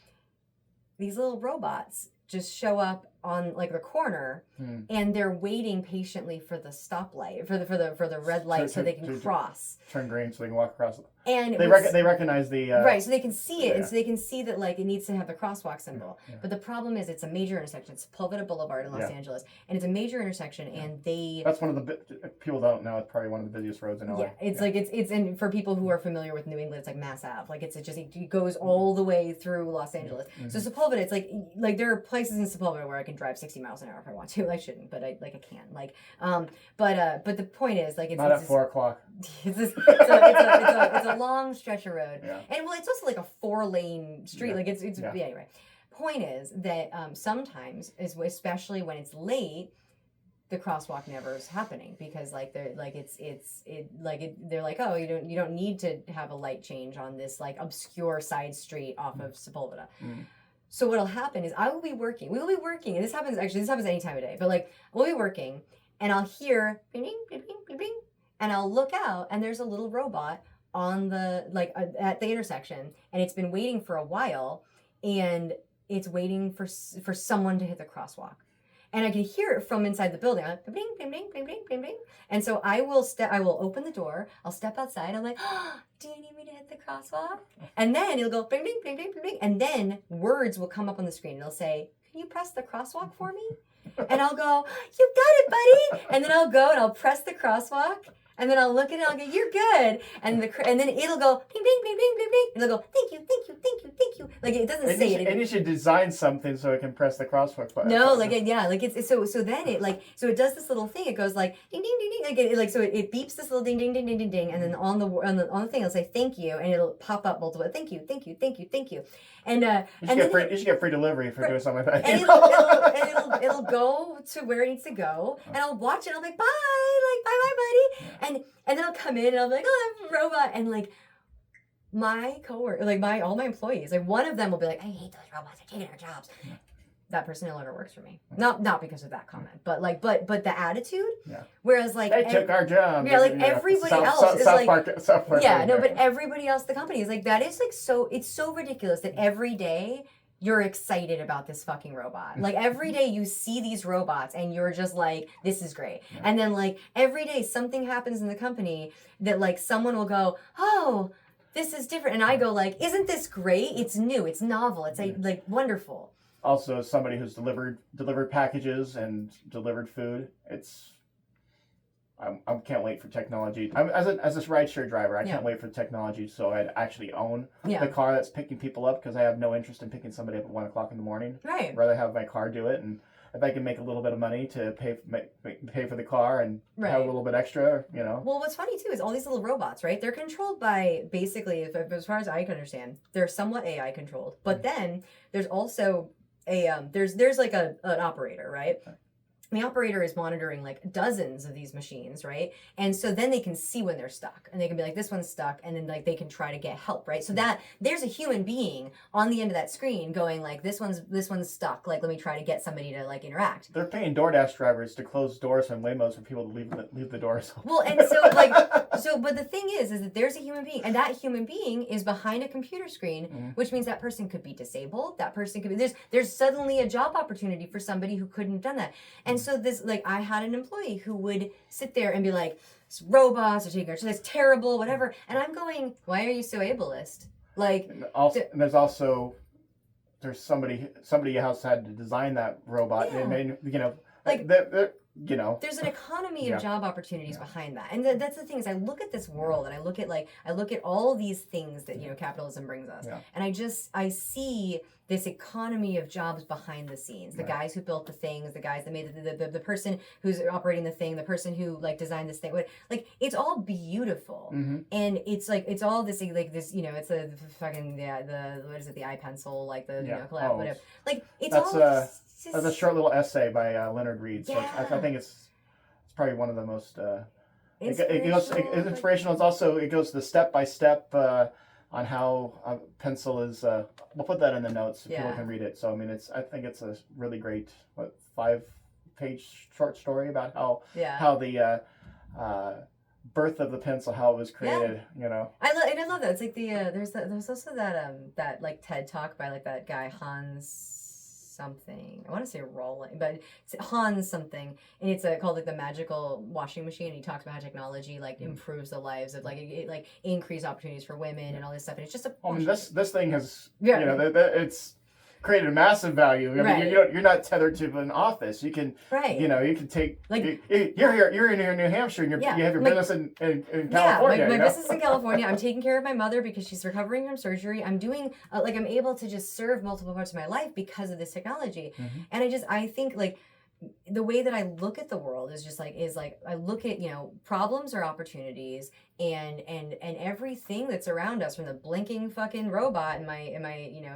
these little robots just show up on like the corner and they're waiting patiently for the stoplight, for the red light so they can cross. Turn green so they can walk across. And they recognize the right, so they can see it, and so they can see that like it needs to have the crosswalk symbol. Yeah. But the problem is it's a major intersection. It's Sepulveda Boulevard in Los Angeles, and it's a major intersection. And that's one of the people don't know. It's probably one of the busiest roads in LA. Yeah, it's like it's and for people who are familiar with New England, it's like Mass Ave. Like it goes all the way through Los Angeles. So Sepulveda, it's like there are places in Sepulveda where I can drive 60 miles an hour if I want to. I shouldn't, but I can. Like but the point is like it's not at 4 o'clock. It's a long stretch of road, and well, it's also like a 4-lane street. Like it's anyway. Point is that sometimes, especially when it's late, the crosswalk never is happening because like they're like they're like, oh, you don't need to have a light change on this like obscure side street off of Sepulveda. So what'll happen is we will be working, and this happens any time of day, but like we'll be working, and I'll hear bing bing bing bing bing bing. And I'll look out, and there's a little robot on the at the intersection, and it's been waiting for a while, and it's waiting for someone to hit the crosswalk, and I can hear it from inside the building. Like, bing, bing, bing, bing, bing, bing, bing. And so I will open the door. I'll step outside. I'm like, oh, do you need me to hit the crosswalk? And then it'll go bing, bing, bing, bing, bing, bing, and then words will come up on the screen. It'll say, can you press the crosswalk for me? And I'll go, you got it, buddy. And then I'll go and I'll press the crosswalk. And then I'll look at it and I'll go, you're good. And then it'll go, bing, bing, bing, bing, bing, bing. And it'll go, thank you, thank you, thank you, thank you. Like, it doesn't say it. And you should design something so it can press the crosswalk button. No, like, so then it does this little thing. It goes like, ding, ding, ding, ding. So it beeps this little ding, ding, ding, ding, ding, ding. And then on the thing, it'll say, thank you. And it'll pop up multiple, thank you, thank you, thank you, thank you. And you should get free delivery for doing something like that. And it'll go to where it needs to go. And I'll watch it. And I'll be like, bye, buddy. And then I'll come in and I'll be like, oh, I'm a robot. And like my coworker, like all my employees, like one of them will be like, I hate those robots. They're taking our jobs. That person no longer works for me. Not because of that comment, but the attitude. Yeah. Whereas like they took our job. Yeah, like everybody else is South like Park yeah, no, but everybody else, the company is like that is like so it's so ridiculous that every day you're excited about this fucking robot. Like every day you see these robots and you're just like, this is great. Yeah. And then like every day something happens in the company that like someone will go, oh, this is different. And I go like, isn't this great? It's new. It's novel. It's like wonderful. Also, as somebody who's delivered packages and delivered food, I can't wait for technology. As a rideshare driver, I can't wait for technology so I'd actually own the car that's picking people up because I have no interest in picking somebody up at 1 o'clock in the morning. Right. I'd rather have my car do it, and if I can make a little bit of money to pay for the car and have a little bit extra, you know. Well, what's funny too is all these little robots, right? They're controlled by basically, as far as I can understand, they're somewhat AI controlled. But then there's also there's like an operator, right? The operator is monitoring like dozens of these machines, right? And so then they can see when they're stuck, and they can be like, this one's stuck, and then like they can try to get help, right? So that there's a human being on the end of that screen going like, this one's stuck, like let me try to get somebody to like interact. They're paying DoorDash drivers to close doors and Waymos for people to leave the doors open. Well, and so but the thing is that there's a human being, and that human being is behind a computer screen, which means that person could be disabled. That person could be there's suddenly a job opportunity for somebody who couldn't have done that. And so this, like, I had an employee who would sit there and be like, robots are taking our, that's terrible, whatever. And I'm going, why are you so ableist? Like, and there's somebody else had to design that robot. Yeah. And you know, like there's an economy of job opportunities behind that. And that's the thing is I look at this world and I look at all these things that, you know, capitalism brings us. Yeah. And I see this economy of jobs behind the scenes. The guys who built the things, the guys that made the person who's operating the thing, the person who like designed this thing. Like it's all beautiful. Mm-hmm. And it's like it's all this like this, you know, it's the fucking the what is it, the iPencil, like the you know, collab, whatever. Like it's that's a short little essay by Leonard Reed. So I think it's probably one of the most inspirational. It's also it goes the step by step on how a pencil is. We'll put that in the notes so people can read it. So I mean, I think it's a really great 5-page short story about how the birth of the pencil, how it was created. Yeah. You know, I love that. It's like there's also that like TED talk by like that guy Hans something. I want to say Roland, but it's Hans something, and it's called like the magical washing machine. And he talks about how technology like improves the lives of like it like increase opportunities for women and all this stuff. And it's just a. I mean, this thing has it's created a massive value. I mean, Right. you're not tethered to an office. You can you can take like you're in here in New Hampshire and you have your business in California. Yeah, my business is in California. I'm taking care of my mother because she's recovering from surgery. I'm doing I'm able to just serve multiple parts of my life because of this technology. Mm-hmm. And I think like the way that I look at the world is just is I look at problems or opportunities and everything that's around us, from the blinking fucking robot in my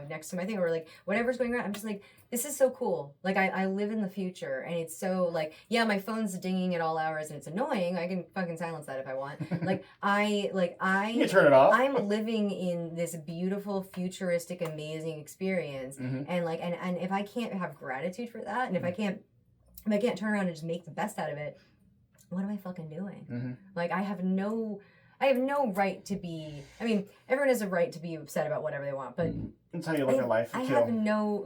next to my thing, or like whatever's going around. I'm just like, this is so cool. Like I live in the future, and it's so like, yeah, my phone's dinging at all hours and it's annoying. I can fucking silence that if I want. You can turn it off. I'm living in this beautiful, futuristic, amazing experience, Mm-hmm. and if I can't have gratitude for that, and if I can't turn around and just make the best out of it, what am I fucking doing? Mm-hmm. Like, I have no right to be. I mean, everyone has a right to be upset about whatever they want, but that's how you look at life. I have no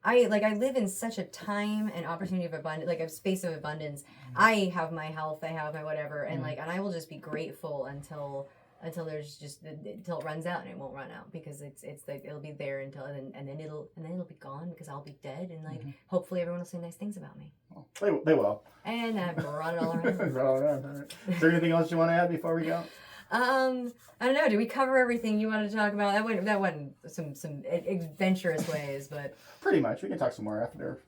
I live in such a time and opportunity of abundance, like a space of abundance. I have my health, I have my whatever, and and I will just be grateful until there's until it runs out, and it won't run out, because it's like it'll be there until and then it'll be gone, because I'll be dead, and hopefully everyone will say nice things about me. Well, they will. And I've brought it all around. All right. Is there anything else you want to add before we go? I don't know. Did we cover everything you wanted to talk about? That went some adventurous ways, but pretty much. We can talk some more after.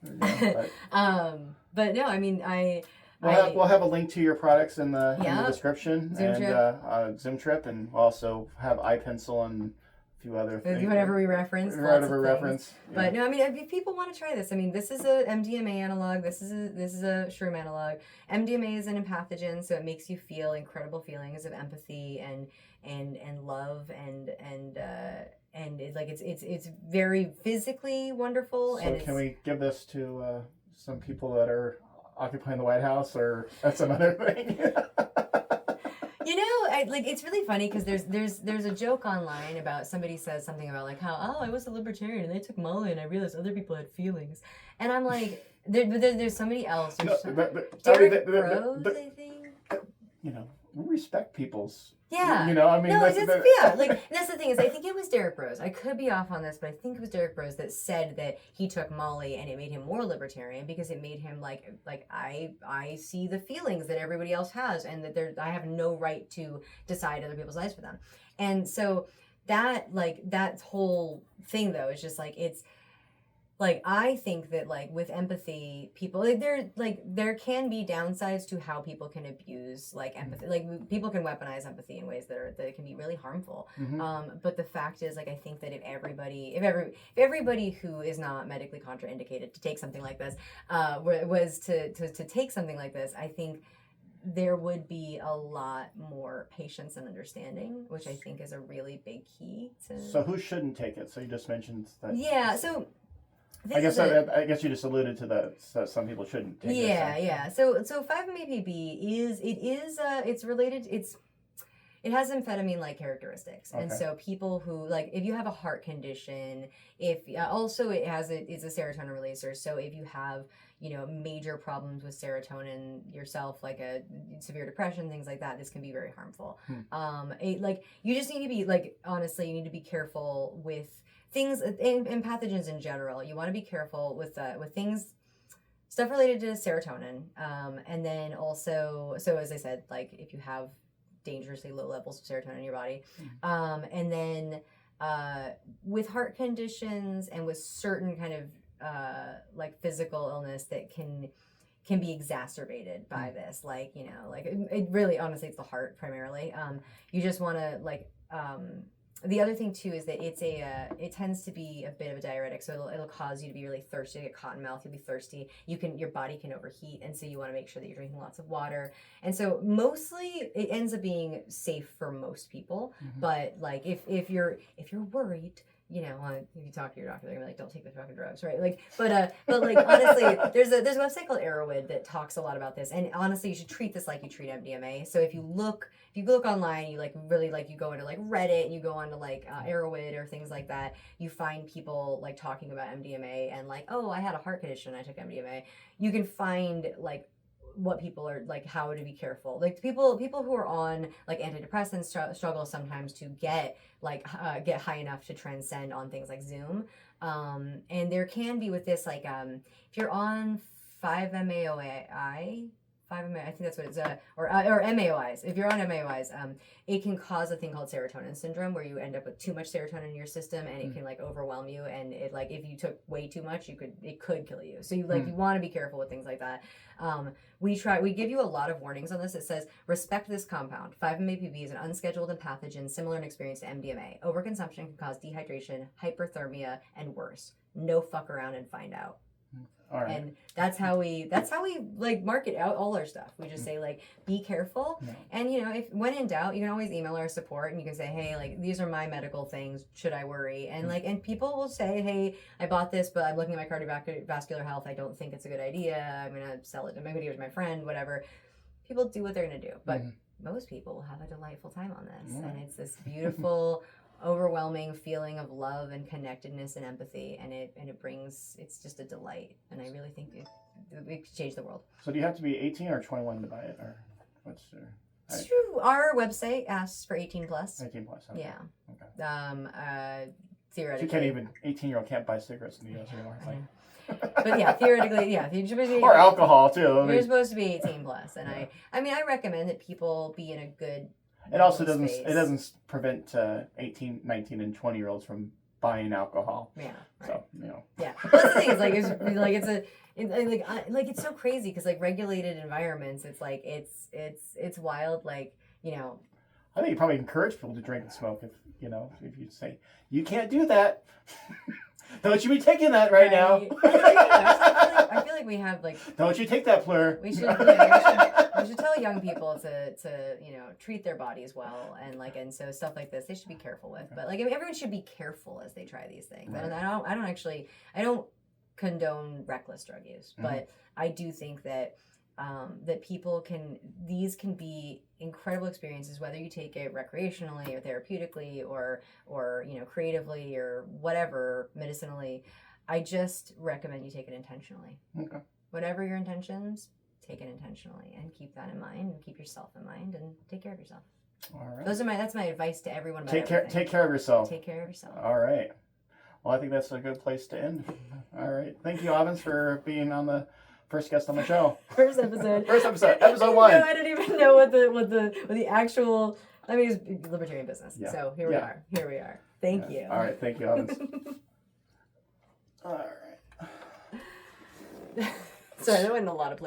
But no, I mean, we'll have a link to your products in the description, Zoom Trip, and we'll also have iPencil and a few other things. Whatever we reference. But no, I mean, if people want to try this, I mean, this is a MDMA analog. This is a shroom analog. MDMA is an empathogen, so it makes you feel incredible feelings of empathy and love and it's very physically wonderful. So can we give this to some people that are occupying the White House, or that's some other thing? It's really funny, because there's a joke online about, somebody says something about like how, I was a libertarian and they took Molly and I realized other people had feelings, and I'm like, there's somebody else. Derek Rose, I think. We respect people's. Yeah. I mean, that's the thing is, I think it was Derek Rose. I could be off on this, but I think it was Derek Rose that said that he took Molly and it made him more libertarian, because it made him like I see the feelings that everybody else has, and that I have no right to decide other people's lives for them. And so that whole thing though is just it's I think that with empathy, people there can be downsides to how people can abuse empathy. People can weaponize empathy in ways that can be really harmful. Mm-hmm. But the fact is, I think that if everybody who is not medically contraindicated to take something like this was to take something like this, I think there would be a lot more patience and understanding, which I think is a really big key to. So who shouldn't take it? So you just mentioned that. Yeah. So. I guess you just alluded to that. So some people shouldn't take it. Yeah. So 5-MeO-PB it's related. It has amphetamine-like characteristics, and so people who if you have a heart condition, it's a serotonin releaser. So if you have major problems with serotonin yourself, like a severe depression, things like that, this can be very harmful. You just need to be honestly, you need to be careful with things and pathogens in general. You want to be careful with stuff related to serotonin, and then also, so as I said, if you have dangerously low levels of serotonin in your body, and then with heart conditions and with certain kind of physical illness that can be exacerbated by this, it really, honestly, it's the heart primarily. You just want to the other thing too is that it tends to be a bit of a diuretic, so it'll cause you to be really thirsty, get cotton mouth, you'll be thirsty, your body can overheat, and so you want to make sure that you're drinking lots of water. And so mostly it ends up being safe for most people, but if you're worried, you know, if you talk to your doctor, they're gonna be like, don't take the fucking drugs, right? Like, but like honestly, there's a website called Arrowhead that talks a lot about this, and honestly, you should treat this like you treat MDMA. So if you look online, you like really like you go into like Reddit, and you go onto like Arrowhead or things like that, you find people like talking about MDMA and like, oh, I had a heart condition, I took MDMA. You can find like what people are like, how to be careful. Like people who are on like antidepressants struggle sometimes to get get high enough to transcend on things like Zoom. And there can be with this like if you're on 5-MAOI, I think that's what it's or MAOIs. If you're on MAOIs, it can cause a thing called serotonin syndrome, where you end up with too much serotonin in your system, and it can like overwhelm you. And it like if you took way too much, it could kill you. So you like you want to be careful with things like that. We give you a lot of warnings on this. It says respect this compound. 5-MAPB is an unscheduled and pathogen similar in experience to MDMA. Overconsumption can cause dehydration, hyperthermia, and worse. No fuck around and find out. All right. And that's how we like market out all our stuff. We just say like, be careful. Yeah. And you know, if when in doubt, you can always email our support and you can say, hey, like these are my medical things. Should I worry? And like, and people will say, hey, I bought this, but I'm looking at my cardiovascular health. I don't think it's a good idea. I'm gonna sell it. I'm gonna give it to my friend. Whatever. People do what they're gonna do, but most people will have a delightful time on this, and it's this beautiful. Overwhelming feeling of love and connectedness and empathy, and it brings, it's just a delight, and I really think it could change the world. So do you have to be 18 or 21 to buy it, or what's true? Our website asks for 18 plus. 18 plus. Okay. Yeah. Okay. Theoretically, so you can't even 18-year-old can't buy cigarettes in the U.S. anymore. But yeah, theoretically, yeah. Or alcohol too. You're supposed to be 18 plus, and I mean, I recommend that people be in a good. It also doesn't prevent 18, 19, and 20-year-olds from buying alcohol. Yeah. Right. So, you know. Yeah. Well, that's the thing. It's so crazy because like regulated environments, it's like it's wild. Like, you know. I think you probably encourage people to drink and smoke if you say you can't do that. Don't you be taking that right now? I feel like we have like. Don't you take that plur? We should tell young people to treat their bodies well, and so stuff like this they should be careful with. But like, I mean, everyone should be careful as they try these things. Right. I don't condone reckless drug use, but I do think that people these can be incredible experiences, whether you take it recreationally or therapeutically or creatively or whatever, medicinally. I just recommend you take it intentionally. Okay. Whatever your intentions, take it intentionally and keep that in mind and keep yourself in mind and take care of yourself. All right. That's my advice to everyone about Take care of yourself. Take care of yourself. All right. Well, I think that's a good place to end. All right. Thank you, Avens, for being on the first guest on the show. First episode. Episode 1. I didn't even know what the actual. I mean, it's libertarian business. Yeah. So here we are. Thank you. All right. Thank you, Avens. All right. Sorry, that went in a lot of places.